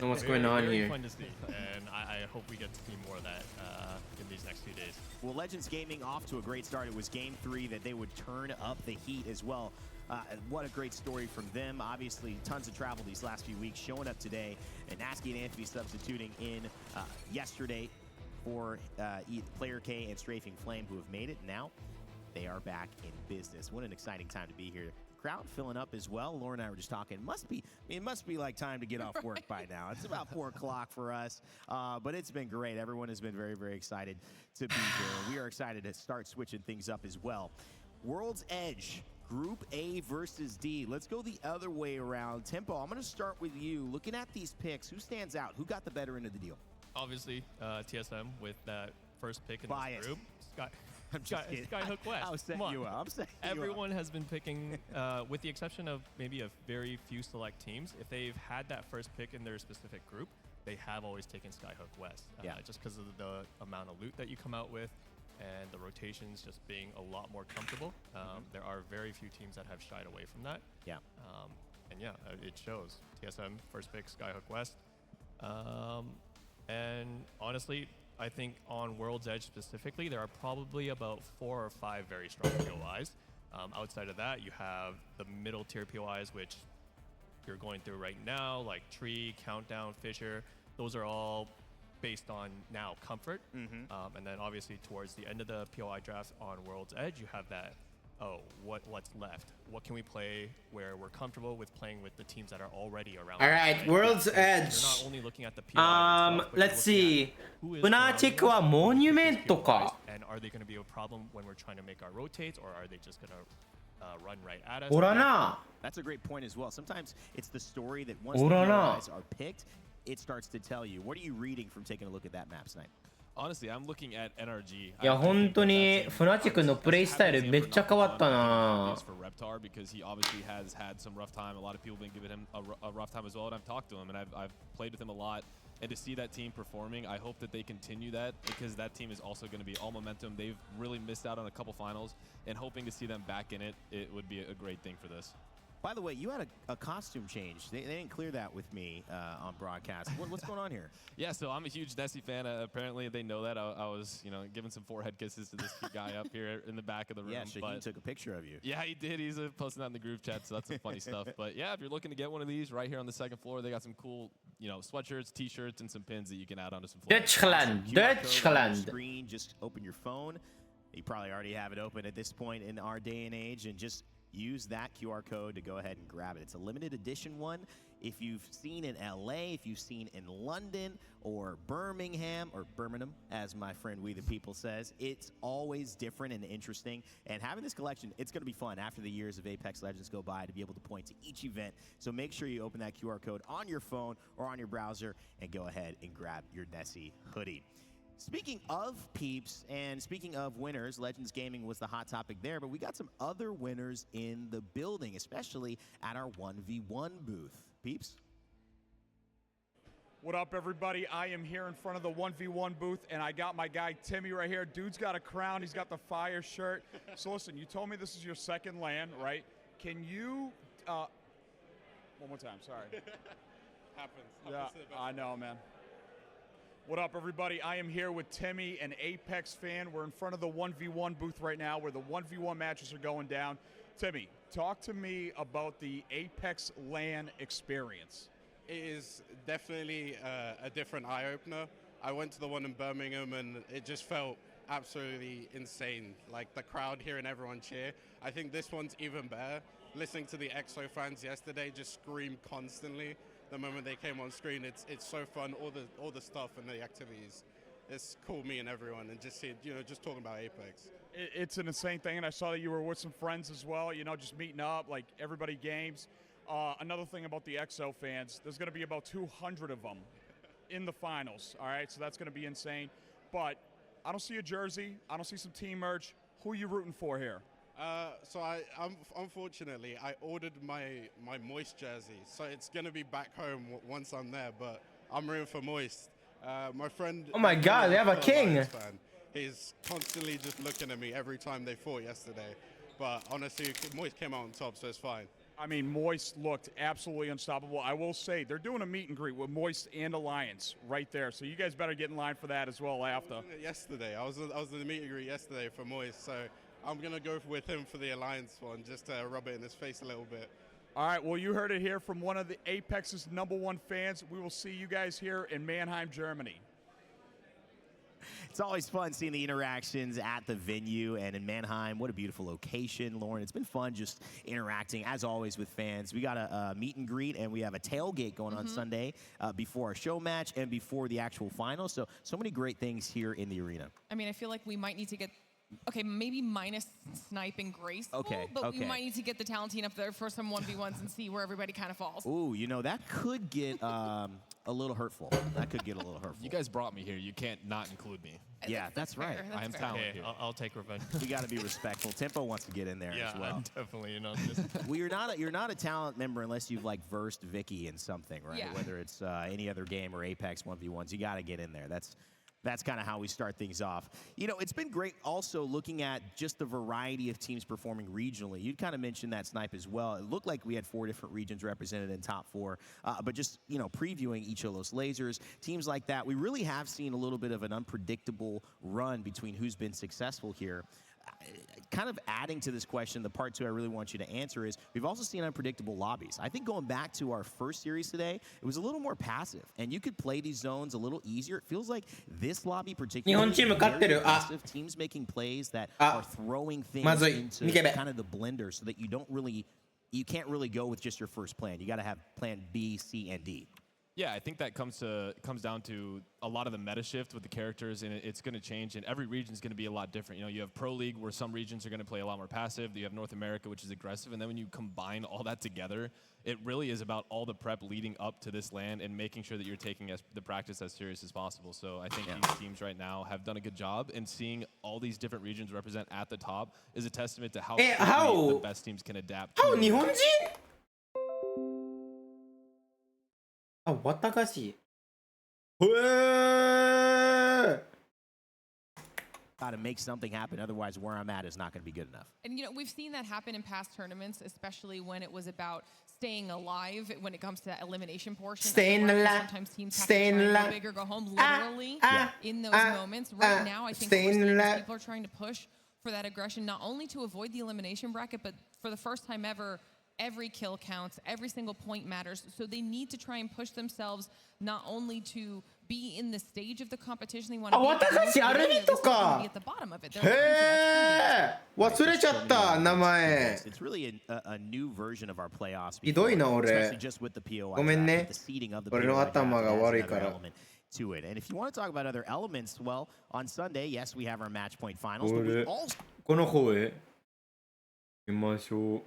what's going on here? Fun to see, and I hope we get to see more of that in these next few days. Well, Legends Gaming off to a great start. It was game 3 that they would turn up the heat as well. What a great story from them. Obviously, tons of travel these last few weeks, showing up today, and Nasky and Anthony substituting in yesterday for Player K and Strafing Flame, who have made it. Now they are back in business. What an exciting time to be here. Crowd filling up as well. Laura and I were just talking. It must be like time to get off work by now. It's about 4 o'clock for us, but it's been great. Everyone has been very, very excited to be here. We are excited to start switching things up as well. World's Edge, Group A versus D. Let's go the other way around. Tempo, I'm going to start with you. Looking at these picks, who stands out? Who got the better end of the deal? Obviously, TSM with that first pick in this group. Skyhook West. I'll set you up. Everyone has been picking, with the exception of maybe a very few select teams, if they've had that first pick in their specific group, they have always taken Skyhook West. Just because of the amount of loot that you come out with and the rotations just being a lot more comfortable. There are very few teams that have shied away from that. And yeah, it shows. TSM, first pick, Skyhook West. And honestly, I think on World's Edge specifically, there are probably about 4 or 5 very strong POIs. Outside of that, you have the middle tier POIs, which you're going through right now, like Tree, Countdown, Fissure. Those are all based on now comfort. And then obviously towards the end of the POI draft on World's Edge, you have that, what's left? What can we play where we're comfortable with playing with the teams that are already around? All right, World's Edge. You're not only looking at the POI itself, but let's see. Fnatic はモニュメントか。 And are they going to be a problem when we're trying to make our rotates, or are they just going to run right at us? おらな。 That's a great point as well. Sometimes it's the story that once the POIs are picked, it starts to tell you. What are you reading from taking a look at that map, Snipe? Honestly, I'm looking at NRG. いや本当にフナティックのプレイスタイルめっちゃ変わったな。 For Reptar because he obviously has had some rough time. A lot of people have been giving him a rough time as well, and I've talked to him and I've played with him a lot. And to see that team performing, I hope that they continue that because that team is also going to be all momentum. They've really missed out on a couple finals, and hoping to see them back in it, it would be a great thing for this. By the way, you had a costume change. They didn't clear that with me on broadcast. What's going on here? Yeah, so I'm a huge Nessie fan. Apparently, they know that. I was, giving some forehead kisses to this guy up here in the back of the room. Yeah, so he took a picture of you. Yeah, he did. He's posting that in the group chat, so that's some funny stuff. But yeah, if you're looking to get one of these, right here on the second floor, they got some cool, sweatshirts, T-shirts, and some pins that you can add onto some. Deutschland. Screen. Just open your phone. You probably already have it open at this point in our day and age, and just use that QR code to go ahead and grab it. It's a limited edition one. If you've seen in LA, if you've seen in London or Birmingham, or Birmingham, as my friend We the People says, it's always different and interesting. And having this collection, it's going to be fun after the years of Apex Legends go by to be able to point to each event. So make sure you open that QR code on your phone or on your browser and go ahead and grab your Nessie hoodie. Speaking of peeps and speaking of winners, Legends Gaming was the hot topic there, but we got some other winners in the building, especially at our 1v1 booth. Peeps? What up, everybody? I am here in front of the 1v1 booth, and I got my guy Timmy right here. Dude's got a crown. He's got the fire shirt. So listen, you told me this is your second LAN, right? Can you, one more time, sorry. Happens. Yeah, I know, man. What up, everybody? I am here with Timmy, an Apex fan. We're in front of the 1v1 booth right now where the 1v1 matches are going down. Timmy, talk to me about the Apex LAN experience. It is definitely a different eye-opener. I went to the one in Birmingham, and it just felt absolutely insane. Like the crowd hearing everyone cheer. I think this one's even better. Listening to the EXO fans yesterday just scream constantly the moment they came on screen. It's so fun. All the stuff and the activities. It's cool meeting everyone and just seeing, just talking about Apex. It's an insane thing, and I saw that you were with some friends as well, just meeting up, like everybody games. Another thing about the EXO fans, there's going to be about 200 of them in the finals, all right? So that's going to be insane. But I don't see a jersey. I don't see some team merch. Who are you rooting for here? So unfortunately, I ordered my Moist jersey, so it's going to be back home once I'm there, but I'm rooting for Moist. My friend... Oh my god, they have a king! Fan. He's constantly just looking at me every time they fought yesterday. But honestly, Moist came out on top, so it's fine. I mean, Moist looked absolutely unstoppable. I will say, they're doing a meet and greet with Moist and Alliance right there. So you guys better get in line for that as well after. Yesterday, I was in the meet and greet yesterday for Moist, so I'm going to go with him for the Alliance one, just to rub it in his face a little bit. All right, well, you heard it here from one of the Apex's #1 fans. We will see you guys here in Mannheim, Germany. It's always fun seeing the interactions at the venue and in Mannheim. What a beautiful location, Lauren. It's been fun just interacting, as always, with fans. We got a meet and greet, and we have a tailgate going on Sunday before our show match and before the actual final. So many great things here in the arena. I mean, I feel like we might need to get, okay, maybe minus Snipe and Graceful, but we might need to get the Talentine up there for some 1v1s and see where everybody kind of falls. Ooh, that could get a little hurtful. That could get a little hurtful. You guys brought me here. You can't not include me. Yeah, that's right. I am talented. Hey, I'll take revenge. We got to be respectful. Tempo wants to get in there as well. I'm definitely in on this. Well, you're not a talent member unless you've versed Vicky in something, right? Yeah. Whether it's any other game or Apex 1v1s, you got to get in there. That's kind of how we start things off. It's been great also looking at just the variety of teams performing regionally. You'd kind of mentioned that, Snipe, as well. It looked like we had 4 different regions represented in top 4. But just, previewing each of those lasers, teams like that, we really have seen a little bit of an unpredictable run between who's been successful here. Kind of adding to this question, the part 2 I really want you to answer is, we've also seen unpredictable lobbies. I think going back to our first series today, it was a little more passive, and you could play these zones a little easier. It feels like this lobby particularly is very aggressive, teams making plays that are throwing things into kind of the blender so that you can't really go with just your first plan. You got to have plan B, C, and D. Yeah, I think that comes down to a lot of the meta shift with the characters, and it's going to change, and every region is going to be a lot different. You have Pro League, where some regions are going to play a lot more passive. You have North America, which is aggressive, and then when you combine all that together, it really is about all the prep leading up to this LAN and making sure that you're taking the practice as serious as possible. So I think these teams right now have done a good job, and seeing all these different regions represent at the top is a testament to how quickly the best teams can adapt. How 日本人? 私。Got to make something happen, otherwise where I'm at is not going to be good enough. And we've seen that happen in past tournaments, especially when it was about staying alive when it comes to that elimination portion. Staying alive. Sometimes teams have to try and go big or go home, literally, in those moments. Right now, I think people are trying to push for that aggression, not only to avoid the elimination bracket, but for the first time ever, every kill counts, every single point matters. So they need to try and push themselves not only to be in the stage of the competition they want to be at the bottom of it. It's really a new version of our playoffs. ひどいな俺。 Especially just with the POI. ごめんね。 The seeding of the 俺の頭が悪いから。 to it. And if you want to talk about other elements, well, on Sunday, yes, we have our match point finals, but we also この方へ行きましょう。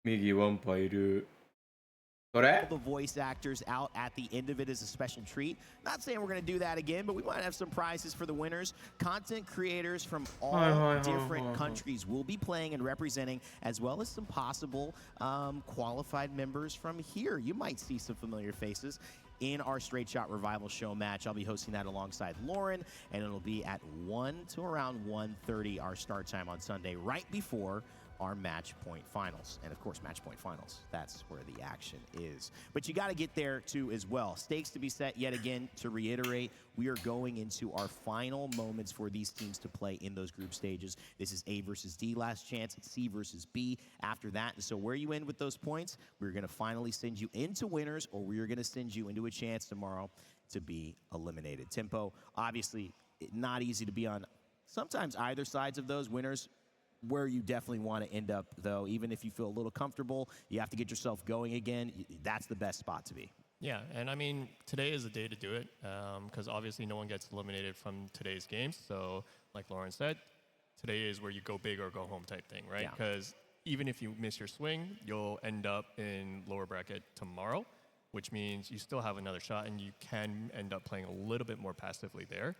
右ワンパいる。それ? the voice actors out at the end of it as a special treat. Not saying we're going to do that again, but we might have some prizes for the winners. Content creators from all different countries will be playing and representing, as well as some possible qualified members from here. You might see some familiar faces in our Straight Shot Revival show match. I'll be hosting that alongside Lauren, and it'll be at 1 to around 1:30 our start time on Sunday, right before our match point finals. And of course, match point finals, that's where the action is. But you got to get there too as well. Stakes to be set yet again. To reiterate, we are going into our final moments for these teams to play in those group stages. This is A versus D last chance, C versus B after that. And so where you end with those points, we're going to finally send you into winners, or we are going to send you into a chance tomorrow to be eliminated. Tempo, obviously not easy to be on sometimes either sides of those winners. Where you definitely want to end up, though, even if you feel a little comfortable, you have to get yourself going again. That's the best spot to be. Yeah, and I mean, today is the day to do it, because obviously no one gets eliminated from today's games. So, like Lauren said, today is where you go big or go home type thing, right? Because even if you miss your swing, you'll end up in lower bracket tomorrow, which means you still have another shot, and you can end up playing a little bit more passively there.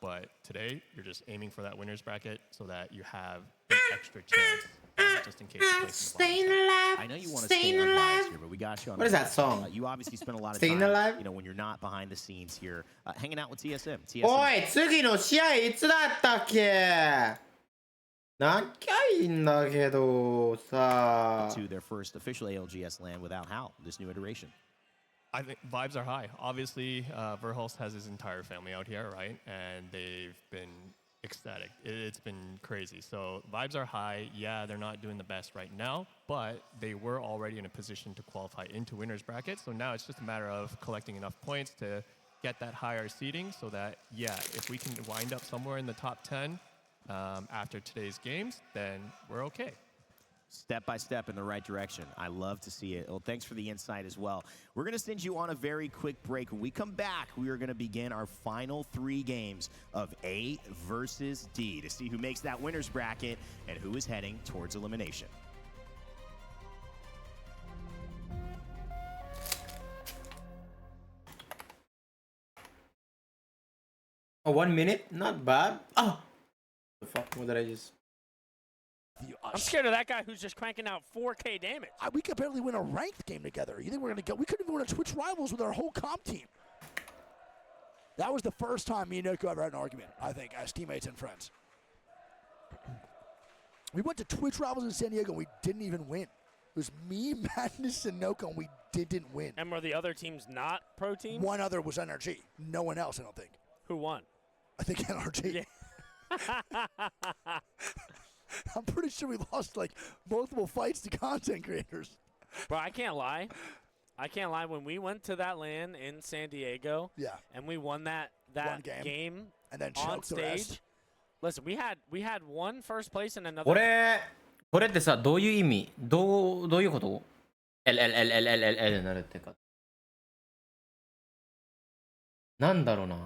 But today, you're just aiming for that winner's bracket so that you have an extra chance, just in case. Staying alive. I know you want to stay alive here, but we got you on. What is that song? You obviously spend a lot of Staying time, alive? you know, when you're not behind the scenes here, hanging out with TSM. おい、次の試合いつだったっけ？なきゃいいんだけどさ。To their first official ALGS land without Hal, this new iteration. I think vibes are high. Obviously, Verhulst has his entire family out here, right? And they've been ecstatic. It's been crazy. So vibes are high. Yeah, they're not doing the best right now, but they were already in a position to qualify into winners bracket. So now it's just a matter of collecting enough points to get that higher seeding so that, yeah, if we can wind up somewhere in the top 10 after today's games, then we're okay. Step by step in the right direction. I love to see it. Well, thanks for the insight as well. We're going to send you on a very quick break. When we come back, we are going to begin our final 3 games of A versus D to see who makes that winner's bracket and who is heading towards elimination. Oh, 1 minute? Not bad. Oh! The fuck? What did I just... I'm scared of that guy who's just cranking out 4K damage. We could barely win a ranked game together. You think we're going to go? We couldn't even win a Twitch Rivals with our whole comp team. That was the first time me and Nico ever had an argument, I think, as teammates and friends. We went to Twitch Rivals in San Diego and we didn't even win. It was me, Madness, and Noko, and we didn't win. And were the other teams not pro teams? One other was NRG. No one else, I don't think. Who won? I think NRG. Yeah. I'm pretty sure we lost like multiple fights to content creators. Bro, I can't lie. When we went to that LAN in San Diego, and we won that one game and then on choked the rest. stage. Listen, we had one first place and another. これってさ、どういう意味？どういうこと？ L になるってか。なんだろうな。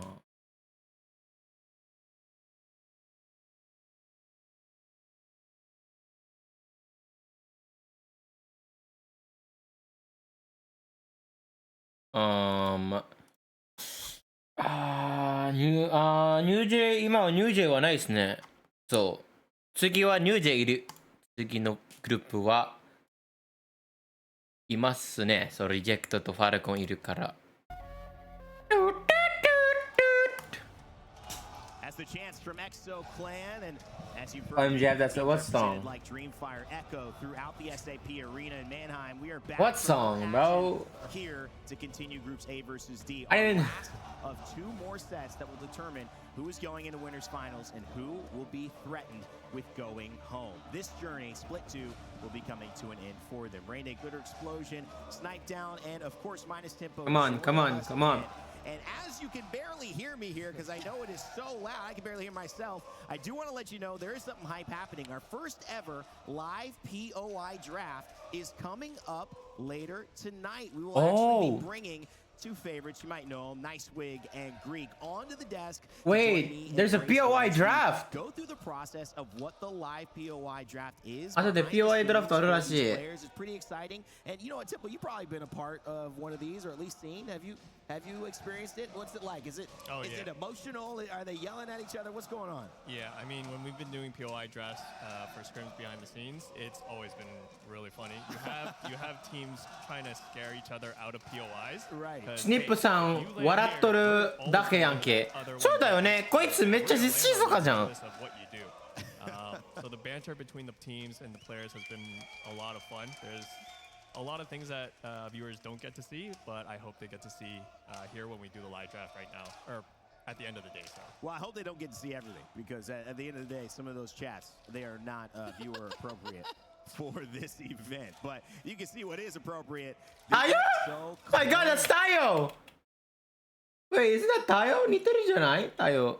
ニュージェイ、今はニュージェイはないですね。そう。次はニュージェイいる。次のグループはいますね。そう、リジェクトとファルコンいるから。The chance from Exo Clan, and as you've heard, that's what song? Like Dreamfire Echo throughout the SAP arena in Mannheim. We are back. What song, bro? Here to continue groups A versus D. I didn't. Last of 2 more sets that will determine who is going into winners finals and who will be threatened with going home. This journey, split 2, will be coming to an end for them. Rain Glitter Explosion, Snipe Down, and of course minus Tempo. Come on. And as you can barely hear me here, because I know it is so loud, I can barely hear myself, I do want to let you know there is something hype happening. Our first ever live POI draft is coming up later tonight. We will actually be bringing 2 favorites, you might know them, Nice Wig and Greek, onto the desk. Wait, there's a POI draft. Go through the process of what the live POI draft is. あとで POI ドラフトあるらしい。It's pretty exciting. And you know what, Temple, you've probably been a part of one of these, or at least seen. Have you experienced it? What's it like? Is it emotional? Are they yelling at each other? What's going on? Yeah, I mean, when we've been doing POI drafts for scrims behind the scenes, it's always been really funny. You have teams trying to scare each other out of POIs. Right. スニップさん笑っとるだけやんけ。そうだよね。こいつめっちゃ静かじゃん。So the banter between the teams and the players has been a lot of fun. There's a lot of things that viewers don't get to see, but I hope they get to see here when we do the live draft right now, or at the end of the day. So. Well, I hope they don't get to see everything, because at the end of the day, some of those chats, they are not viewer appropriate for this event. But you can see what is appropriate. Tayo! Oh my god, that's Tayo! Wait, isn't that Tayo? 似てるじゃない Tayo.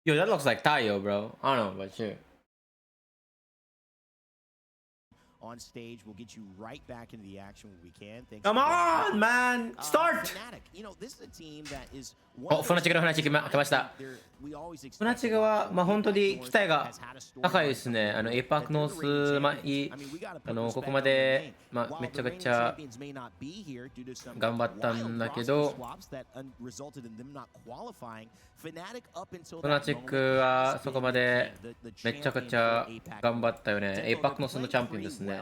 Yo, that looks like Tayo, bro. I don't know about you. On stage, we'll get you right back into the action when we can. Thanks. Come on, man! Start! You know, this is a team that is お、フナチグの話来ました。フナチグは、まあ、本当に期待が高いですね。エイパークノース、まあ、ここまで、まあ、めちゃくちゃ頑張ったんだけど、フナチックはそこまでめちゃくちゃ頑張ったよね。エイパークノースのチャンピオンですね。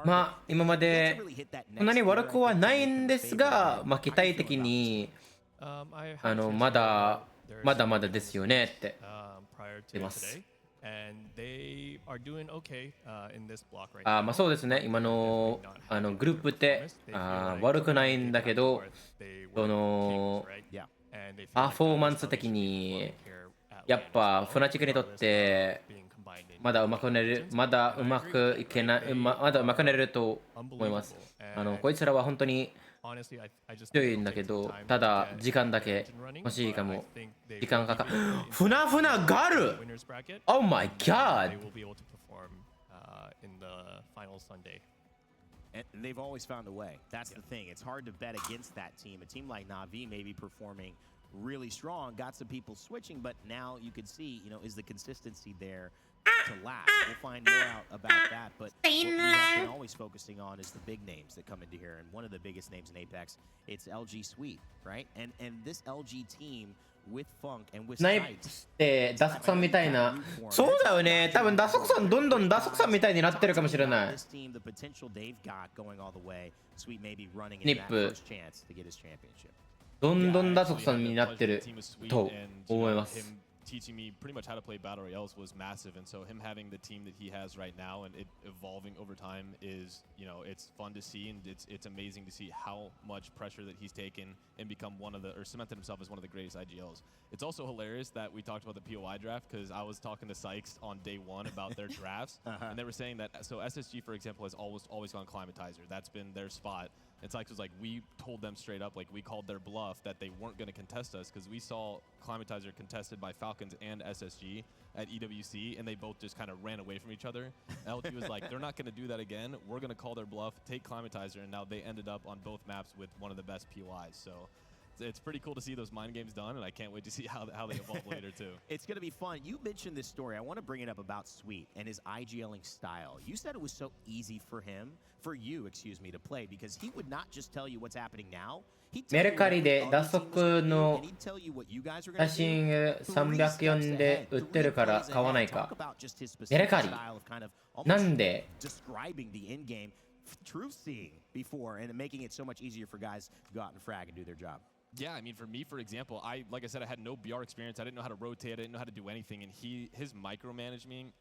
まあ、今までそんなに悪くはないんですが、まあ、期待的にまだまだですよねって言います。まあそうですね、今のグループって悪くないんだけど、そのパフォーマンス的にやっぱフナチックにとってまだうまくなれると思います。こいつらは本当に強いんだけど、ただ時間だけ欲しいかも。時間かかる。ふなふなガル Oh my god! And they've always found a way. That's the thing. It's hard to bet against that team. A team like Na'Vi may be performing really strong, got some people switching, but now you can see, is the consistency there to last? We'll find more out about that, but what we have been always focusing on is the big names that come into here, and one of the biggest names in Apex, it's LG Sweet, right? And this LG team with Funk and with スナイプってダソクさんみたいな。そうだよね。多分ダソクさんどんどんダソクさんみたいになってるかもしれない。スニップどんどんダソクさんになってると思います。Teaching me pretty much how to play battle royales was massive, and so him having the team that he has right now and it evolving over time is, it's fun to see, and it's amazing to see how much pressure that he's taken and become cemented himself as one of the greatest IGLs. It's also hilarious that we talked about the POI draft, because I was talking to Sykes on day one about their drafts, and they were saying that SSG, for example, has always gone Climatizer. That's been their spot. And Sykes was like, we told them straight up, like we called their bluff that they weren't going to contest us, because we saw Climatizer contested by Falcons and SSG at EWC, and they both just kind of ran away from each other. LG was like, they're not going to do that again. We're going to call their bluff, take Climatizer, and now they ended up on both maps with one of the best POIs. So it's pretty cool to see those mind games done, and I can't wait to see how they evolve later too. It's going to be fun. You mentioned this story. I want to bring it up about Sweet and his IGLing style. You said it was so easy for you, to play, because he would not just tell you what's happening now. メルカリで打足の写真304で売ってるから買わないか。メルカリなんでtruth seeing before and making it so much easier for guys to go out and frag and do their job. Yeah, I mean, for me, for example, like I said, I had no BR experience. I didn't know how to rotate. I didn't know how to do anything. And his micromanagement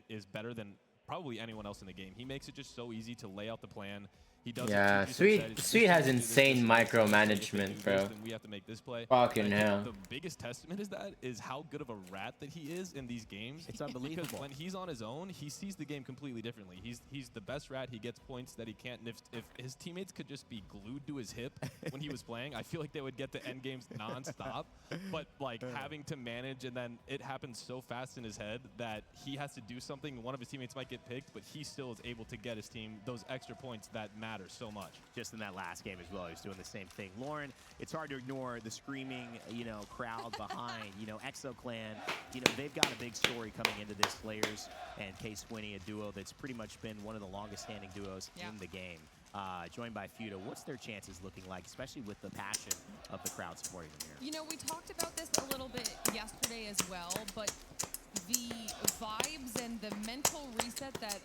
is better than probably anyone else in the game. He makes it just so easy to lay out the plan. He does. Yeah, Sweet has insane micromanagement, bro. We have to make this play. Fucking hell. The biggest testament is how good of a rat that he is in these games. It's unbelievable. Because when he's on his own, he sees the game completely differently. He's the best rat. He gets points that he can't. If his teammates could just be glued to his hip when he was playing, I feel like they would get to end games nonstop. But like having to manage, and then it happens so fast in his head that he has to do something. One of his teammates might get picked, but he still is able to get his team those extra points that matter so much. Just in that last game as well, he was doing the same thing. Lauren, it's hard to ignore the screaming, crowd behind, ExoClan. They've got a big story coming into this. Slayers and K-Swinny, a duo that's pretty much been one of the longest standing duos in the game. Joined by Fuda. What's their chances looking like, especially with the passion of the crowd supporting them here? We talked about this a little bit yesterday as well, but the vibes and the mental reset that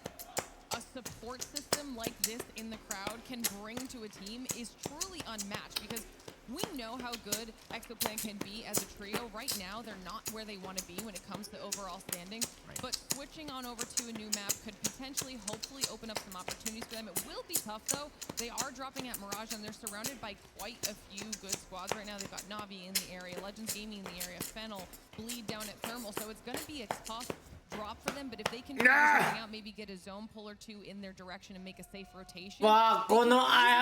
a support system like this in the crowd can bring to a team is truly unmatched, because We know how good Exoplan can be as a trio. Right now, they're not where they want to be when it comes to overall standing. But switching on over to a new map could potentially, hopefully, open up some opportunities for them. It will be tough, though. They are dropping at Mirage, and they're surrounded by quite a few good squads right now. They've got Navi in the area, Legends Gaming in the area, Fennel, Bleed down at Thermal. So it's going to be a tough drop for them, but if they can figure something out, maybe get a zone pull or two in their direction and make a safe rotation. I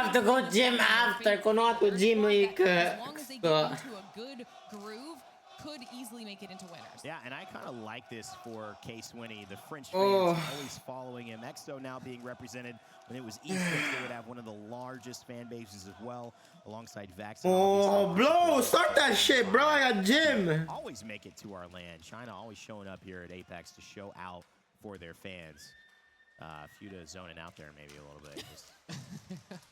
have to go gym after. この後ジム行く。 As long as they get into a good groove, could easily make it into winners. Yeah, and I kind of like this for K-Swinny. The French fans always following him. EXO now being represented. When it was East, they would have one of the largest fan bases as well, alongside Vax. Oh, bro, start that shit, bro. I got gym. Always make it to our land. China always showing up here at Apex to show out for their fans. Fuda zoning out there maybe a little bit. Just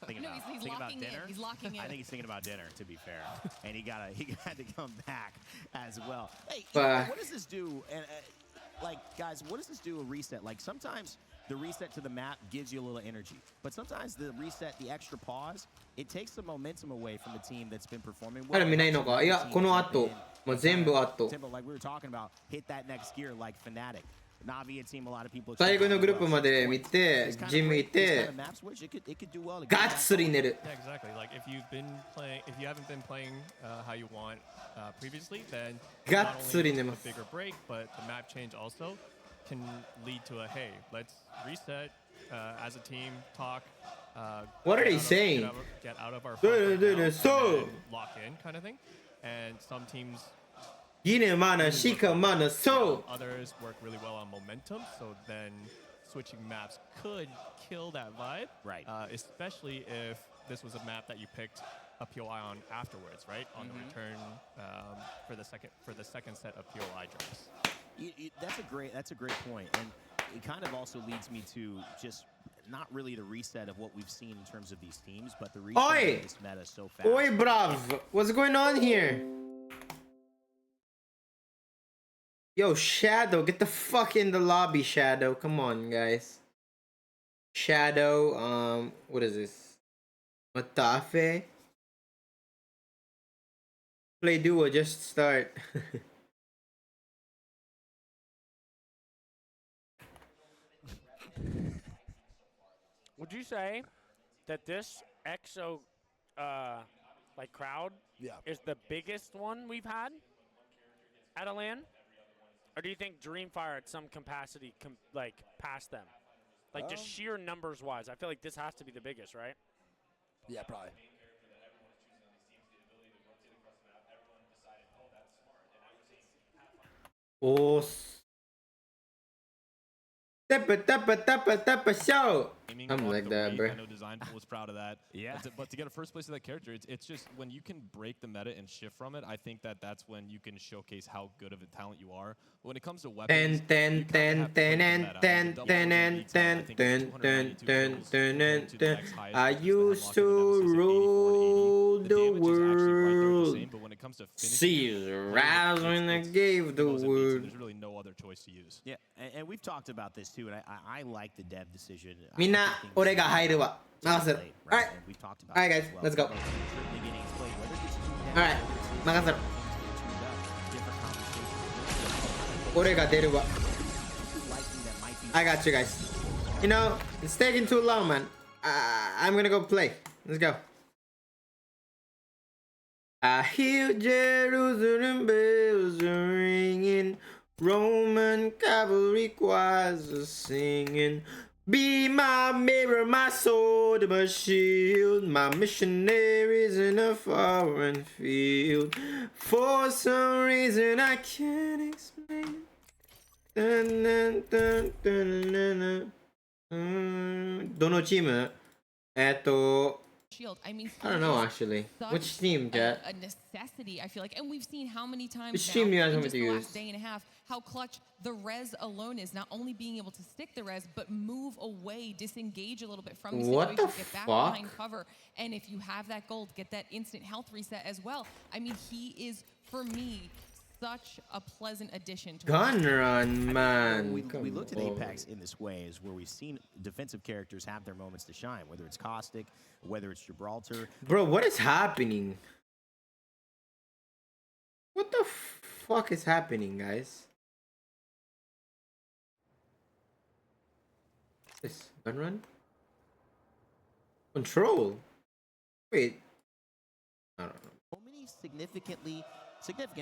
thinking about dinner. He's locking in. I think he's thinking about dinner, to be fair. And he had to come back as well. Hey, what does this do? And like, guys, what does this do? A reset? Like sometimes the reset to the map gives you a little energy, but sometimes the reset, the extra pause, it takes the momentum away from the team that's been performing well. 見ないのか。いや、この後、もう全部後。 Like we were talking about, hit that next gear like Fnatic. Navi had seen a lot of people. 最後のグループまで見て、ジム行って、ガッツリ寝る。 Yeah, exactly. Like if you haven't been playing how you want previously, then not only a bigger break, but the map change also can lead to a hey, let's reset as a team, talk. What are they saying? Get out of our and lock in kind of thing. And some teams. Others work really well on momentum, so then switching maps could kill that vibe. Right. Especially if this was a map that you picked a POI on afterwards, right? On the return for the second set of POI drops. That's a great point, and it kind of also leads me to just not really the reset of what we've seen in terms of these teams, but the reset of this meta so fast. Oi, bruv, what's going on here? Yo, Shadow, get the fuck in the lobby, Shadow. Come on, guys. Shadow, what is this? Matafe? Play duo, just start. Would you say that this EXO like crowd is the biggest one we've had at a LAN? Or do you think Dreamfire at some capacity like passed them? Like just sheer numbers wise. I feel like this has to be the biggest, right? Yeah, probably. Oh. Show. I'm like that, bro. I know Design Pool was proud of that. Yeah. But to get a first place of that character, it's just when you can break the meta and shift from it, I think that's when you can showcase how good of a talent you are. But when it comes to weapons, I used to rule the world. But when it comes to see, rise when I gave the word. There's really no other choice to use. Yeah, and we've talked about this too, and I like the dev decision. みんな俺が入るわ。任せる。Alright. Alright, guys, let's go. Alright, 任せる。俺が出るわ。I got you guys. You know, it's taking too long, man. I'm gonna go play. Let's go. I hear Jerusalem bells ringing, Roman cavalry choirs are singing. Be my mirror, my sword, my shield, my missionaries in a foreign field. For some reason I can't explain. Dun, dun, dun, dun, dun, dun. どのチーム？Shield. I mean, I don't know actually. Which team, Jet? A necessity, I feel like, and we've seen how many times Which now, team do you guys in want me just to the use? last day and a half, how clutch the res alone is. Not only being able to stick the res, but move away, disengage a little bit from the What situation, the get back fuck? behind cover, and if you have that gold, get that instant health reset as well. I mean, he is, for me, such a pleasant addition to Gun run, man. We looked at Apex in this way is where we've seen defensive characters have their moments to shine, whether it's Caustic, whether it's Gibraltar. Bro, what is happening? fuck is happening, guys? This gun run? Control? Wait. I don't know. So many significant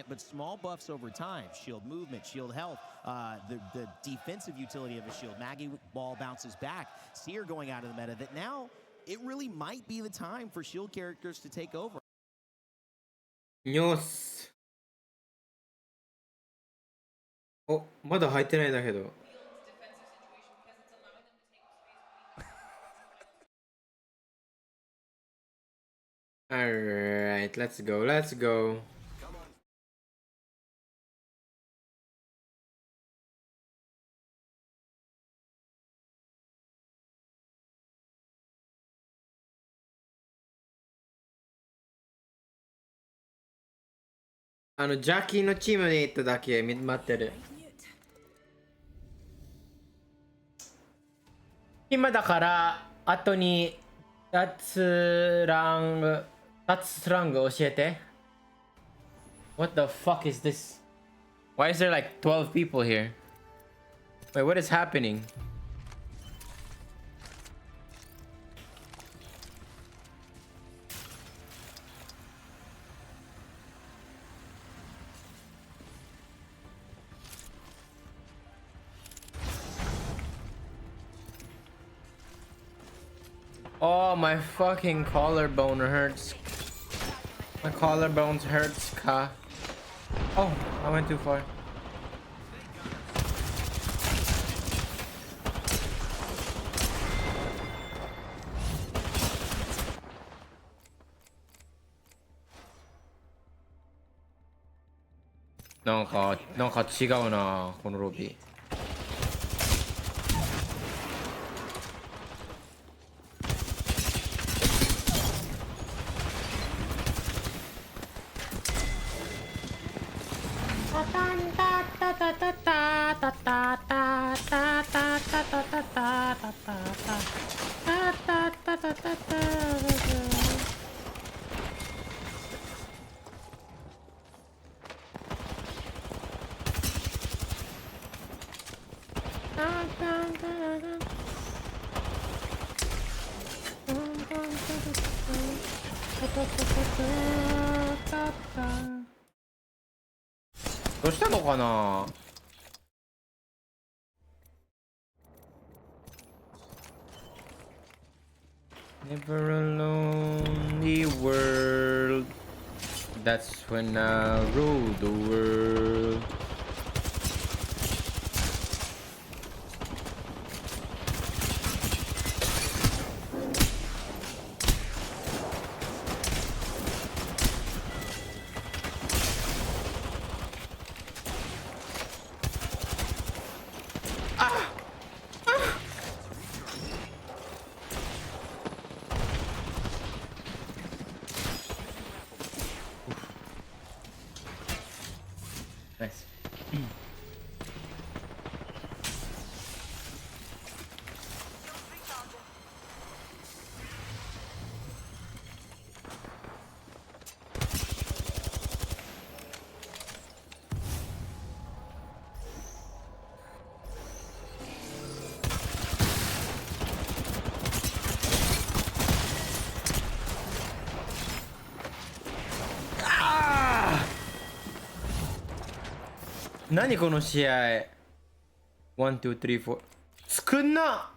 but small buffs over time. Shield movement, shield health, the defensive utility of a shield. Maggie ball bounces back. Seer going out of the meta. That now it really might be the time for shield characters to take over. Nyos. Oh, まだ入ってないんだけど。Alright, let's go, let's go. Ano, ジャッキーのチームに行っただけ待ってる。今だから後に脱ラング教えて。What the fuck is this? Why is there like 12 people here? Wait, what is happening? Oh, my fucking collarbone hurts. My collarbones hurts, ka. Oh, I went too far.なんか違うな、このロビー。どうしたのかな。Never alone the world. That's when I rule the world. Nice.何この試合。1、2、3、4。作んな。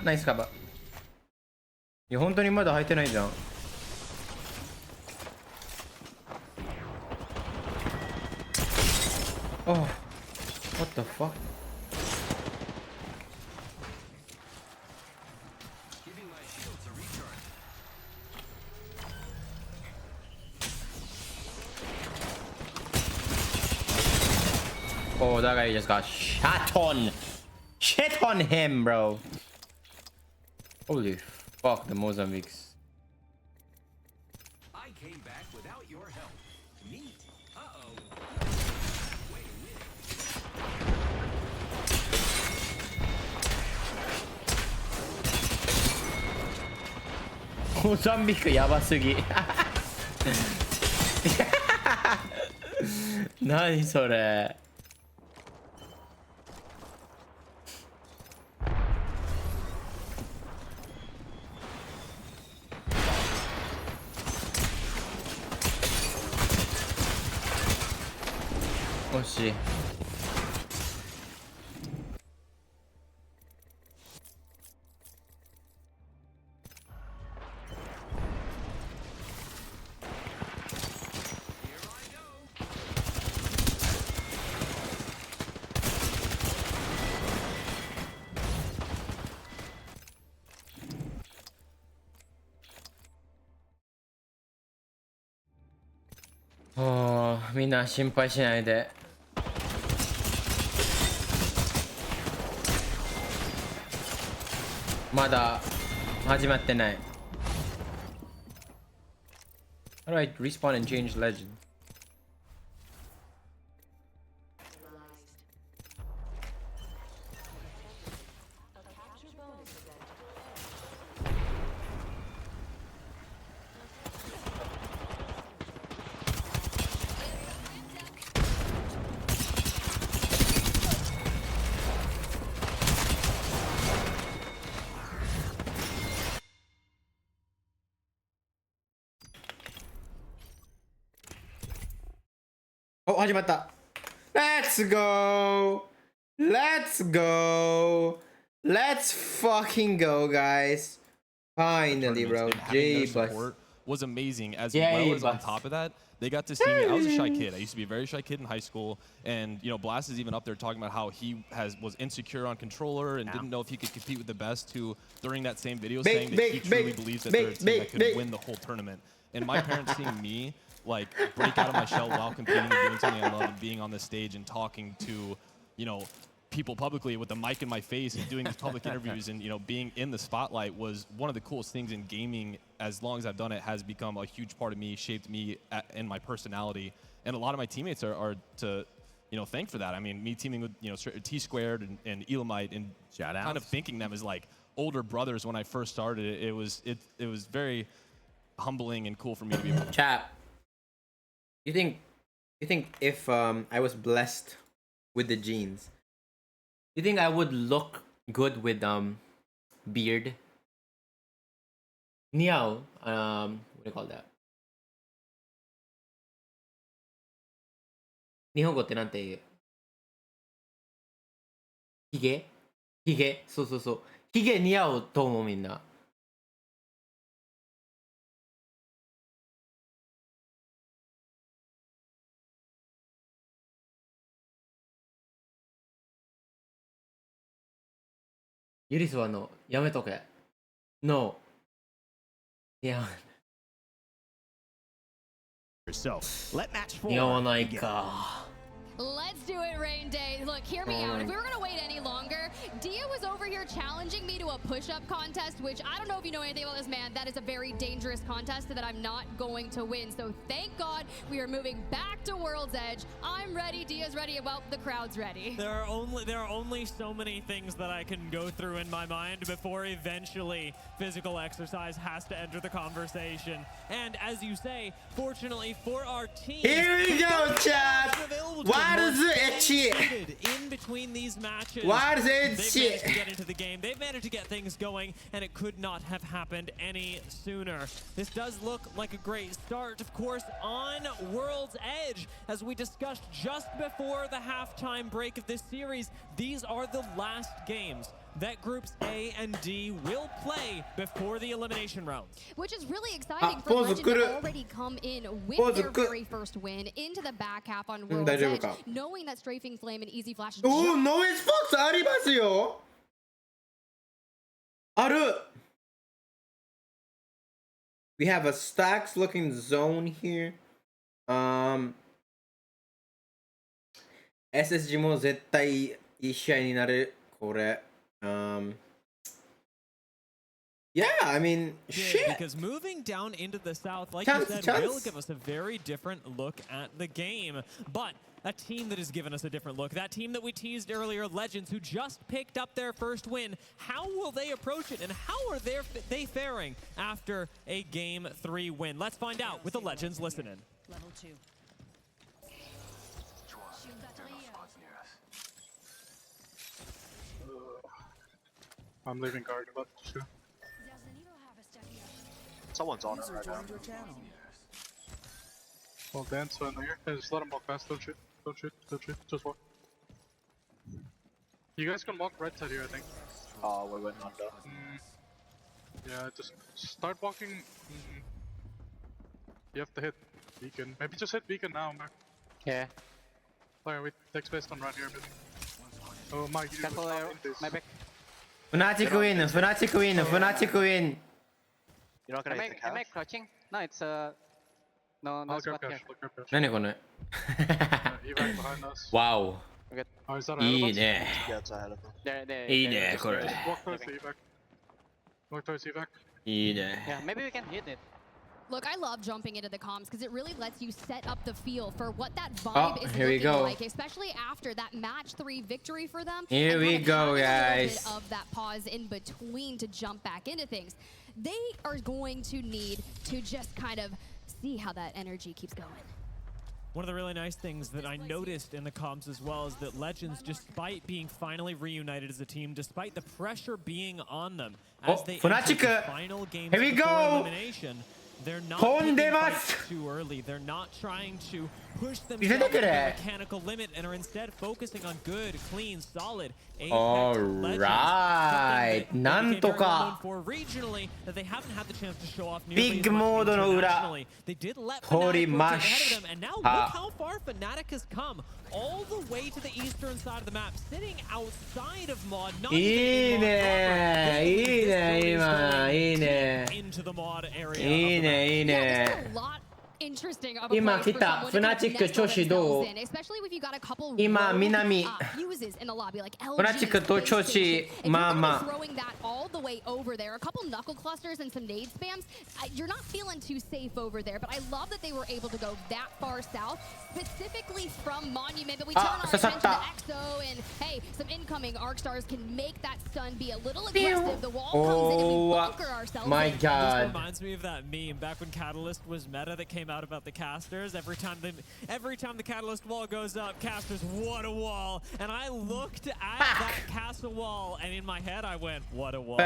ナイスカバー。いや本当にまだ入ってないじゃん。Oh, what the fuck? Oh, that guy just got shot on. Shit on him, bro. Holy fuck, the Mozambiques. I came back without your help. Neat. Uh-oh. Mozambique やばすぎ。何それ。惜しい。みんな心配しないで。まだ始まってない。Alright, respawn and change legend. Oh, 始まった。Let's go! Let's go! Let's fucking go, guys! Finally, bro. J Bus was amazing. As well as on top of that, they got to see me. I was a shy kid. I used to be a very shy kid in high school, and you know, Blast is even up there talking about how he was insecure on controller and didn't know if he could compete with the best. Who during that same video saying that he truly believes that they're a team that could win the whole tournament. And my parents seeing me like break out of my shell while competing and doing something I love and being on the stage and talking to, you know, people publicly with the mic in my face and doing these public interviews and, you know, being in the spotlight was one of the coolest things in gaming. As long as I've done it, has become a huge part of me, shaped me and my personality. And a lot of my teammates are to, you know, thank for that. I mean, me teaming with, you know, T Squared and Elamite and kind of thinking them as like older brothers when I first started. It was very humbling and cool for me to be. Chat. You think if I was blessed with the genes, you think I would look good with beard? Niao, what do you call that? 日本語ってなんて言う？ひげ、そうそうそう。ひげ似合うと思うみんな。ユリスはやめとけ。No。いや。似合わないか。Let's do it, Rain Day. Look, hear me out. If we were going to wait any longer, Dia was over here challenging me to a push-up contest, which I don't know if you know anything about this man. That is a very dangerous contest that I'm not going to win. So thank God we are moving back to World's Edge. I'm ready. Dia's ready. Well, the crowd's ready. There are only so many things that I can go through in my mind before eventually physical exercise has to enter the conversation. And as you say, fortunately for our team, here we go, chat. What is it? In between these matches, what is it? They've managed to get into the game. They've managed to get things going, and it could not have happened any sooner. This does look like a great start, of course, on World's Edge. As we discussed just before the halftime break of this series, these are the last games. that groups A and D will play before the elimination rounds. Which is really exciting for Legend to already come in with their very first win into the back half on World's Edge, knowing that Strafing Flame and Easy Flash is noise box ありますよ。ある。We have a stacks looking zone here. SSG も絶対いい試合になる。これ。Yeah, I mean, shit. Because moving down into the south, like you said, will give us a very different look at the game. But a team that has given us a different look, that team that we teased earlier, Legends, who just picked up their first win, how will they approach it and how are they faring after a Game 3 win? Let's find out with the Legends listening. Level 2. I'm leaving guard, but sure. Someone's on it right now. Well, dance in here. Hey, just let him walk past. Don't shoot. Don't shoot. Don't shoot. Just walk. You guys can walk right side here, I think. Oh, we're waiting on that. Yeah, just start walking. You have to hit beacon. Maybe just hit beacon now, Mark. Yeah. Alright, we take space on right here a bit. Oh, Mike, you Careful, my back. Fnatic win, Fnatic win, Fnatic win. You're not gonna hit the cash? Am I crouching? No, it's no spot here. 何これ Evac behind us. Wow. Okay. Oh, is that いいね Yeah, it's ahead of them. There. いいね Just これ walk towards the evac. Walk towards the evac. いいね Yeah, maybe we can hit it. Look, I love jumping into the comms because it really lets you set up the feel for what that vibe is here we looking go. like, especially after that match 3 victory for them. Here we go, guys. A little bit of that pause in between to jump back into things. They are going to need to just kind of see how that energy keeps going. One of the really nice things that I noticed in the comms as well is that Legends, despite being finally reunited as a team, despite the pressure being on them as they enter the final games here we before go. elimination, they're not picking fights too early. They're not trying to push themselves to the mechanical limit and are instead focusing on good, clean, solid Alright, なんとか regionally that they haven't had the chance to show off ビッグモードの裏 They did let 取りま Fnatic し ahead of them, and now look how far Fnatic has come. All the way to the eastern side of the map, sitting outside of Mod. Not いいねいいね今いいね into the Mod area. いいねいいね 今来たフナチック調子どう今南フナチックと調子まあまあ all the way over there. A couple knuckle clusters and some nade spams. You're not feeling too safe over there, but I love that they were able to go that far south, specifically from Monument. But we turn our attention to EXO, and hey, some incoming Arc Stars can make that stun be a little aggressive. The wall comes in and we bunker ourselves. My God. This reminds me of that meme back when Catalyst was meta that came out about the casters. Every time the Catalyst wall goes up, casters, what a wall! And I looked at that castle wall, and in my head I went, what a wall.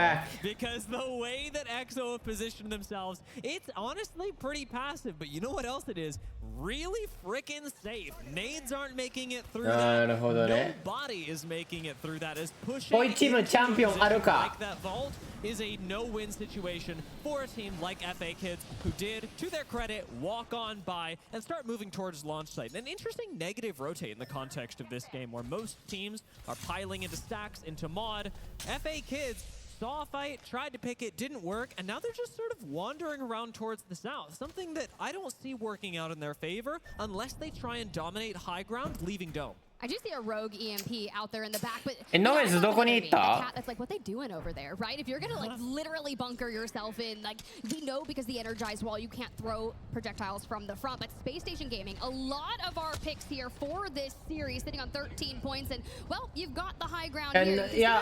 Because the way that EXO have positioned themselves, it's honestly pretty passive, but you know what else it is? Really freaking safe. Nades aren't making it through that. Nobody is making it through that. As pushing like that vault is a no-win situation for a team like FA Kids, who did, to their credit, walk on by and start moving towards launch site. An interesting negative rotate in the context of this game, where most teams are piling into stacks, into mod. FA Kids saw a fight, tried to pick it, didn't work, and now they're just sort of wandering around towards the south. Something that I don't see working out in their favor unless they try and dominate high ground, leaving Dome. I do see a rogue EMP out there in the back, but Noise どこに行った that's like what they doing over there, right? If you're gonna like literally bunker yourself in, like we know because the energized wall you can't throw projectiles from the front, but Space Station Gaming, a lot of our picks here for this series, sitting on 13 points, and well, you've got the high ground here. いや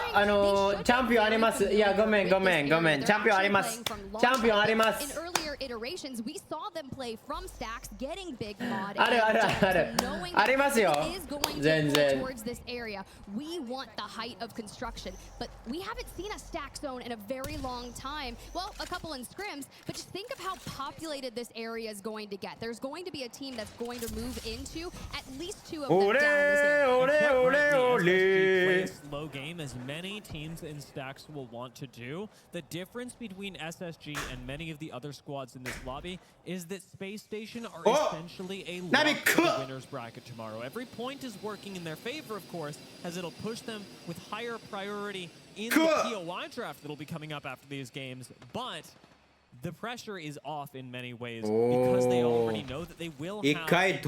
チャンピオンありますいやごめんチャンピオンありますチャンピオンあります In earlier iterations, we saw them play from stacks, getting big mod. あるありますよ全然 towards this area. We want the height of construction, but we haven't seen a stack zone in a very long time. Well, a couple in scrims, but just think of how populated this area is going to get. There's going to be a team that's going to move into at least 2 of them down this area. Play a slow game as many teams in stacks will want to do. The difference between SSG and many of the other squads in this lobby is that Space Station are essentially a lock for the winner's bracket tomorrow. Every point is working in their favor, of course, as it'll push them with higher priority in the POI draft that'll be coming up after these games. But the pressure is off in many ways because they already know that they will have at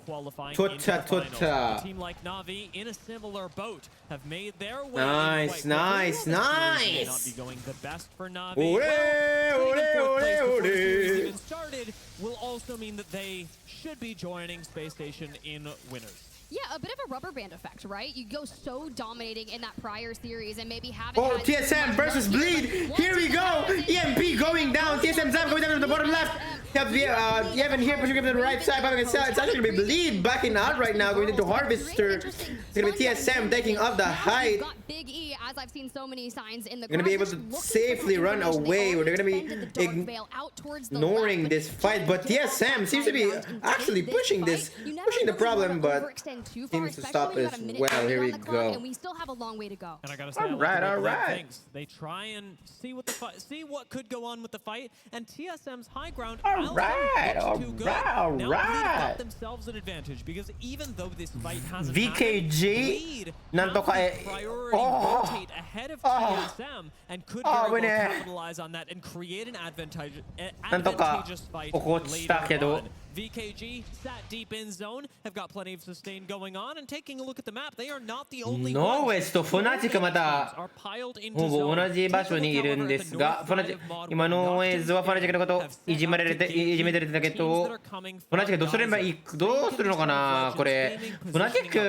qualifying into the finals. A team like Na'Vi in a similar boat have made their way. Nice. May not be going the best for Na'Vi. Even started will also mean that they should be joining Space Station in winners. Yeah, a bit of a rubber band effect, right? You go so dominating in that prior series and maybe haven't had TSM versus Bleed. Here we go. EMP going down. TSM Zap going down to the bottom left. You have Evan here pushing him to the right side. It's actually going to be Bleed backing out right now, going into Harvester. It's going to be TSM taking up the height. Big E, as I've seen so many signs in the going to be able to safely run away. They're going to be ignoring this fight, but TSM seems to be actually pushing the problem, but seems to stop as well. Here we go. And we still have a long way to go. And I gotta say, all right. They try and see what could go on with the fight, and TSM's high ground. Now they've got themselves an advantage because even though this fight hasn't VKG rotate ahead of TSM and could very well capitalize on that and create an advantageous fight later on. VKG sat deep in zone, have got plenty of sustain going on, and taking a look at the map, they are not the only ones. ノーウェスとフナティクまたほぼ同じ場所にいるんですが、今ノーウェズはフナティクのこといじめられてたけど、フナティクどうするのかなこれ。フナティク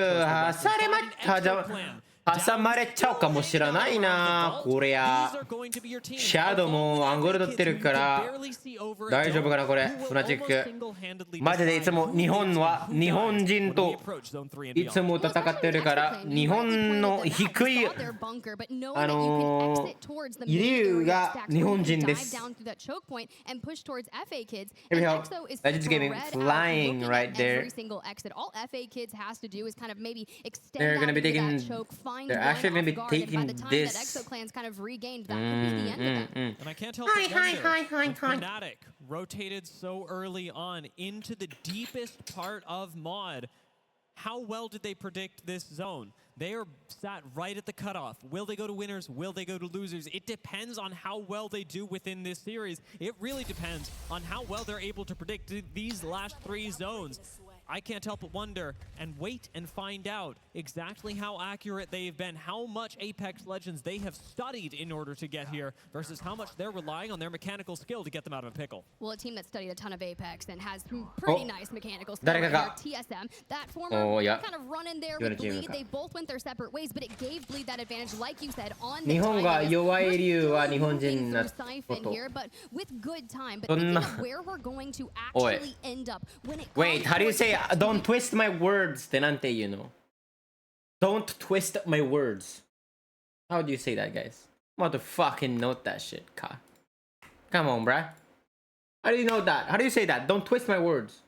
挟まれちゃうかもしれないなこれや。シャドウもアングル取ってるから大丈夫かなこれ。フナティックマジでいつも日本人といつも戦ってるから日本の低い理由が日本人です。Legends Gaming flying right there. They're gonna be taking They're actually going to be taking this. And I can't help but wonder, Fnatic rotated so early on into the deepest part of Mod. How well did they predict this zone? They are sat right at the cutoff. Will they go to winners? Will they go to losers? It depends on how well they do within this series. It really depends on how well they're able to predict these last 3 zones. I can't help but wonder and wait and find out exactly how accurate they've been, how much Apex Legends they have studied in order to get here versus how much they're relying on their mechanical skill to get them out of a pickle. Well, a team that studied a ton of Apex and has pretty nice mechanical skill right here, TSM. That former kind of run in there with Bleed. They both went their separate ways, but it gave Bleed that advantage, like you said, on the siphon here, but with good time. But thinking of where we're going to actually end up when it Wait, how do you say don't twist my words ってなんて言うの Don't twist my words. How do you say that, guys? I'm about to fucking note that shit. Come on, bruh. How do you know that? How do you say that? Don't twist my words.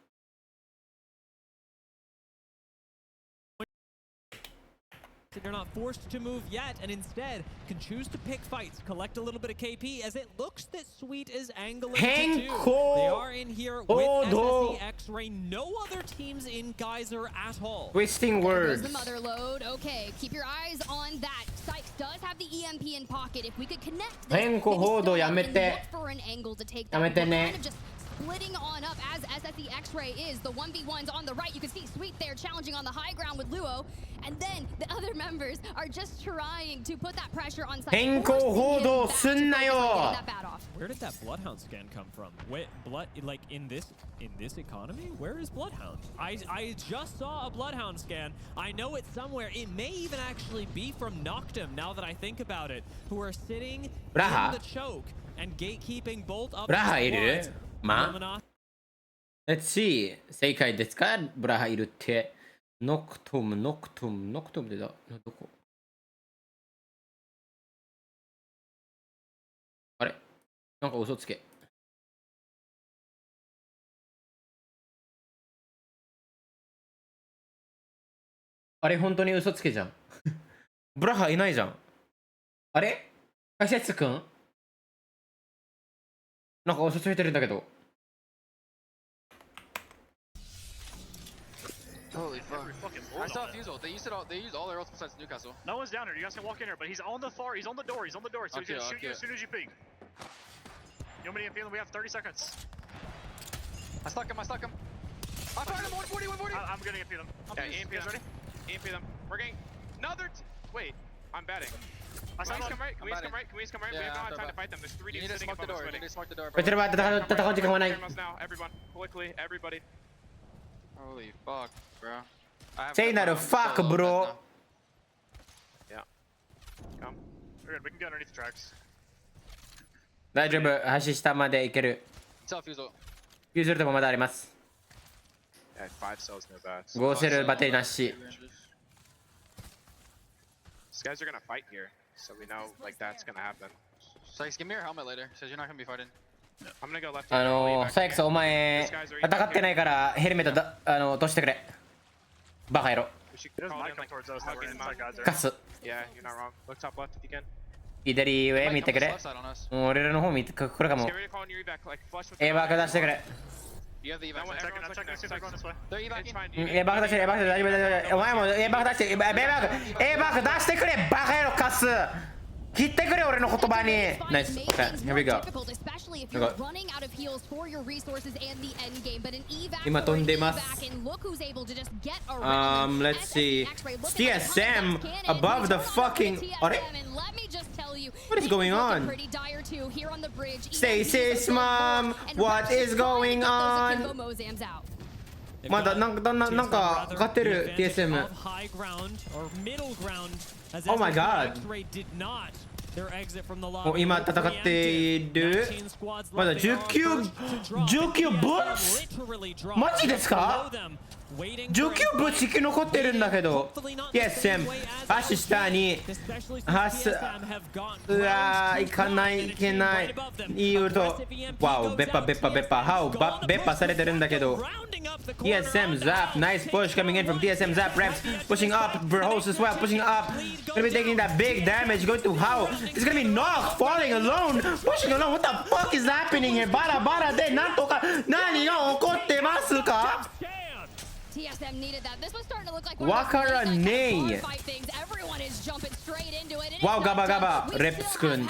They're not forced to move yet, and instead can choose to pick fights, collect a little bit of KP, as it looks that Sweet is angling to do. They are in here with SSE X-Ray, no other teams in Geyser at all. Twisting words. The mother load. Okay, keep your eyes on that. Sykes does have the EMP in pocket. If we could connect this, maybe still look for an angle to take that. Kind of just splitting on up as SSE X-Ray is. The 1v1s on the right. You can see Sweet there challenging on the high ground with Luo. And then the other members are just trying to put that pressure on Sykes. Where did that Bloodhound scan come from? Wait, like in this economy? Where is Bloodhound? I just saw a Bloodhound scan. I know it's somewhere. It may even actually be from Noctum, now that I think about it, who are sitting in the choke and gatekeeping both of the Let's see. 正解ですかブラハいるって。ノクトムでだ。どこあれなんか嘘つけ。あれ本当に嘘つけじゃん。ブラハいないじゃん。あれ解説くんなんか遅れてるんだけど。Holy fuck. I saw Fusel. They used all their ults besides Newcastle. No one's down here. You guys can walk in here, but he's on the door. He's on the door. So he's gonna shoot you as soon as you peek. You want me to feel him? We have 30 seconds. I stuck him. I fired him. 140. I'm gonna EMP them. Yeah, EMP them. Ready? EMP them. We're getting another. Wait, I'm batting. I Can saw we him. come right? Can we just come right? We have no time to fight them. There's 3 dudes sitting above us waiting. こちらは戦う時間はない。 Now, everyone, quickly, everybody. Holy fuck, bro. 聖なるファックブロー。 Yeah. Come. We're good. We can get underneath the tracks. 大丈夫、橋下まで行ける。Tell Fusel. フューズルでもまだあります。 Yeah, 5 cells, no bats. ゴーセルバテリなし。 These guys are gonna fight here, so we know like that's gonna happen. Sykes, give me your helmet later. Says you're not gonna be fighting. I'm gonna go left. サイクスお前戦ってないからヘルメットだ落としてくれ。バカ野郎。 There's might come towards us. That カス。 Yeah, you're not wrong. Look top left if you can. 左上見てくれ。俺らの方見てくれかも。エヴァーク出してくれ。You have the evac. I'm checking to see if they're going this way. They're evacing. エヴァーク出して、エヴァーク大丈夫大丈夫。お前もエヴァーク出して、エヴァーク出してくれ。バカ野郎カス。切ってくれ俺の言葉に。ナイス。Okay, here we go. 今飛んでます。Let's see. TSM above the fucking. あれ What is going on? Stacy's mom, what is going on? まだなんか勝ってる TSM. Oh my god. 今戦っているまだ19ブッツマジですか19ブッツ生き残ってるんだけど TSM 足下にうわーいかないいけないいいウルトわおベッパハウベッパされてるんだけど TSM Zap nice push coming in from TSM Zap reps pushing up Verhost as well pushing up gonna be taking that big damage going to how it's gonna be knocked falling alone pushing alone what the fuck is happening here バラでなんとか何が起こってますかTSM needed that. This was starting to look like わからねえ Everyone is jumping straight into it. わおガバガバレップス君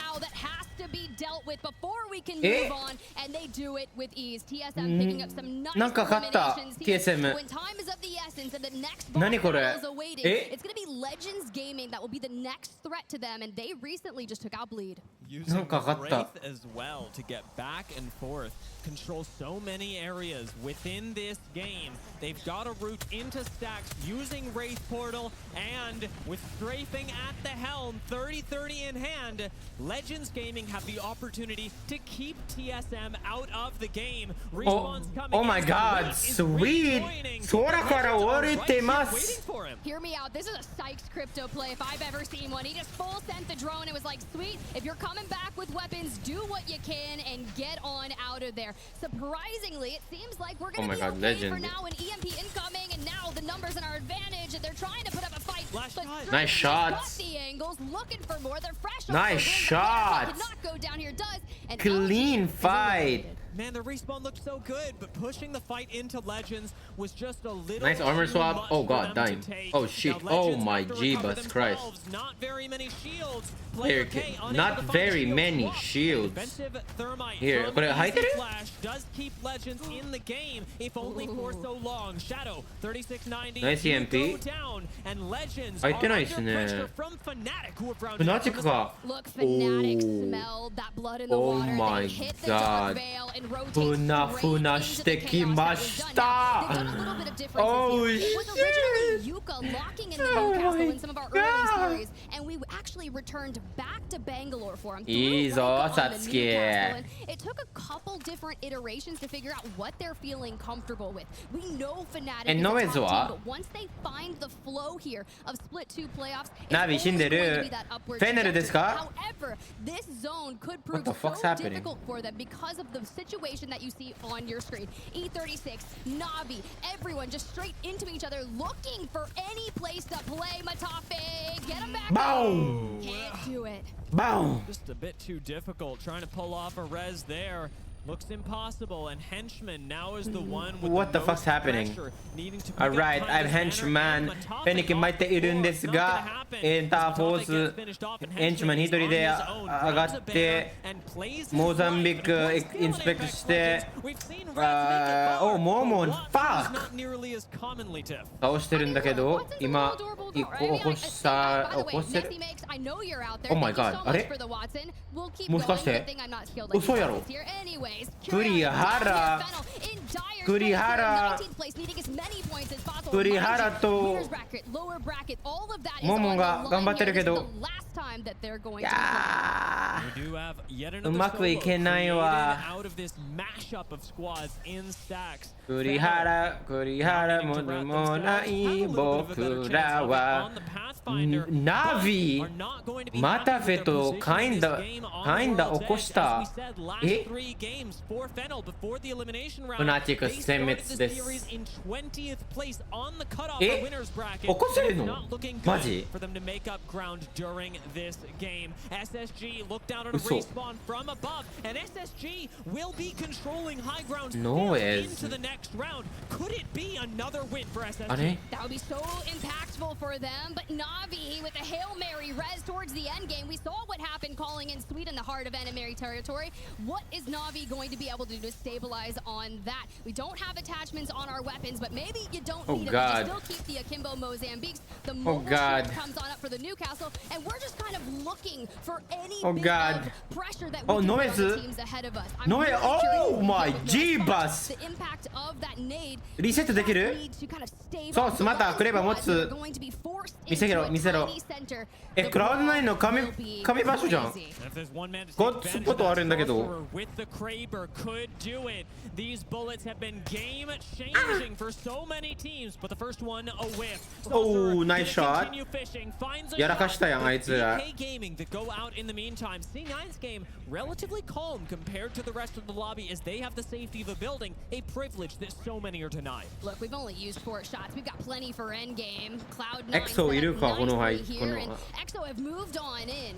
be dealt with before we can move on, and they do it with ease. TSM picking up some nice eliminations here. TSM When time is of the essence and the next 何これ battle is awaiting, it's going to be Legends Gaming that will be the next threat to them, and they recently just took out Bleed. Using Wraith as well to get back and forth, control so many areas within this game. They've got a route into stacks using Wraith Portal, and with strafing at the helm, 30-30 in hand, Legends Gaming have the opportunity to keep TSM out of the game. Respawn's coming. Oh my god, sweet! 空から降りてます Hear me out. This is a Sykes crypto play if I've ever seen one. He just full sent the drone. It was like, sweet, if you're coming back with weapons, do what you can and get on out of there. Surprisingly, it seems like we're going to be okay for now. An EMP incoming, and now the numbers in our advantage, and they're trying to put up a fight. Nice shots. The angles, looking for more. They're fresh. Nice shots. Go down here does. And clean fight. Man, the respawn looked so good, but pushing the fight into Legends was just a little nice armor swap. Oh god, dying. Oh shit. Oh my Jeebus Christ. Not very many shields. Not very many shields. Here, これ入ってる? Does keep Legends in the game, if only for so long. Shadow 3690. Nice EMP. 入ってないですね。Fnatic が。Look, Fnatic smelled that blood in the water. Oh my god. ふなふなしてきました Oh shitいいぞサツキ It took a couple different iterations to figure out what they're feeling comfortable with. We know Fnatic is a top team, but once they find the flow here of split 2 playoffs, it's always going to be that upward trajectory. However, this zone could prove so difficult for them because of the situation that you see on your screen. E36, Navi, everyone just straight into each other looking for any place to play. Matafe Boom! Can't do it. Boom! Just a bit too difficult. Trying to pull off a res there. Looks impossible, and Henchman now is the one with What the fuck's happening? Alright, I'm Henchman. フェニック巻いているんですが、エンターフォース、Henchman 一人で上がって、モザンビックインスペクトして、お、モーモン、ファック倒してるんだけど、今、一個起こしてる。Oh my god、あれもしかして嘘やろ栗原とモモが頑張ってるけど、いやーうまくいけないわ。栗原もでもない僕らはナビまたフェとカインダ起こした。えフナティクス殲滅です。え起こせるのマジ嘘ノーエズあれThat would be so impactful for them, but Na'Vi with a Hail Mary res towards the end game. We saw what happened calling in Sweet in the heart of enemy territory. What is Na'Vi going to be able to do to stabilize on that? We don't have attachments on our weapons, but maybe you don't need it. You still keep the Akimbo Mozambiques. The mobile comes on up for the Newcastle, and we're just kind of looking for any bit of pressure that we can put on the teams ahead of us. I'm really Oh my G-Bus! the impact of that nade. リセットできるそうスマタークレバー持つ見せろえクラウド9の神場所じゃんゴッツポットあるんだけどThese bullets have been game-changing for so many teams, but the first one a whiff. Oh, nice shot. やらかしたやんあいつら。Gaming that go out in the meantime. C9's game relatively calm compared to the rest of the lobby as they have the safety of a building, a privilege that so many are denied. Look, we've only used 4 shots. We've got plenty for endgame. Cloud9 EXO いるかこのnicely here, and EXO have moved on in.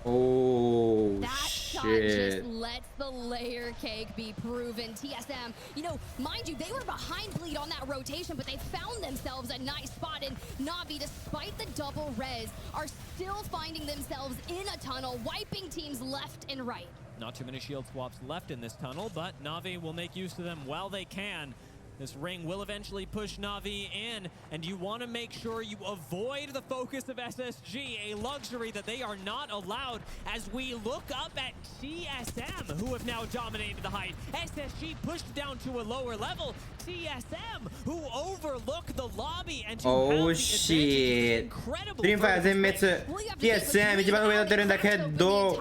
Oh that shot shit. just lets the layer cake be proven. TSM, you know, mind you, they were behind Bleed on that rotation, but they found themselves a nice spot. And Na'Vi, despite the double res, are still finding themselves in a tunnel, wiping teams left and right. Not too many shield swaps left in this tunnel, but Na'Vi will make use of them while they can. This ring will eventually push Na'Vi in, and you want to make sure you avoid the focus of SSG, a luxury that they are not allowed as we look up at TSM, who have now dominated the height. SSG pushed down to a lower level. TSM, who overlook the lobby and to have the shit. Incredible. TSM 一番上になってるんだけど、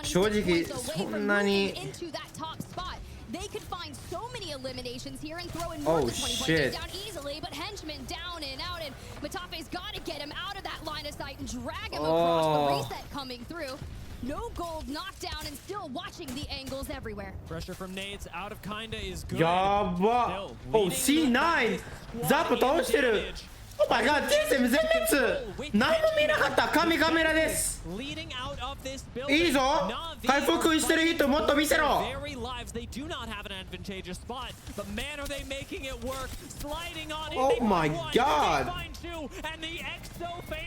正直そんなに。They could find so many eliminations here and throw in more than 20 points down easily, but Henchman down and out, and Matafe's got to get him out of that line of sight and drag him across the reset coming through. No gold knocked down and still watching the angles everywhere. Pressure from nades out of Kinda is good. やば。Oh, C9! ザップ倒してる。Oh my god, TSM 全滅。何も見なかった。神カメラです。いいぞ。回復してる人もっと見せろ。Oh my god.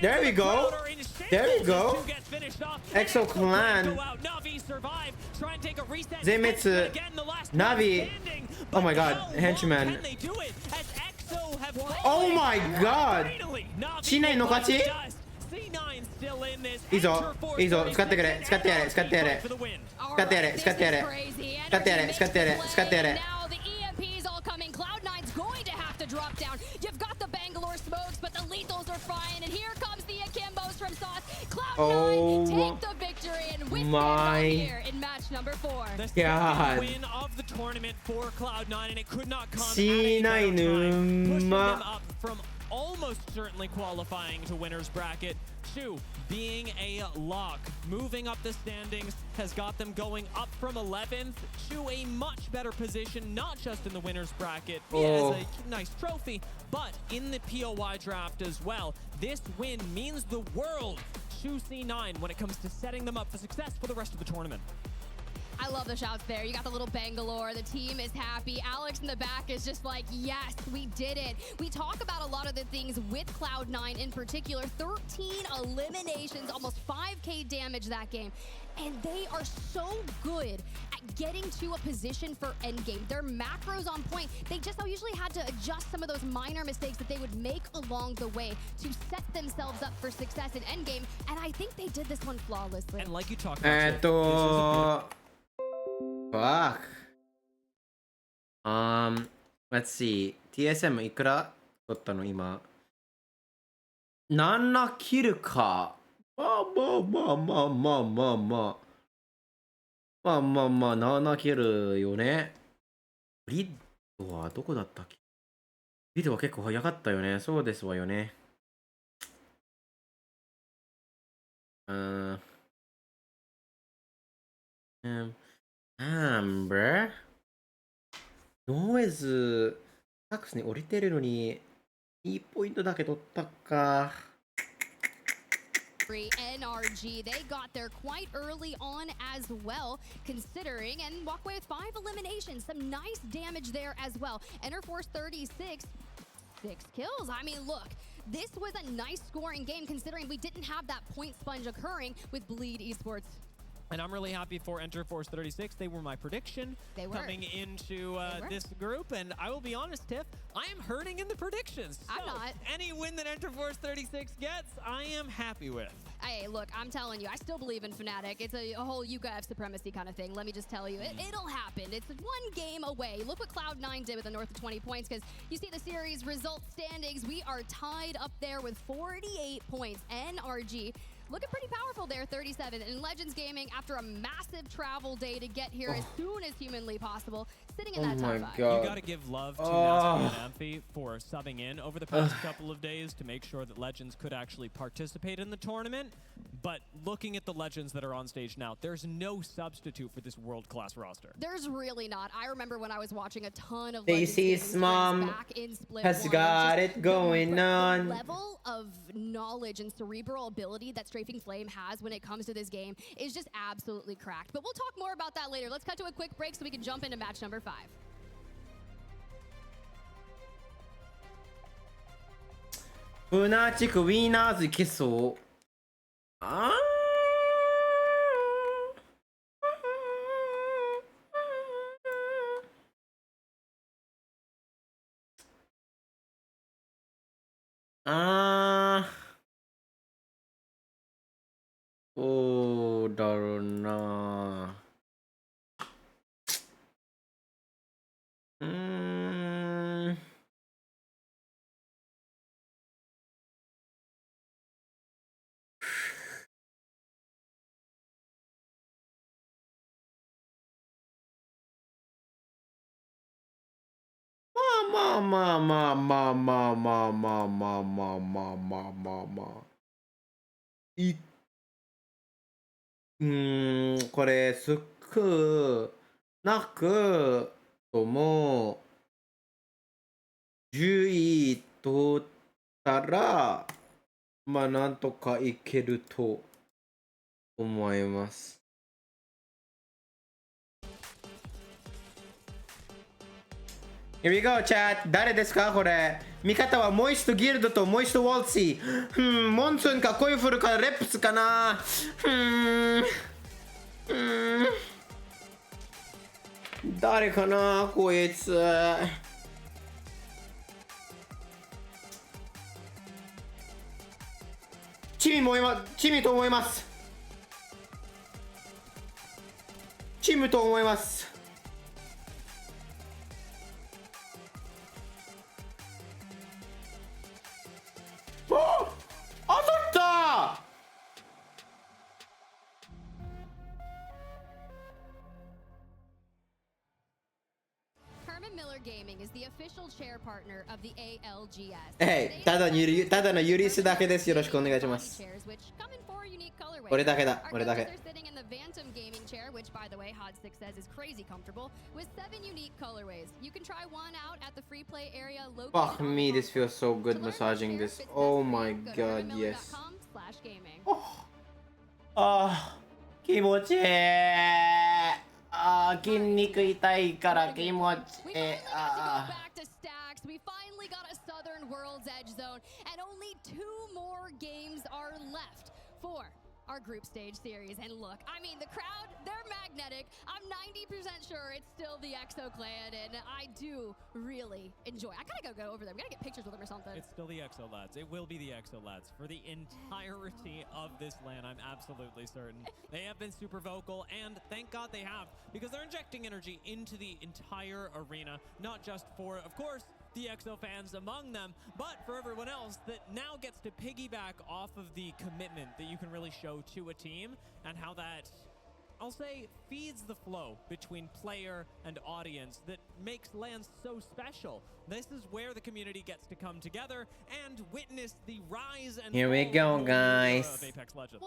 There we go. There we go. EXO clan. 全滅。Na'Vi. Oh my god, henchman. Oh my god! C9 の勝ち？いいぞ、いいぞ、使ってくれ、使ってやれ、使ってやれ。使ってやれ、使ってやれ。使ってやれ、使ってやれ、使ってやれ。Drop down. You've got the Bangalore smokes, but the lethals are flying, and here comes the Akimbos from Sauce. Cloud9 take the victory and win here in match number 4. The second win of the tournament for Cloud9, and it could not come at a better time, pushing them up from almost certainly qualifying to winner's bracket. 2 being a lock. Moving up the standings has got them going up from 11th to a much better position, not just in the winner's bracket as a nice trophy, but in the POI draft as well. This win means the world to C9 when it comes to setting them up for success for the rest of the tournament. I love the shouts there. You got the little Bangalore. The team is happy. Alex in the back is just like, yes, we did it. We talk about a lot of the things with Cloud9 in particular. 13 eliminations, almost 5k damage that game. And they are so good at getting to a position for endgame. Their macros on point. They just usually had to adjust some of those minor mistakes that they would make along the way to set themselves up for success in endgame. And I think they did this one flawlessly. And like you talked about, Fuck. Let's see. TSM いくら取ったの今。7キルか。まあ7キルよね。ブリッドはどこだったっけ？ブリッドは結構早かったよね。そうですわよね。bruh. ノイズ、サックスに降りてるのに、いいポイントだけ取ったか。NRG, they got there quite early on as well, considering, and walk away with 5 eliminations. Some nice damage there as well. Enterforce 36, 6 kills. I mean, look, this was a nice scoring game considering we didn't have that point sponge occurring with Bleed Esports. And I'm really happy for Enterforce 36. They were my prediction coming into this group. And I will be honest, Tiff, I am hurting in the predictions. I'm not. Any win that Enterforce 36 gets, I am happy with. Hey, look, I'm telling you, I still believe in Fnatic. It's a whole UKF supremacy kind of thing. Let me just tell you, it'll happen. It's 1 game away. Look what Cloud9 did with the north of 20 points, because you see the series result standings. We are tied up there with 48 points. NRG looking pretty powerful there, 37. And Legends Gaming, after a massive travel day to get here as soon as humanly possible, sitting in that top 5. You got to give love to Nasty and Amphi for subbing in over the past couple of days to make sure that Legends could actually participate in the tournament. But looking at the Legends that are on stage now, there's no substitute for this world-class roster. There's really not. I remember when I was watching a ton of Stacy's mom back in Split has 1, got it going on. The level of knowledge and cerebral ability that Strafing Flame has when it comes to this game is just absolutely cracked. But we'll talk more about that later. Let's cut to a quick break so we can jump into match number 5. Fnatic Winners いけそう。どうだろうな。これ少なくとも10位取ったらまあなんとかいけると思います。Here we go, chat. 誰ですかこれ。味方はモイストギルドとモイストウォルシー。モンスーンかコイフルかレップスかな。誰かなこいつ。チミと思います。チムと思います。Gaming is the official chair partner of the ALGS. ただのユリスだけです。よろしくお願いします。 俺だけだ。俺だけ。 Which, by the way, Hod6 says is crazy comfortable with 7 unique colorways. You can try one out at the free play area located. Fuck me, this feels so good massaging this. Oh my god, yes. Oh, 気持ちいい。筋肉痛いから気持ちいい。We finally got a Southern World's Edge zone, and only 2 more games are left for our group stage series. And look, I mean, the crowd, they're magnetic. I'm 90% sure it's still the EXO clan, and I do really enjoy. I gotta go over there. We gotta get pictures with them or something. It's still the EXO lads. It will be the EXO lads for the entirety of this LAN. I'm absolutely certain. They have been super vocal, and thank God they have, because they're injecting energy into the entire arena, not just for, of course, the EXO fans among them, but for everyone else that now gets to piggyback off of the commitment that you can really show to a team, and how that, I'll say, feeds the flow between player and audience that makes LAN so special. This is where the community gets to come together and witness the rise and here we go, guys. Well,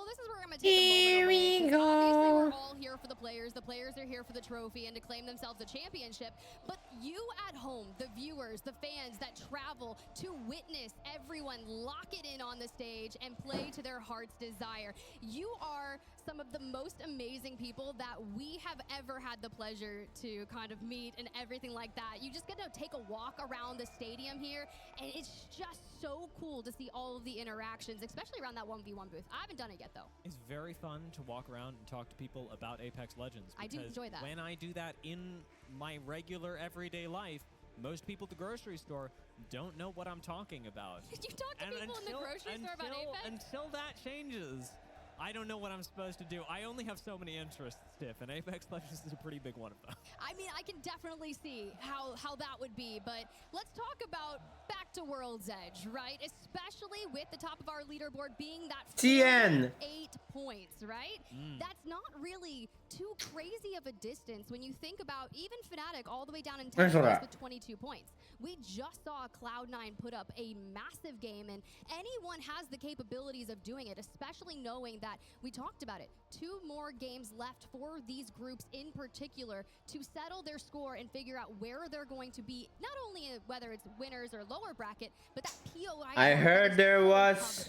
this is where I'm gonna take a moment. Here we go. Obviously, we're all here for the players. The players are here for the trophy and to claim themselves a championship. But you at home, the viewers, the fans that travel to witness everyone lock it in on the stage and play to their heart's desire. You are some of the most amazing people that we have ever had the pleasure to kind of meet and everything like that. You just get to take a walk around the stadium here, and it's just so cool to see all of the interactions, especially around that 1v1 booth. I haven't done it yet, though. It's very fun to walk around and talk to people about Apex Legends. I do enjoy that. When I do that in my regular everyday life, most people at the grocery store don't know what I'm talking about. You talk to people in the grocery store about Apex? Until that changes, I don't know what I'm supposed to do. I only have so many interests, Tiff, and Apex Legends is a pretty big one of them. I mean, I can definitely see how that would be, but let's talk about back to World's Edge, right? Especially with the top of our leaderboard being that 8 points, right? That's not really too crazy of a distance when you think about even Fnatic all the way down in 10th place with 22 points. We just saw Cloud9 put up a massive game, and anyone has the capabilities of doing it, especially knowing that we talked about it. 2 more games left for these groups in particular to settle their score and figure out where they're going to be, not only whether it's winners or lower bracket, but that POI. I heard there was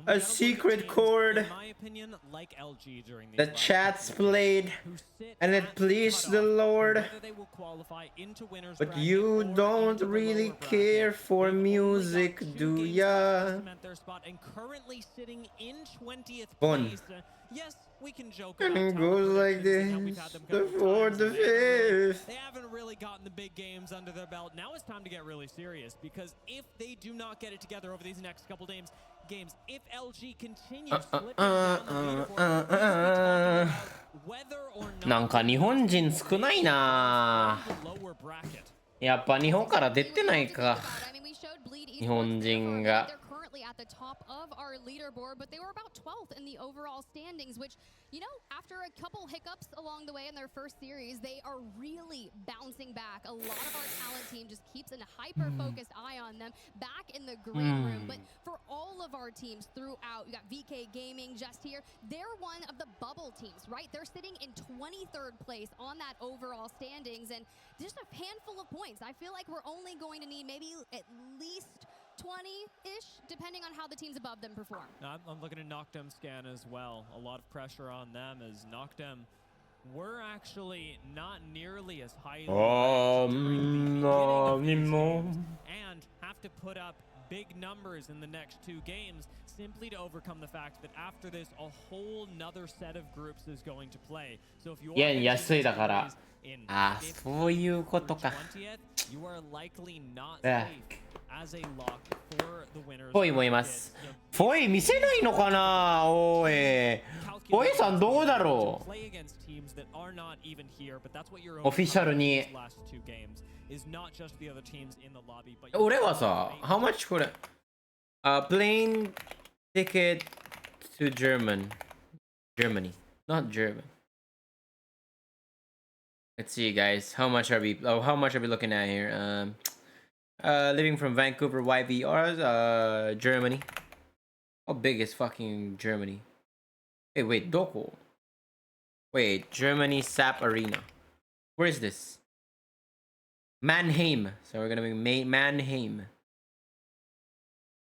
a secret chord. In my opinion, like LG during the chats played, and it pleased the Lord. But you don't really care for music, do ya? Currently sitting in 20th Fun. place. Yes, we can joke And about it goes like this, the 4th, the 5th. They haven't really gotten the big games under their belt. Now it's time to get really serious, because if they do not get it together over these next couple games, if LG continues slipping down the leaderboard, whether or not なんか日本人少ないな。やっぱ日本から出てないか。日本人が。At the top of our leaderboard, but they were about 12th in the overall standings, which, you know, after a couple hiccups along the way in their first series, they are really bouncing back. A lot of our talent team just keeps a hyper-focused eye on them back in the green room. But for all of our teams throughout, you got VK Gaming just here. They're one of the bubble teams, right? They're sitting in 23rd place on that overall standings, and just a handful of points. I feel like we're only going to need maybe at least 20-ish, depending on how the teams above them perform. I'm looking at Noctem scan as well. A lot of pressure on them, as Noctem were actually not nearly as highly and have to put up big numbers in the next 2 games simply to overcome the fact that after this a whole nother set of groups is going to play. So if you are 安いだから。あ、そういうことか。you are likely not safe as a lock for the winners. フォイもいます。フォイ見せないのかな。おい。フォイさんどうだろう。オフィシャルに。俺はさ、how much これ？plane ticket to Germany, not German. Let's see, guys. How much are we? Oh, how much are we looking at here? Living from Vancouver, YVR, Germany. How big is fucking Germany? Hey, wait, Doko. Wait, Germany SAP Arena. Where is this? Mannheim. So we're gonna be Mannheim.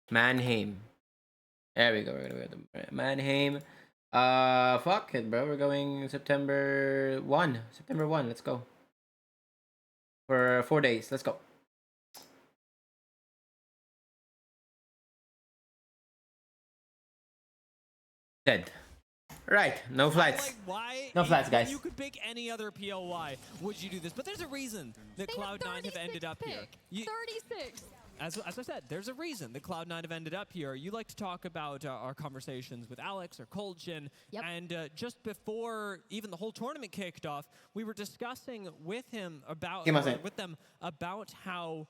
Mannheim. There we go. We're gonna go to Mannheim. Fuck it, bro. We're going September 1. September 1. Let's go. For 4 days. Let's go. Dead. Right, no flights. Like, why? No flights, guys. You could pick any other POY. Would you do this? But there's a reason that Cloud9 have ended up here. 36. As I said, there's a reason that Cloud9 have ended up here. You like to talk about our conversations with Alex or Kolchin, and just before even the whole tournament kicked off, we were discussing with him about about how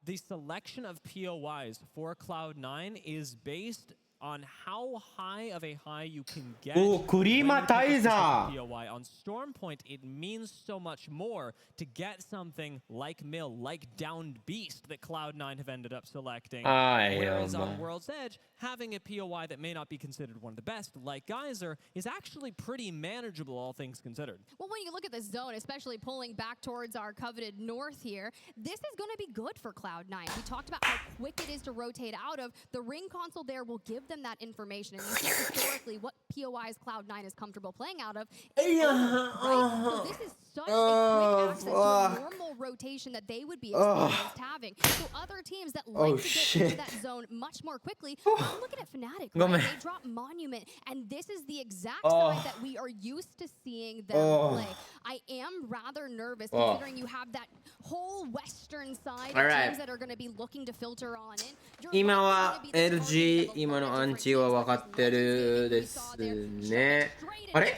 the selection of POYs for Cloud9 is based on how high of a high you can get. Kurima Taiza! POY on Stormpoint, it means so much more to get something like Mill, like Downed Beast that Cloud9 have ended up selecting. Whereas on World's Edge, having a POY that may not be considered one of the best, like Geyser, is actually pretty manageable, all things considered. Well, when you look at the zone, especially pulling back towards our coveted north here, this is going to be good for Cloud9. We talked about how quick it is to rotate out of. The ring console there will give them that information. And you see historically what POIs Cloud9 is comfortable playing out of. Right? So this is such a quick access to a normal rotation that they would be experienced having. So other teams that like to get into that zone much more quickly, I'm looking at Fnatic, right? They drop Monument, and this is the exact side that we are used to seeing them play. I am rather nervous considering you have that whole western side of teams that are going to be looking to filter on in. 今は LG 今のアンチは分かってるですね。あれ？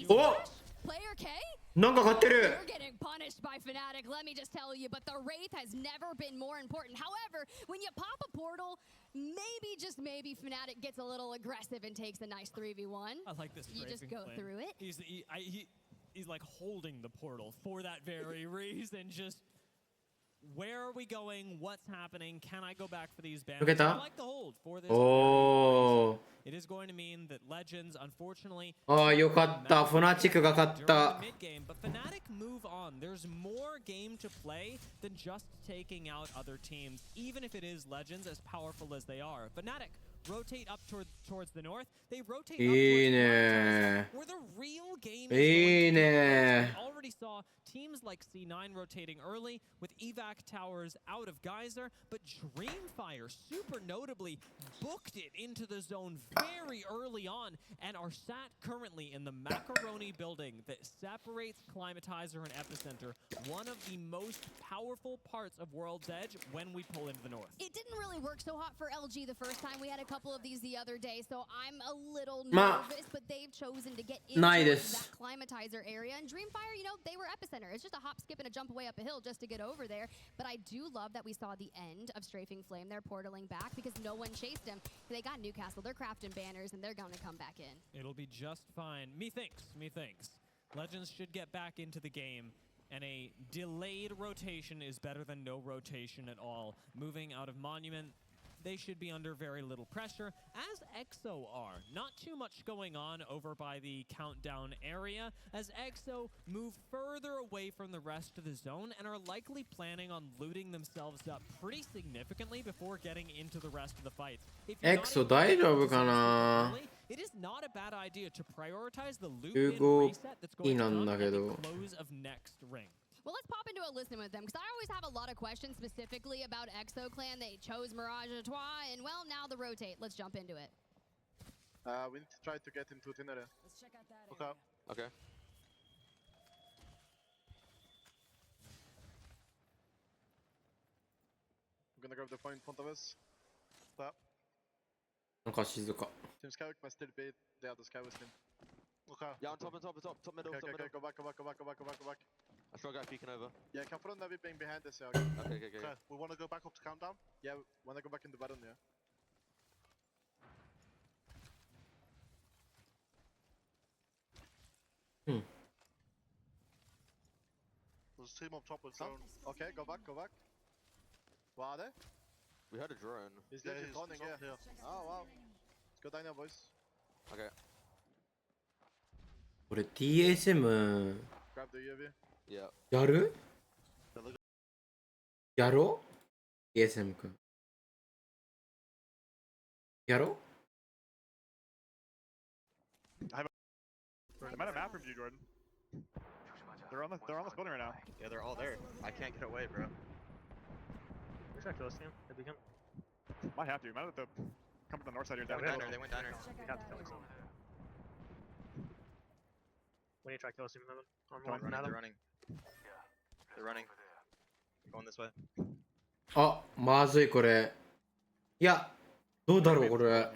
お！なんか勝ってる。 You're getting punished by Fnatic, let me just tell you, but the Wraith has never been more important. However, when you pop a portal, maybe, just maybe, Fnatic gets a little aggressive and takes a nice 3v1. I like this. You just go through it. He's like holding the portal for that very reason. Just where are we going? What's happening? Can I go back for these banners? I like the hold for this. Oh. It is going to mean that Legends, unfortunately, よかった。フナティックが勝った。 mid-game, but Fnatic move on. There's more game to play than just taking out other teams, even if it is Legends, as powerful as they are. Fnatic rotate up towards the north. They rotate up towards the where the real game is going. We already saw teams like C9 rotating early with evac towers out of Geyser, but Dreamfire super notably booked it into the zone very early on and are sat currently in the Macaroni building that separates Climatizer and Epicenter, one of the most powerful parts of World's Edge when we pull into the north. It didn't really work so hot for LG the first time. We had a couple of these the other day, so I'm a little nervous, but they've chosen to get into that Climatizer area. And Dreamfire, you know, they were Epicenter. It's just a hop, skip, and a jump away up a hill just to get over there. But I do love that we saw the end of Strafing Flame. They're portaling back because no one chased him. They got Newcastle. They're crafting banners, and they're going to come back in. It'll be just fine. Methinks. Legends should get back into the game. And a delayed rotation is better than no rotation at all. Moving out of Monument, they should be under very little pressure, as EXO are. Not too much going on over by the countdown area, as EXO move further away from the rest of the zone and are likely planning on looting themselves up pretty significantly before getting into the rest of the fights. EXO 大丈夫かな? It is not a bad idea to prioritize the loot and reset that's going on at the close of next ring. Well, let's pop into a listen with them, because I always have a lot of questions specifically about EXO Clan. They chose Mirage à Trois, and well, now the rotate. Let's jump into it. We need to try to get into Tinere. Let's check out that area. Okay. I'm gonna grab the point in front of us. Stop. なんか静か。 Team Scout must still be the other Scout with him. Okay. Yeah, on top middle, Okay, top middle. go back. I saw a guy peeking over. Yeah, come front of it being behind us, yeah. Okay. We wanna go back up to countdown? Yeah, we wanna go back in the button, yeah. There's a team on top with zone. Okay, go back, go back. Where are they? We had a drone. He's literally running, yeah. Oh, wow. Let's go down there, boys. Okay. これ TSM Grab the UAV. Yeah. やる？やろう？ TSM 君。やろう？ They might have map from you, Jordan. They're on this building right now. Yeah, they're all there. I can't get away, bro. We should kill this team if we can. Might have to. Might have to come from the north side here. They went diner. We have to kill this team. We need to try to kill this team. They're running. They're running. Going this way. あ、まずいこれ。いや、どうだろうこれ。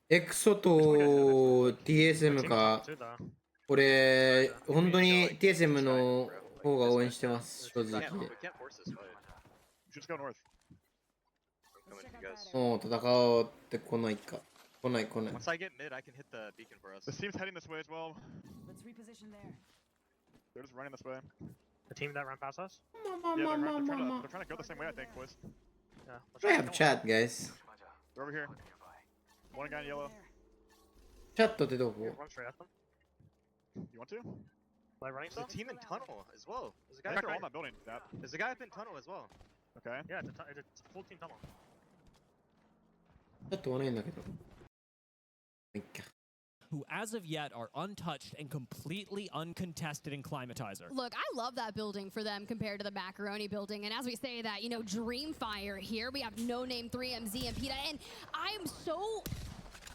エクソと TSM か。これ、本当に TSM の方が応援してます、正直。もう戦おうって来ないか。来ない来ない。 Once I get mid, I can hit the beacon for us. This team's heading this way as well. Let's reposition there. They're just running this way. The team that ran past us? Yeah, they're trying to go the same way, I think, boys. I have chat, guys. They're over here. One guy in yellow. Chat ってどこ？ Run straight at them. You want to? Am I running There's still? a team in tunnel as well. There's a I guy think they're all in that building. That. There's a guy up in tunnel as well. Okay. Yeah, it's a full team tunnel. ちょっと悪いんだけど。いっか。 who as of yet are untouched and completely uncontested in Climatizer. Look, I love that building for them compared to the Macaroni building. And as we say that, you know, Dreamfire here, we have No Name 3MZ and PETA. And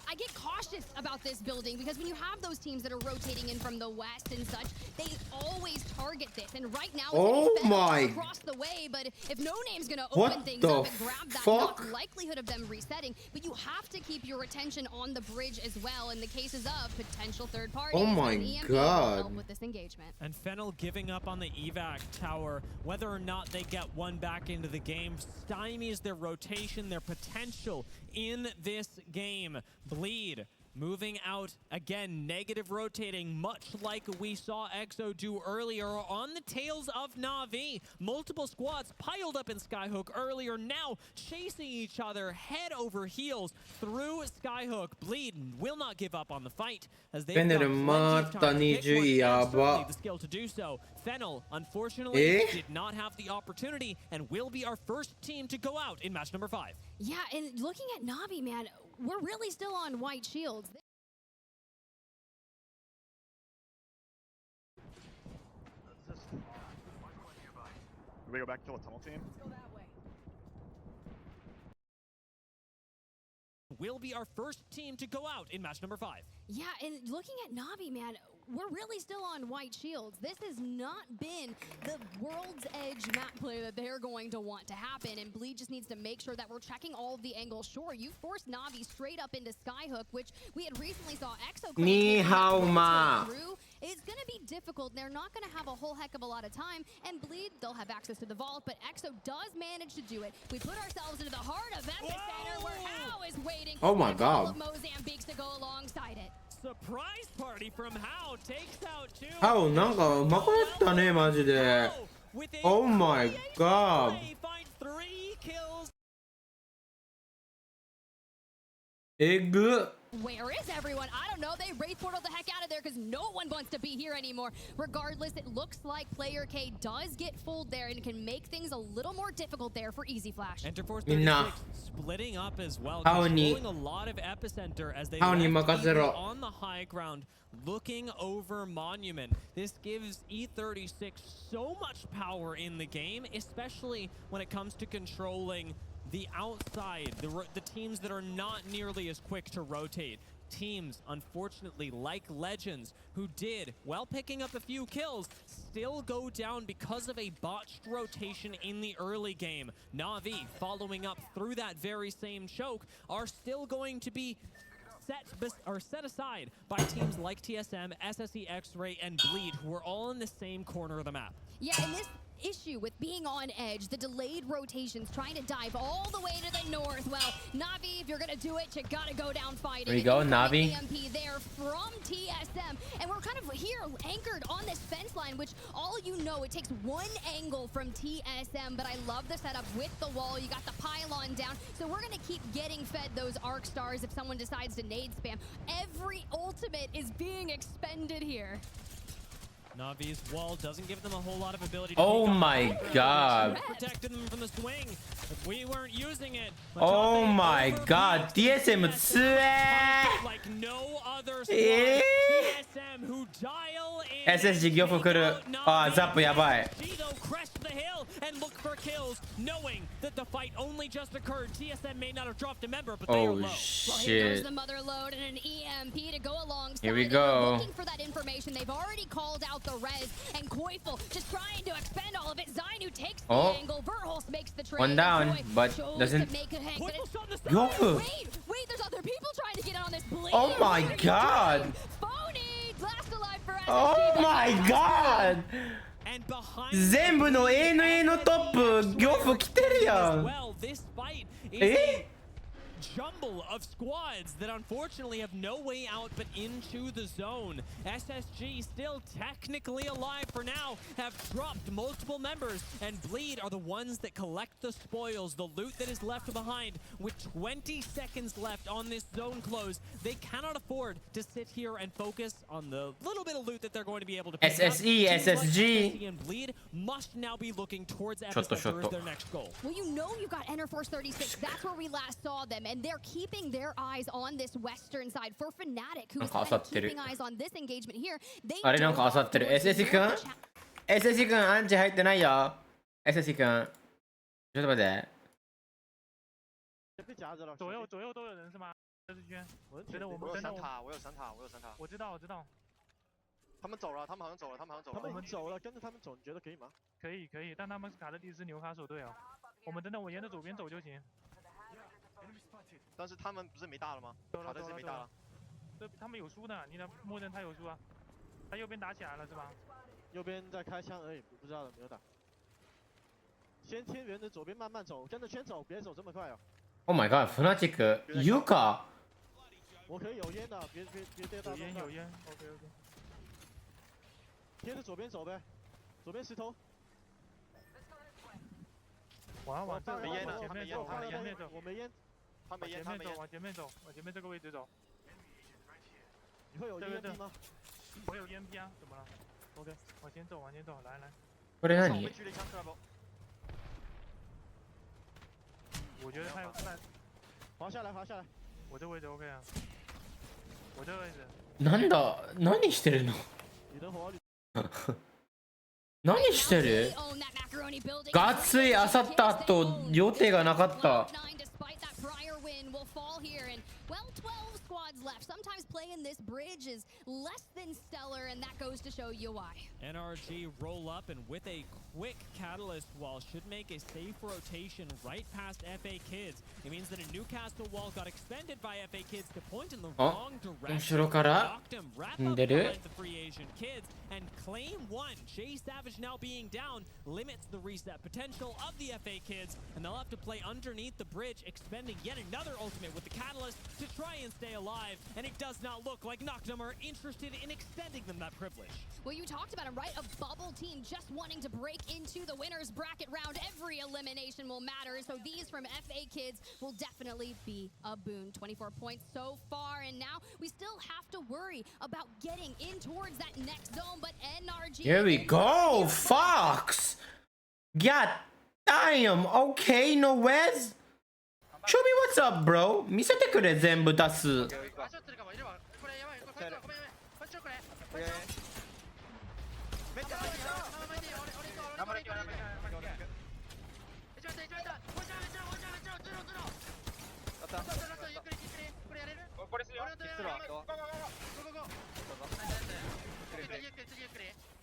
I get cautious about this building because when you have those teams that are rotating in from the west and such, they always target this. And right now, it's across the way. But if No Name's gonna open things up and grab that, not likelihood of them resetting. But you have to keep your attention on the bridge as well in the cases of potential third parties. Oh my God! Help with this engagement. And Fennel giving up on the evac tower, whether or not they get one back into the game, stymies their rotation, their potential in this game. Bleed moving out again, negative rotating, much like we saw EXO do earlier on the tails of Na'Vi. Multiple squads piled up in Skyhook earlier, now chasing each other head over heels through Skyhook. Bleed will not give up on the fight as they've got plenty of time to pick one, and certainly the skill to do so. Fennel, unfortunately, did not have the opportunity and will be our first team to go out in match number 5. Yeah, and looking at Na'Vi, man, we're really still on white shields. We go back to kill a tunnel team. Will be our first team to go out in match number 5. Yeah, and looking at Na'Vi, man, we're really still on white shields. This has not been the world's edge map play that they're going to want to happen, and Bleed just needs to make sure that we're checking all of the angles. Sure, you forced Na'Vi straight up into Skyhook, which we had recently saw EXO through. It's going to be difficult. They're not going to have a whole heck of a lot of time, and Bleed, they'll have access to the vault, but EXO does manage to do it. We put ourselves into the heart of Epicenter, where How is waiting. Oh my God. All of Mozambique to go alongside it. Surprise party from How takes out 2. How なんかうまくなったねマジで。Oh my God. Where is everyone? I don't know. They Wraith Portal the heck out of there because no one wants to be here anymore. Regardless, it looks like Player K does get fooled there and can make things a little more difficult there for Easy Flash. Enterforce 36 splitting up as well, controlling a lot of Epicenter as they left on the high ground, looking over Monument. This gives E36 so much power in the game, especially when it comes to controlling the outside, the teams that are not nearly as quick to rotate. Teams, unfortunately, like Legends, who did, while picking up a few kills, still go down because of a botched rotation in the early game. Na'Vi, following up through that very same choke, are still going to be set aside by teams like TSM, SSE, X-Ray, and Bleed, who are all in the same corner of the map. Yeah, and issue with being on edge, the delayed rotations, trying to dive all the way to the north. Well, Na'Vi, if you're gonna do it, you gotta go down fighting. There you go, Na'Vi. EMP there from TSM, and we're kind of here anchored on this fence line, which all you know, it takes one angle from TSM, but I love the setup with the wall. You got the pylon down, so we're gonna keep getting fed those arc stars if someone decides to nade spam. Every ultimate is being expended here. Navi's wall doesn't give them a whole lot of ability to Oh my god. protected them from the swing. If we weren't using it. Oh my god. TSM 強え Like no other squad. え TSM who dial in. SSG 漁夫来る。あ、ザップやばい。 Crest the hill and look for kills, knowing that the fight only just occurred. TSM may not have dropped a member, but they are low. Well, here goes the mother load and an EMP to go alongside. Here we go. Looking for that information. They've already called out the res, and Koifel just trying to expend all of it. Zainu takes the angle. Verhulst makes the trade. One down, but doesn't. Gyofu. Wait, there's other people trying to get on this blade. Oh my god. Phony. Last alive for SSG. Oh my god. 全部の ANA のトップ、ギョフ来てるやん。え？Jumble of squads that unfortunately have no way out but into the zone. SSG still technically alive for now, have dropped multiple members, and Bleed are the ones that collect the spoils, the loot that is left behind. With 20 seconds left on this zone close, they cannot afford to sit here and focus on the little bit of loot that they're going to be able to pick SSE, up. SSG. SSG and Bleed must now be looking towards Epicenter as their next goal. Well, you know you got Enter Force 36. That's where we last saw them, and they're keeping their eyes on this western side. For Fnatic, who's kind of keeping eyes on this engagement here, they あれなんか漁ってる。SSE 君 SSE 君アンチ入ってないよ。SSE 君ちょっと待って。左右都有人是吗？这是圈。觉得我们真的我有神塔，我有神塔。我知道。他们走了，他们好像走了。他们走了，跟着他们走，你觉得可以吗？可以，但他们是卡的第四纽卡手队哦。我沿着左边走就行。但是他们不是没大了吗？卡的是没大了。他们有输的，你的默认他有输啊。他右边打起来了是吧？右边在开枪而已，不知道的没有打。先天元的左边慢慢走，跟着圈走，别走这么快哦。Oh my god, Fnatic 言うか。我可以有烟的，别跌到。有烟 ，OK。贴着左边走呗，左边石头。往这没烟了，前面走，我没烟。往前面走，这个位置走。你会有烟蒂吗？我有烟蒂啊，怎么了 ？OK， 往前走，来。これ何？我觉得他有滑下来。我这位置 OK 啊，我这位置。なんだ？何してるの？何してる？がっつり漁った後予定がなかった。Well, 12 squads left. Sometimes playing this bridge is less than stellar, and that goes to show you why. NRG roll up, and with a quick catalyst wall, should make a safe rotation right past FA Kids. It means that a Newcastle wall got expended by FA Kids to point in the wrong direction. 後ろからんでる。 The free Asian kids and claim one. Jay Savage now being down limits the reset potential of the FA Kids, and they'll have to play underneath the bridge, expending yet another ultimate with the catalyst to try and stay alive, and it does not look like Noctum are interested in extending them that privilege. Well, you talked about it, right? A bubble team just wanting to break into the winner's bracket round. Every elimination will matter, so these from FA Kids will definitely be a boon. 24 points so far, and now we still have to worry about getting in towards that next zone, but NRG... Here we go! Fox! God damn! Okay, no Wes? Show me what's up, bro. 見せてくれ、全部出す。ジ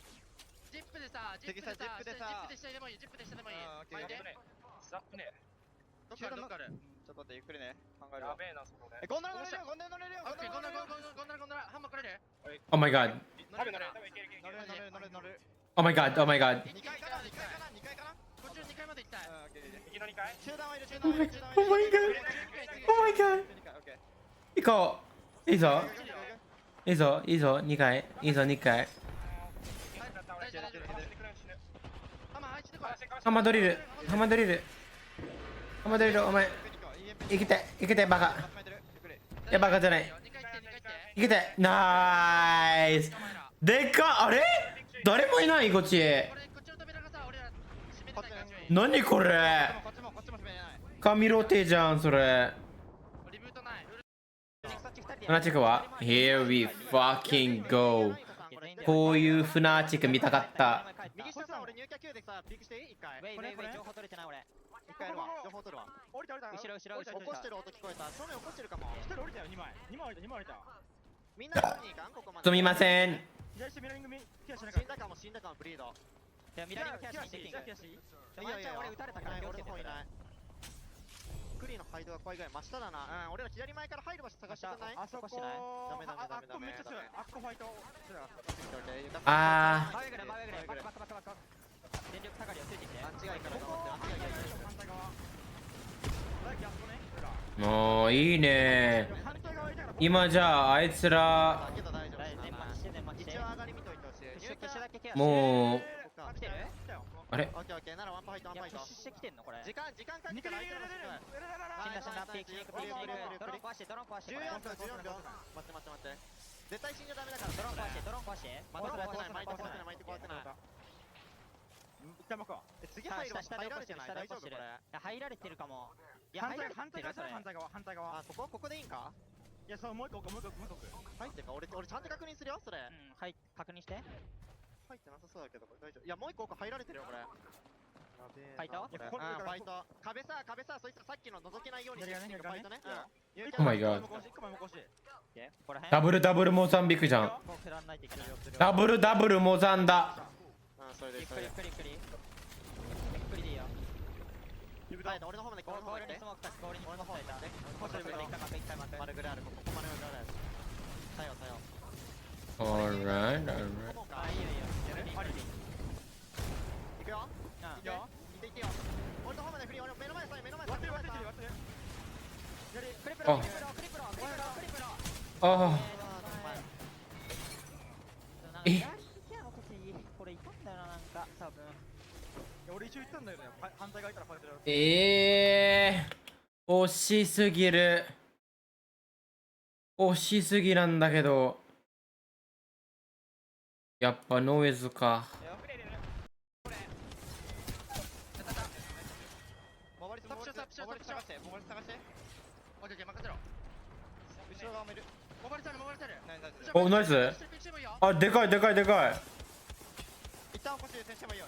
ップで下でもいい。どっかある。ちょっと待って、ゆっくりね。考えるわ。やべえな、そこね。ゴンドラ乗れるよ。ゴンドラ。ハンマーくれる？ Oh my god. 乗れる。Oh my god, oh my god. 2回かな。Oh my god. Oh my god. 行こう。いいぞ。いいぞ。いいぞ。2回。いいぞ、2回。ハマドリル。ハマドリル。ハマドリル、お前。いけて、いけて、バカ。いや、バカじゃない。いけて、ナイス。でかっ、あれ誰もいない、こっち。何これ神ロテじゃん、それ。フナチックは Here we fucking go。 こういうフナチック見たかった。右下さ、俺入居9でさ、ピークしていい一回。情報取れてない俺。一回やるわ。情報取るわ。降りた。後ろ。起こしてる音聞こえた。正面起こしてるかも。一人降りたよ、2枚。2枚降りた。みんな取りに行かんここまで。すみません。死んだかも、ブリード。いや、ミラーケアしていい。いや、俺撃たれたから俺の方いない。クリーのハイドが怖いぐらい真下だな。俺ら左前から入る場所探してくんない？あそこしない。ダメ。あっこめっちゃ強い。あっこファイト。あ前ぐらい。バック。電力下がりをついてきて。間違いから頑張って。反対側。もういいね。今じゃああいつらもうあれならワンパファイト。プッシュしてきてんのこれ。時間かけたら相手の死んだピークドローン壊して14秒。待って絶対死んじゃダメだから。ドローン壊して巻いて壊せない。次入る場所入られてない？大丈夫これ？入られてるかも。いや、反対側。あ、ここでいいんか？いや、そう、もう一個。入ってか、俺ちゃんと確認するよ、それ。はい、確認して。入ってなさそうだけど、これ大丈夫。いや、もう一個入られてるよ、これ。ファイト？ファイト。壁さ、そいつさっきの覗けないようにしてファイトね。Oh my god。ダブルモザンビクじゃん。ダブルモザンだ。それでゆっくりでいいよ。俺の方までゴールにスモークタッチ、俺の方まで丸ぐらいある。ここ丸ぐらいある。さよ。Alright。いいよ。行くよ。行ってよ。俺の方までフリー。俺目の前。クリプロ。ああ。これいたんだよな、なんか多分。俺一応言ったんだよね。反対側いたらファイトやる。惜しすぎる。惜しすぎなんだけど。やっぱノイズか。お、ナイス。あ、でかい。一旦起こして優先してもいいよ。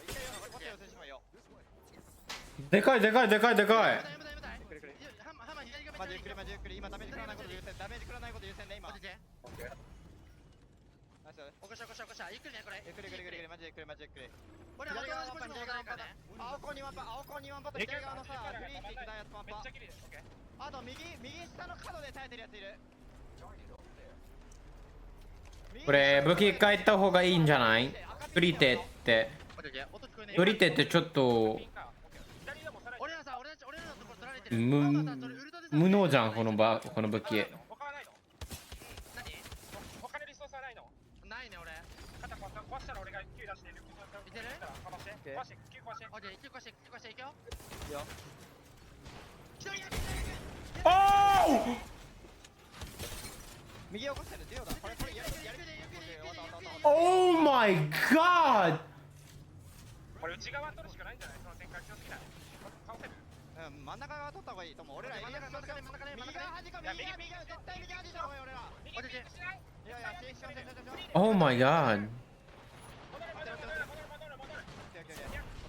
でかい。マジゆっくり。今ダメージ食らわないこと優先ね、今。起こした。ゆっくりね、これ。ゆっくり。マジゆっくり。俺は青コーンにワンパと左側のさ、フリーっていくやつワンパ。あと右下の角で耐えてるやついる。これ武器変えた方がいいんじゃない？ブリテってちょっと無能じゃん、この武器。他にリソースはないの？ないね、俺。肩壊したら俺が9出してる。いける？壊して。オッケー、9壊していくよ。右起こしてる、デュオだ。これやる。Oh my god！ これ内側取るしかないんじゃない？その展開強すぎない？倒せる？真ん中側取った方がいいと思う。俺らエリアが真ん中ね。右側端か、右絶対右端した方がいい俺ら。いや、Oh my god！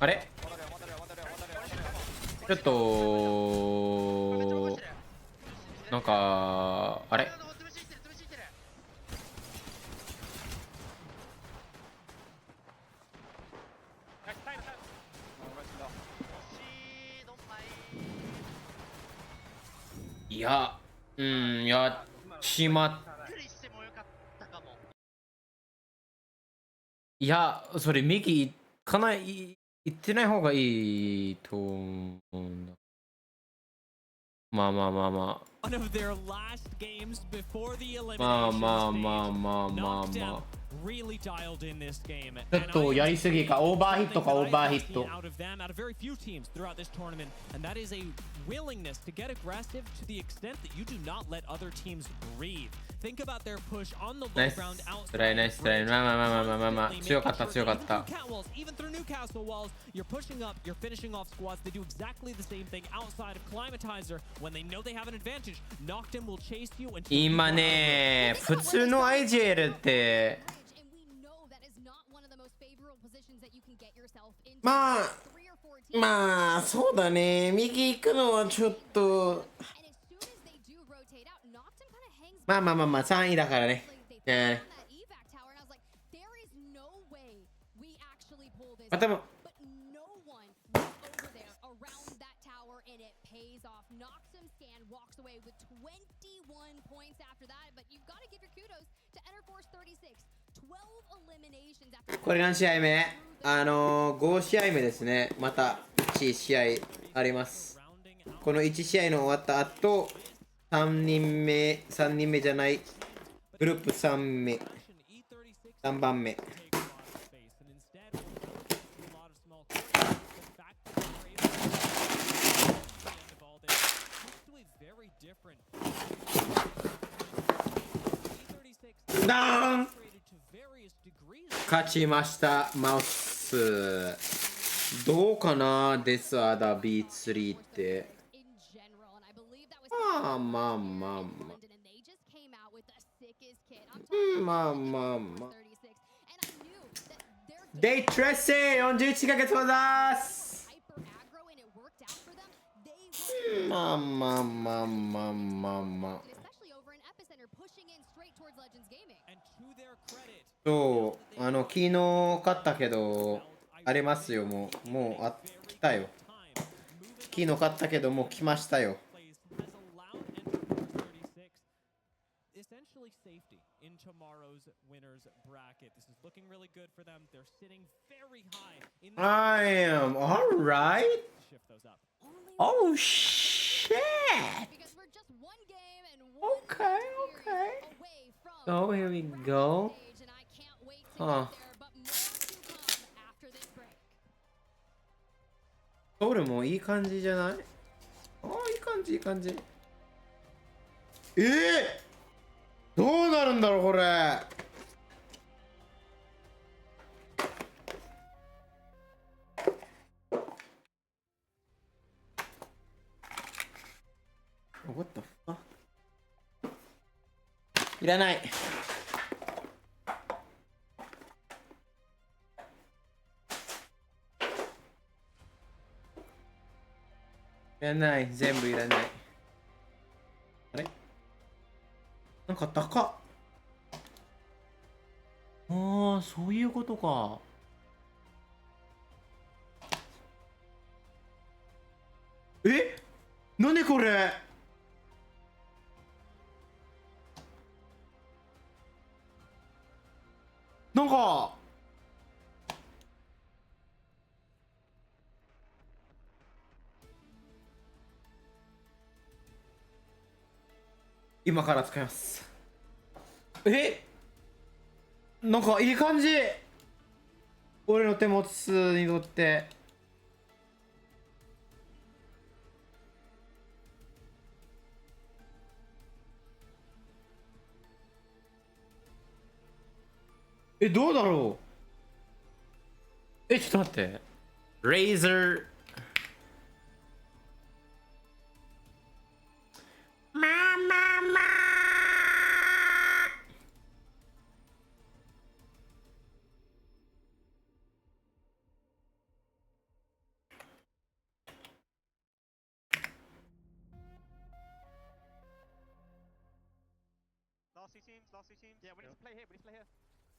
あれ？ちょっとなんかあれ？いや、やっちまっ。いや、それ右行かない行ってない方がいいと思うんだ。まあまあまあまあ。One of their last games before the まあ elimination まあまあ stage. まあまあ Knocked ま out, あ。 really dialed in this game. ちょっとやりすぎか。オーバーヒットか、オーバーヒット。 Out of them, out of very few teams throughout this tournament, and that is a willingness to get aggressive to the extent that you do not let other teams breathe. Think about their push on the ナ low イス ground outside. トライ、ナイストライ。まあまあまあまあまあまあまあ。強かった強かった。 Even through Newcastle walls, you're pushing up, you're finishing off squads. They do exactly the same thing outside of Climatizer. When they know they have an advantage, Noctem will chase you until 今ね、普通の IGL って、まあ、まあ、そうだね。右行くのはちょっと、まあまあまあまあ、3位だからね。またも、これ何試合目？5試合目ですね。また1試合あります。この1試合の終わった後、3人目じゃない、グループ3番目。ダーン！勝ちました、マウス。どうかな、デスアダ B3 って。まあまあまあまあ。まあまあまあ。デイトレッシー41ヶ月ございます。まあまあまあまあまあまあ。そう、昨日勝ったけど、ありますよ、もう、来たよ。昨日勝ったけど、もう来ましたよ。I am alright. Oh shit. Okay, okay. Oh, here we go. Huh. ソウルもいい感じじゃない？ああ、いい感じ、いい感じ。どうなるんだろう、これ。What the fuck? いらない。いらない、全部いらない。あれなんか高っ。ああ、そういうことか。なんでこれ。なんか今から使います。なんかいい感じ。俺の手持つにとって。どうだろう。ちょっと待って。レイザー。まあまあまあ。Last two teams. Yeah, we need to play here. We need to play here.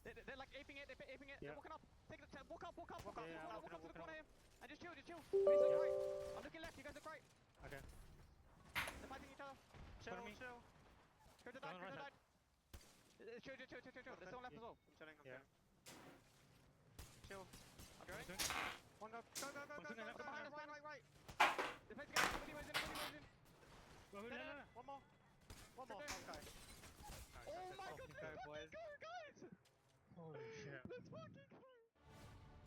They're like aping it. They're aping it. They're walking up. Take the walk up. Walk up to the corner here. And just chill. Please look right. I'm looking left. You guys look right. Okay. They're fighting each other. Chill. Go to the dive. Chill. There's someone left as well. I'm chilling. Chill. I'm going. One go. Go. Behind us, right. Defense guy. One more. Okay. Oh my god, let's fucking go, guys! Holy shit. Let's fucking go!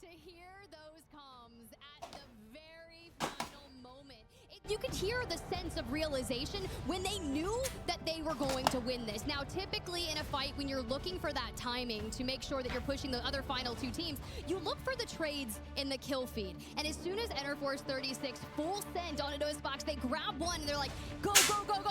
To hear those comms at the very final moment, you could hear the sense of realization when they knew that they were going to win this. Now, typically in a fight, when you're looking for that timing to make sure that you're pushing the other final two teams, you look for the trades in the kill feed. And as soon as Enerforce 36 full send on a box, they grab one and they're like, go,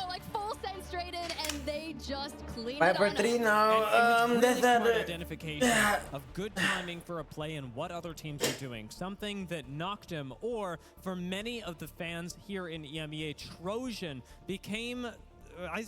like full send straight in, and they just clean it on up. 5-3 now. That's an identification of good timing for a play and what other teams are doing. Something that Noctum, or for many of the fans here in EMEA, Trojan became,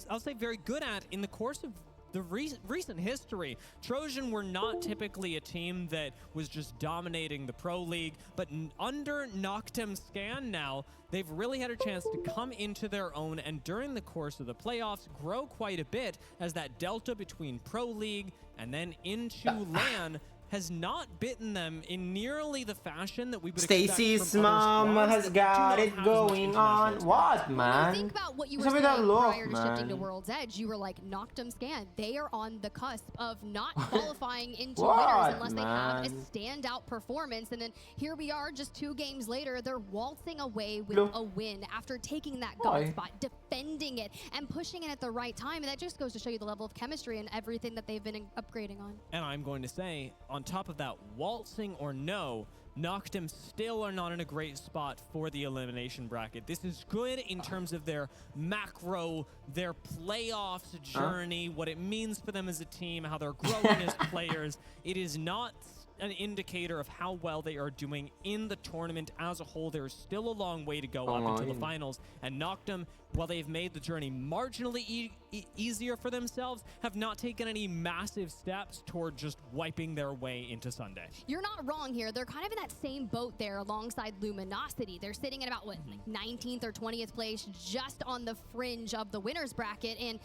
I'll say, very good at in the course of the recent history. Trojan were not typically a team that was just dominating the Pro League, but under Noctum Scan now, they've really had a chance to come into their own, and during the course of the playoffs, grow quite a bit as that delta between Pro League and then into LAN has not bitten them in nearly the fashion that we would Stacy's expect from mom other has squads got that do it not have as much going international on. experience. What, When man? you think about what you were Some of saying that love, prior to shifting to man. World's Edge, you were like, Noctum Scan, they are on the cusp of not qualifying into What, winners unless they have a man? standout performance. And then here we are, just 2 games later, they're waltzing away with Look. a win after taking that Why? God spot, defending it, and pushing it at the right time. And that just goes to show you the level of chemistry and everything that they've been upgrading on. And I'm going to say, on top of that, waltzing or no, Noctum still are not in a great spot for the elimination bracket. This is good in terms of their macro, their playoffs journey, what it means for them as a team, how they're growing as players. It is not an indicator of how well they are doing in the tournament as a whole. There's still a long way to go up until the finals, and Noctum, while they've made the journey marginally easier for themselves, have not taken any massive steps toward just wiping their way into Sunday. You're not wrong here. They're kind of in that same boat there alongside Luminosity. They're sitting at about, what, like 19th or 20th place, just on the fringe of the winner's bracket. And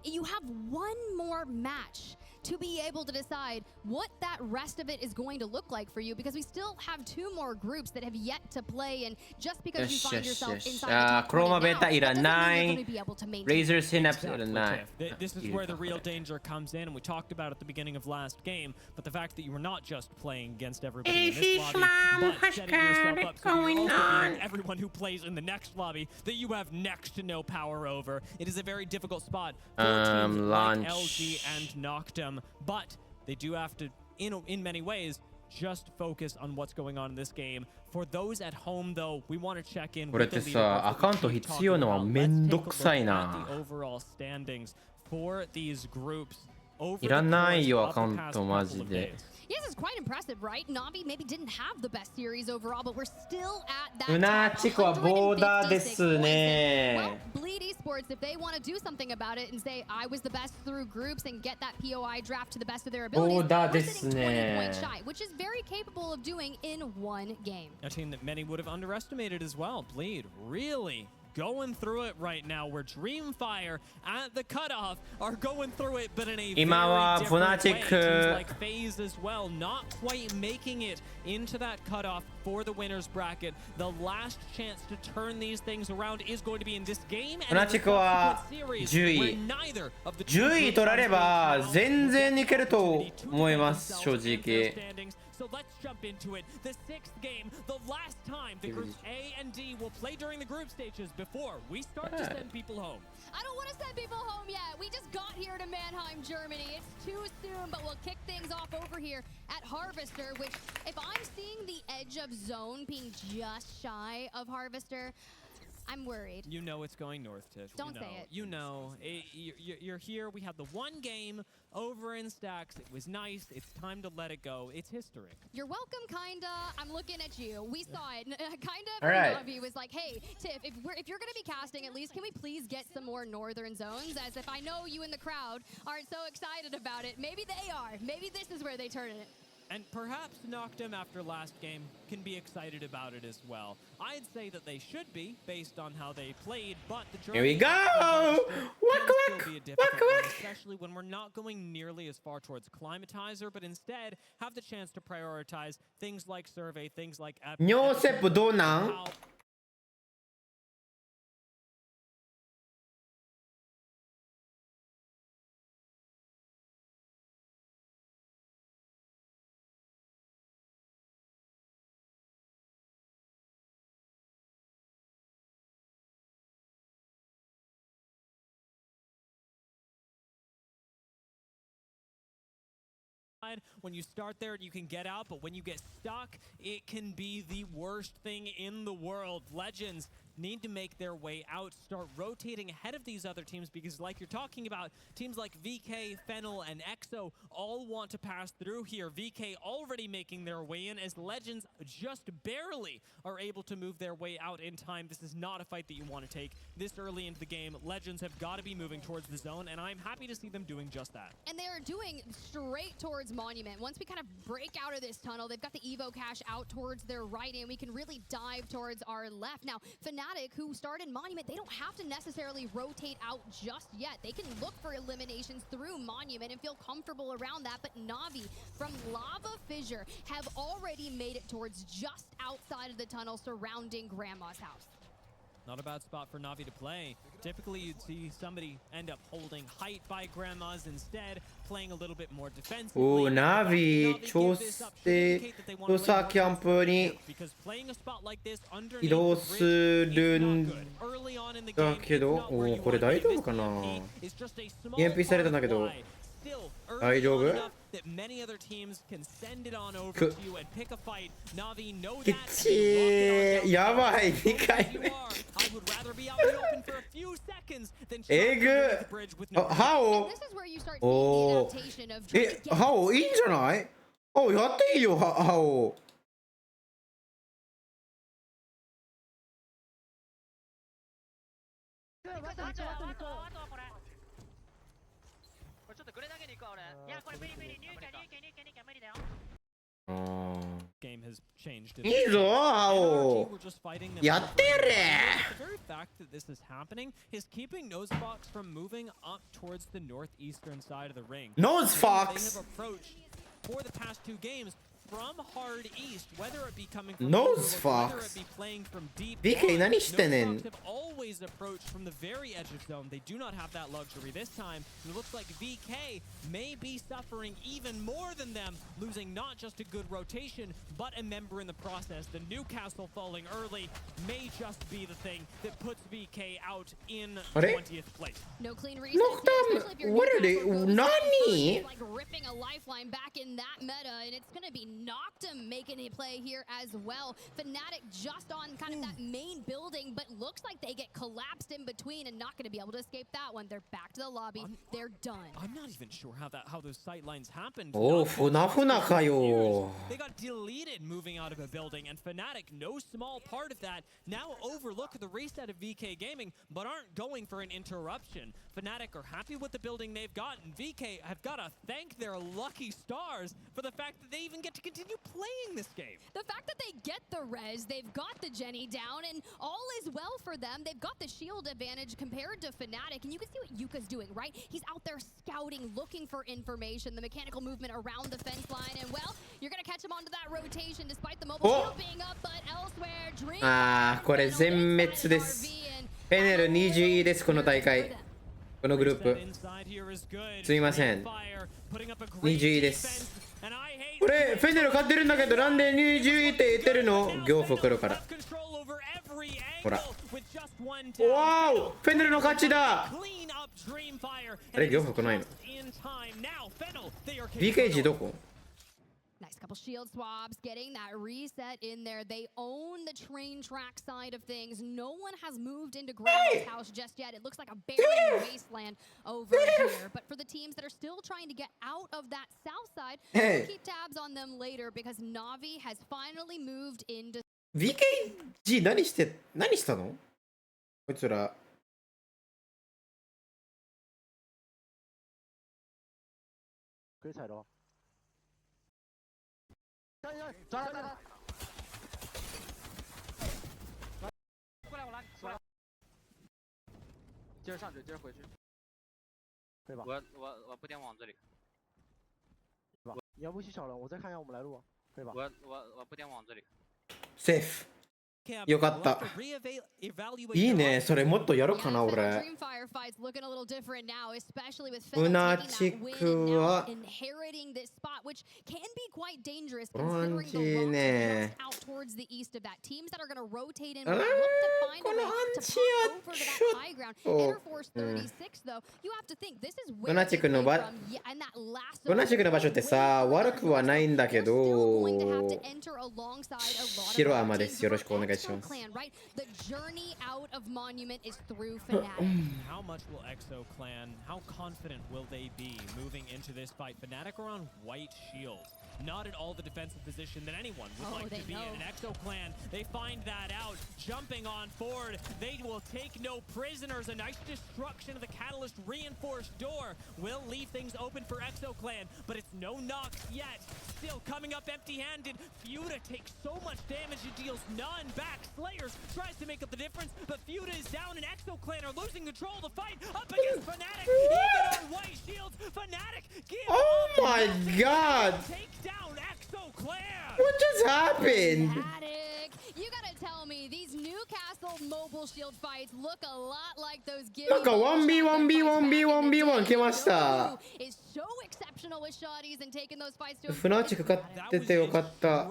you have one more match to be able to decide what that rest of it is going to look like for you, because we still have 2 more groups that have yet to play, and just because you find yourself inside the top 20 Chroma now, Beta that doesn't mean you're 9, going to be able to maintain Razor it. Synapse 9. This is where the real danger comes in, and we talked about it at the beginning of last game, but the fact that you were not just playing against everybody in this lobby, but setting yourself up so you're also beating everyone who plays in the next lobby that you have next to no power over. It is a very difficult spot for teams like LG and Noctum, but they do have to, in many ways, just focus on what's going on in this game. For those at home, though, we want to check in これってさ、アカウント必要のはめんどくさいな。 overall standings for these groups over いらないよ、ア the カウ course ン of the ト past マ couple ジ of で。 days. Yes, it's quite impressive, right? Navi maybe didn't have the best series overall, but we're still at that うなちこはボーダーですね。 Well, Bleed Esports, if they want to do something about it and say, I was the best through groups and get that POI draft to the best of their abilities, ボーダー we're で sitting す 20 ね。 points shy, which is very capable of doing in one game. A team that many would have underestimated as well. Bleed really going through it right now, where Dreamfire at the cutoff are going through it, but in a very 今は different way. Fnatic Teams like FaZe as well, not quite making it into that cutoff for the winner's bracket. The last chance to turn these things around is going to be in this game and in the Fnatic は subsequent series, 10 位 where neither of the two 10位 groups 取られば are 全然いけると思います正直。 So let's jump into it. The 6th game, the last time the groups A and D will play during the group stages before we start to send people home. I don't want to send people home yet. We just got here to Mannheim, Germany. It's too soon, but we'll kick things off over here at Harvester, which, if I'm seeing the edge of zone being just shy of Harvester, I'm worried. You know it's going north, Tiff. Don't say it. You know. You're here. We had the one game over in Stacks. It was nice. It's time to let it go. It's history. You're welcome, kinda. I'm looking at you. We saw it. Kinda. All right. Navi was like, hey, Tiff, if you're going to be casting, at least can we please get some more northern zones? As if I know you in the crowd aren't so excited about it. Maybe they are. Maybe this is where they turn it. And perhaps Noctum, after last game, can be excited about it as well. I'd say that they should be, based on how they played, but the Here we go! Walk, walk, walk, walk. especially when we're not going nearly as far towards Climatizer, but instead have the chance to prioritize things like survey, things like尿セップどうなん？When you start there, you can get out, but when you get stuck, it can be the worst thing in the world. Legends need to make their way out, start rotating ahead of these other teams, because like you're talking about, teams like VK, Fennel, and EXO all want to pass through here. VK already making their way in, as Legends just barely are able to move their way out in time. This is not a fight that you want to take this early into the game. Legends have got to be moving towards the zone, and I'm happy to see them doing just that. And they are doing straight towards Monument. Once we kind of break out of this tunnel, they've got the Evo cache out towards their right, and we can really dive towards our left. Now, Fnatic, who started Monument, they don't have to necessarily rotate out just yet. They can look for eliminations through Monument and feel comfortable around that, but Na'Vi from Lava Fissure have already made it towards just outside of the tunnel surrounding Grandma's house. Not a bad spot for Na'Vi to play. Typically, you'd see somebody end up holding height by Grandma's instead, playing a little bit more defensively. おー、ナビ調整調査キャンプに移動するんだけど、おー、これ大丈夫かな？EMP されたんだけど大丈夫？きちー、やばい、2回目えぐハオおー、ハオいいんじゃない？ハオやっていいよ、ハオいいぞ、ハオやってやれノーズフォックスNose Fox BK 何してんねんalways approach from the very edge of zone. They do not have that luxury this time. And it looks like VK may be suffering even more than them, losing not just a good rotation, but a member in the process. The Newcastle falling early may just be the thing that puts VK out in 20th place. No clean reset, especially if you're what are they? Nani? Like ripping a lifeline back in that meta, and it's going to be Noctum making a play here as well. Fnatic just on kind of that main building, but looks like they get collapsed in between and not going to be able to escape that one. They're back to the lobby. They're done. I'm not even sure how those sight lines happened. Oh, Funafunaかよ They got deleted moving out of a building, and Fnatic, no small part of that, now overlook the reset of VK Gaming, but aren't going for an interruption. Fnatic are happy with the building they've got, and VK have got to thank their lucky stars for the fact that they even get to continue playing this game. The fact that they get the res, they've got the Jenny down, and all is well for them. They've got the shield advantage compared to Fnatic, and you can see what Yuka's doing, right? He's out there scouting, looking for information, the mechanical movement around the fence line, and well, you're going to catch him onto that rotation despite the mobile shield being up, but elsewhere, Dream これ全滅ですフェネル20位ですこの大会このグループすみません20位ですこれフェネル勝ってるんだけどなんで20位って言ってるの業服来るからほらわおフェネルの勝ちだあれ業服ないの BKG どこNice couple shield swaps, getting that reset in there. They own the train track side of things. No one has moved into Grandma's house just yet. It looks like a barren wasteland over here. But for the teams that are still trying to get out of that south side, we'll keep tabs on them later because Na'Vi has finally moved into... VKG 何したのこいつら可以踩的哦。抓了！过来，我拉你！接着上去，接着回去。对吧？我不点往这里，对吧？你要不去小人，我再看一下我们来路，对吧？我不点往这里。セーフ。よかった。いいね、それもっとやろうかな、俺。うなちくは、オランジね。このアンチはちょっと、うなちくの場所ってさ、悪くはないんだけど、白甘です。よろしくお願いします。The journey out of Monument is through Fnatic. How much will EXO Clan, how confident will they be moving into this fight? Fnatic are on white shield. Not at all the defensive position that anyone would like to be in. An EXO Clan, they find that out. Jumping on forward, they will take no prisoners. A nice destruction of the Catalyst reinforced door will leave things open for EXO Clan, but it's no knocks yet. Still coming up empty-handed. Fuda takes so much damage, it deals none back. Slayers tries to make up the difference, but Fuda is down and EXO Clan are losing control of the fight up against Fnatic. Even on white shields, Fnatic give Oh my god! Take down EXO Clan! What just happened? Fnatic, you gotta tell me, these Newcastle mobile shield fights look a lot like those Gibby なんか 1v1v1v1v1 来ました。 is so exceptional with shotties and taking those fights to フナチク勝っててよかった。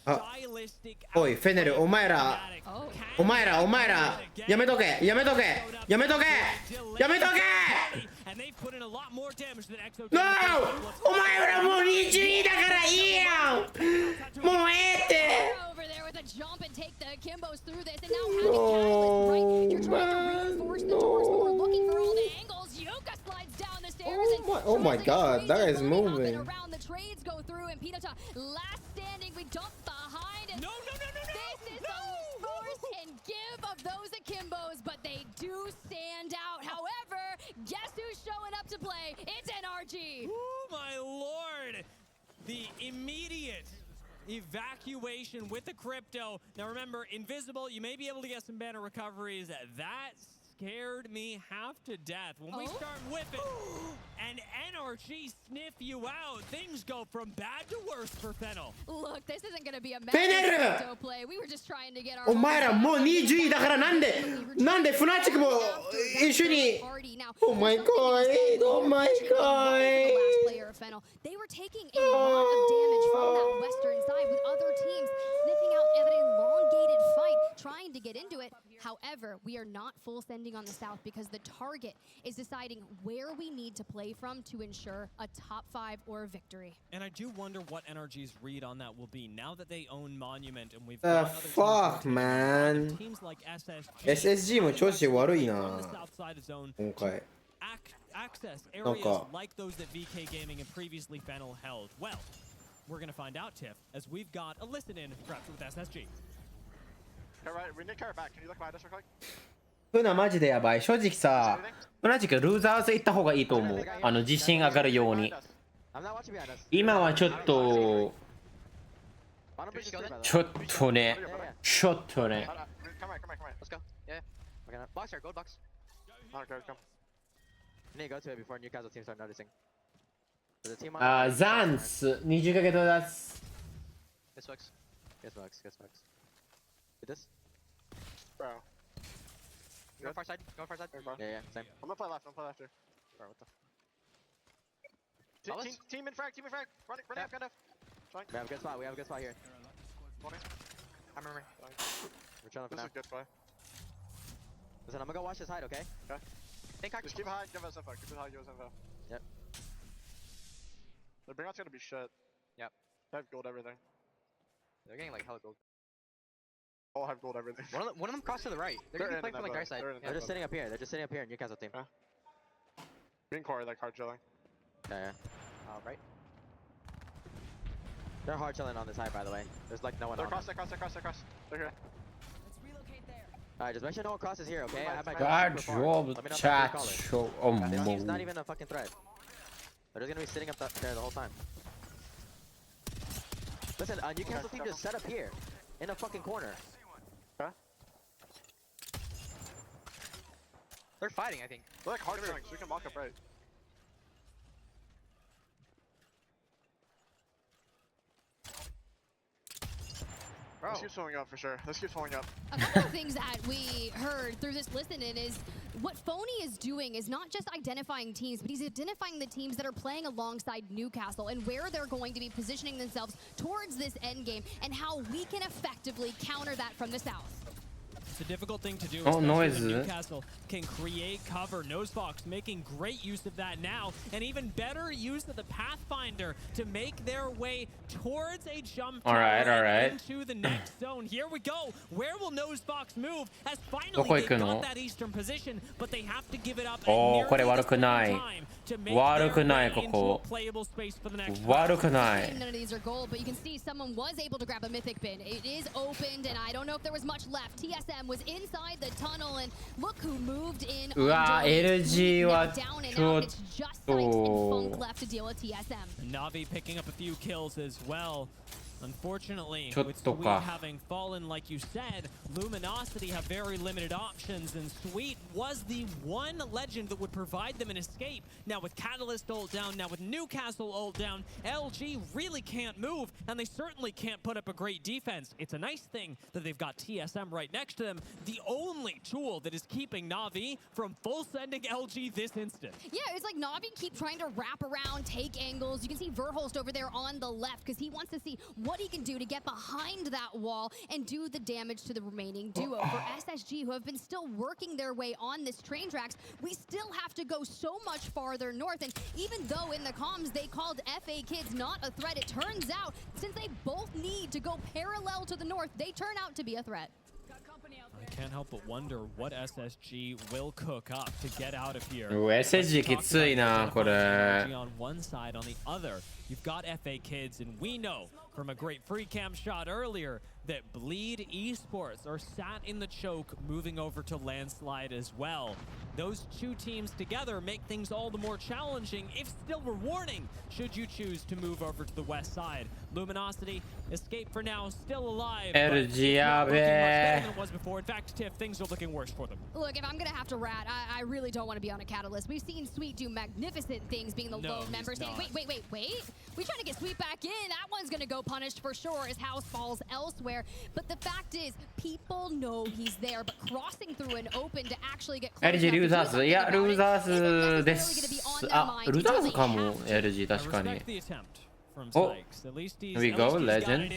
あ、おいフェネル、お前らやめとけ、やめとけ、やめとけ、やめとけ。No! お前らもう22だからいいやん。もうええって。Oh my god, that is moving. Last standing, we dump behind and this is the force and give of those akimbos, but they do stand out. However, guess who's showing up to play? It's NRG. Oh my lord! The immediate evacuation with the crypto. Now remember, invisible, you may be able to get some banner recoveries. That scared me half to death. When we start whipping and NRG sniff you out, things go from bad to worse for Fennel. Look, this isn't going to be a Fennel! play. We were just trying to get our お前らもう20位だからなんでフナチクも一緒に Oh my god, oh my god. They were taking a lot of damage from that western side with other teams sniffing out an elongated fight, trying to get into it. However, we are not full sending on the south because the target is deciding where we need to play from to ensure a top 5 or a victory. And I do wonder what NRG's read on that will be now that they own Monument and we've The got fuck, man. teams like SSG も調子悪いな今回。 access areas like those that VK Gaming and previously Fennel held. Well, we're going to find out, Tiff, as we've got a listen-in perhaps with SSG. Alright, we need carry back. Can you look behind us real quick? フナマジでやばい。正直さ、同じくルーザーズ行った方がいいと思う。自信上がるように。今はちょっとね。Come here, come here. Let's go. Yeah. Box here, gold box. Okay, come. I need to go to it before Newcastle team start noticing.ザンス20ヶ月だす。Guess box. Guess box. Guess box. Hit this. Bro. Go far side. Go far side. Yeah, same. I'm gonna play left. I'm gonna play left here. Bro, what the? Team in frag. Team in frag. Run it. Run it. We have a good spot. We have a good spot here. I'm remembering. We're trying to. This is a good spot. Listen, I'm gonna go watch this hide, okay? Okay. Just keep high, give us info. Keep it high, give us info. Yep. The bring out's gonna be shit. Yep. They have gold everything. They're getting like hella gold. All have gold everything. One of them crossed to the right. They're gonna play from like our side. They're just sitting up here. They're just sitting up here in Newcastle team. Green core like hard chilling. Yeah. Right. They're hard chilling on this side, by the way. There's like no one on. They're across. They're here. Alright, just make sure no one crosses here, okay? I have my God, chat show. Oh, this team's not even a fucking threat. They're just gonna be sitting up there the whole time. Listen, Newcastle team just set up here, in a fucking corner. Huh? They're fighting, I think. They're like hard chilling, so we can walk up right. Let's keep swelling up for sure. Let's keep swelling up. A couple of things that we heard through this listen-in is what Phony is doing is not just identifying teams, but he's identifying the teams that are playing alongside Newcastle and where they're going to be positioning themselves towards this end game and how we can effectively counter that from the south. It's a difficult thing to do, Oh, especially noise. when Newcastle can create cover. Nosefox making great use of that now, and even better use of the Pathfinder to make their way towards a jump all right. into the next zone. Here we go. Where will Nosefox move? As finally they got that eastern position, but they have to give it up. これ悪くない。悪くないここ。悪くない。 None of these are gold, but you can see someone was able to grab a mythic bin. It is opened, and I don't know if there was much left. TSM was inside the tunnel, and look who moved in. うわ、LG はちょっ just と。 Funk left to deal with TSM. Navi picking up a few kills as well. Unfortunately, ちょっ with と Sweet か。 having fallen, like you said, Luminosity have very limited options, and Sweet was the one legend that would provide them an escape. Now with Catalyst ult down, now with Newcastle ult down, LG really can't move, and they certainly can't put up a great defense. It's a nice thing that they've got TSM right next to them, the only tool that is keeping Navi from full sending LG this instant. Yeah, it's like Navi keep trying to wrap around, take angles. You can see Verholst over there on the left because he wants to see what he can do to get behind that wall and do the damage to the remaining duo. For SSG, who have been still working their way on this train tracks, we still have to go so much farther north. And even though in the comms they called FA Kids not a threat, it turns out since they both need to go parallel to the north, they turn out to be a threat. I can't help but wonder what SSG will cook up to get out of here. SSG きついなこれ。 On one side, on the other, you've got FA Kids, and we know from a great free cam shot earlier that Bleed Esports are sat in the choke, moving over to Landslide as well. Those two teams together make things all the more challenging, if still rewarding, should you choose to move over to the west side. Luminosity, escape for now, still alive. LG But it's not looking much betterやべthan it was before. In fact, Tiff, things are looking worse for them. Look, if I'm gonna have to rat, I really don't want to be on a Catalyst. We've seen Sweet do magnificent things being the lone member saying, wait. We trying to get Sweet back in. That one's gonna go punished for sure as House falls elsewhere. But the fact is, people know he's there, but crossing through an open to actually get close LG ルーザーズ。いや、ルーザーズで is す。あ、ルーザーズかも。LG 確かに。 Oh, here we go, legend.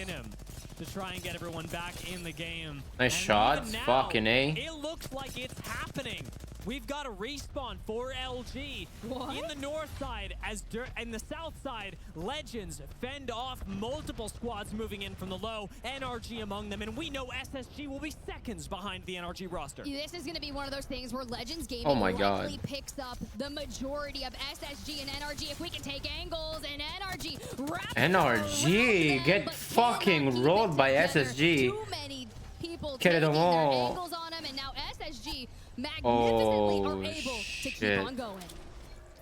To try and get everyone back in the game. Nice shots, fucking A. It looks like it's happening. We've got a respawn for LG in the north side as in the south side. Legends fend off multiple squads moving in from the low. NRG among them, and we know SSG will be seconds behind the NRG roster. This is going to be one of those things where Legends Gaming Oh my likely God. picks up the majority of SSG and NRG if we can take angles and NRG. NRG get fucking rolled by SSG. Too many people けれど taking their も angles on him, and now SSG magnificently Oh, are able to keep shit. on going.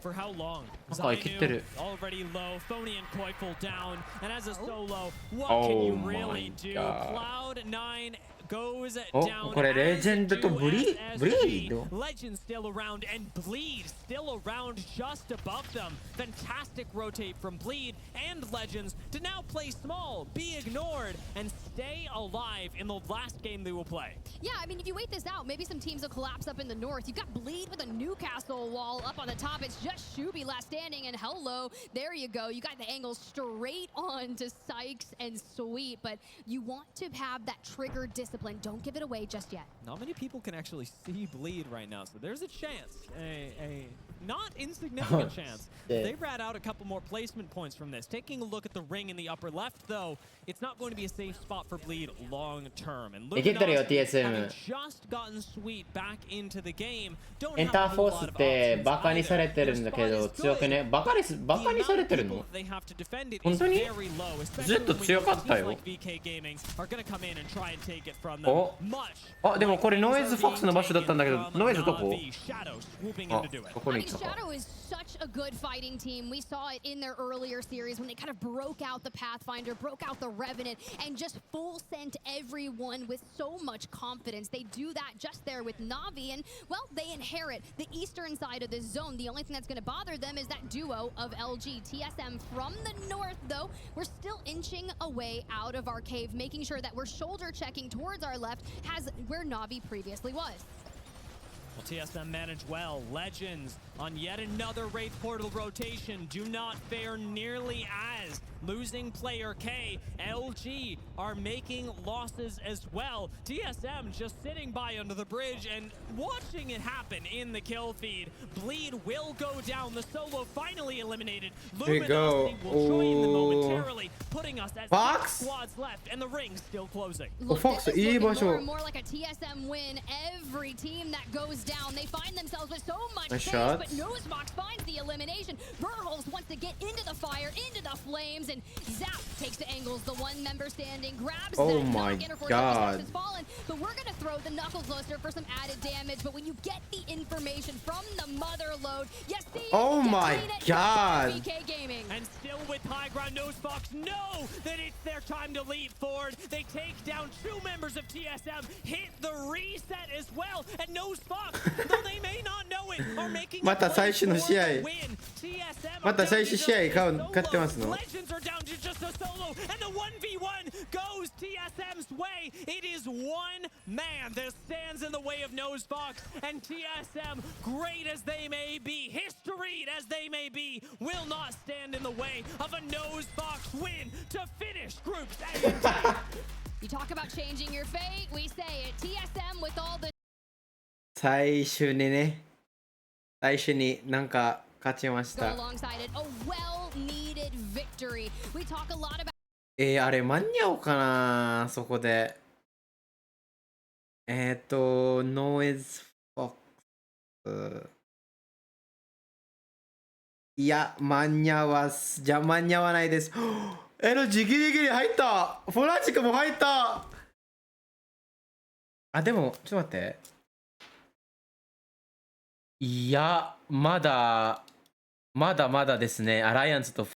For how long? なんか生きてる。 Already low, Phony and Koifel down, and as a solo, what can you Oh really my do? God. Cloud9 goes お、 down. これレジェンドとブリード。 Legend still around, and Bleed still around just above them. Fantastic rotate from Bleed and Legends to now play small, be ignored, and stay alive in the last game they will play. Yeah, I mean, if you wait this out, maybe some teams will collapse up in the north. You've got Bleed with a Newcastle wall up on the top. It's just Shubi last standing, and hello, there you go. You got the angle straight on to Sykes and Sweet, but you want to have that trigger discipline. Don't give it away just yet. Not many people can actually see Bleed right now, so there's a chance, a not insignificant chance. They rat out a couple more placement points from this. Taking a look at the ring in the upper left, though, it's not going to be a safe spot for Bleed long term. And Luminosity, having just gotten Sweet back into the game, don't エン have タ a ーフォ whole ース lot っ of て options バカにされてるんだけど強くね。バカにされてるの？ they have to defend it 本 is 当に？ very low, ずっ especially と when 強かった teams よ。 like VK Gaming are going to come in and try and take it from them. お、 Much あ、でもこれノイズフォックスの場所だったんだけど、ノイズどこ？ Shadow swooping あ in to do it. ここにいた。したか。 Shadow is such a good fighting team. We saw it in their earlier series when they kind of broke out the Pathfinder, broke out the Revenant, and just full sent everyone with so much confidence. They do that just there with Na'Vi, and well, they inherit the eastern side of the zone. The only thing that's going to bother them is that duo of LG. TSM from the north, though, we're still inching away out of our cave, making sure that we're shoulder checking towards our left, as where Na'Vi previously was. Well, TSM managed well. Legends on yet another Wraith Portal rotation do not fare nearly as. Losing player K, LG are making losses as well. TSM just sitting by under the bridge and watching it happen in the kill feed. Bleed will go down. The solo finally eliminated. There you go. Luminosity will join them momentarily, putting us at Fox? 6 squads left and the ring's still closing. Oh, Fox, This is looking more いい場所。 and more like a TSM win. Every team that goes down, they find themselves with so much Nice space, shot. but Nosebox finds the elimination. Burholz wants to get into the fire, into the flames, and Zap takes the angles. The one member standing grabs Oh that my knock. Interforce God. has fallen, but we're gonna throw the knuckle cluster for some added damage. But when you get the information from the mother load, you see Oh my God. BK Gaming. And still with high ground, Nosebox know that it's their time to leap forward. They take down 2 members of TSM, hit the reset as well, and Nosebox, though they may not know it, are making また最初の試合。 また最終試合勝ってますの。 Legends are down to just a solo, and the 1v1 goes TSM's way. It is one man that stands in the way of Nosebox, and TSM, great as they may be, historied as they may be, will not stand in the way of a Nosebox win to finish groups. You talk about changing your fate, we say it. TSM with all the 最終にね、最初になんか勝ちまし go た。 alongside it. A well-needed victory. We talk a lot about あれ間に合おうかな、そこで。ノイズフォックス。いや、間に合わす。じゃあ間に合わないです。ギリギリ入った。フォラチクも入った。あ、でも、ちょっと待って。いや、まだですね。アライアンスと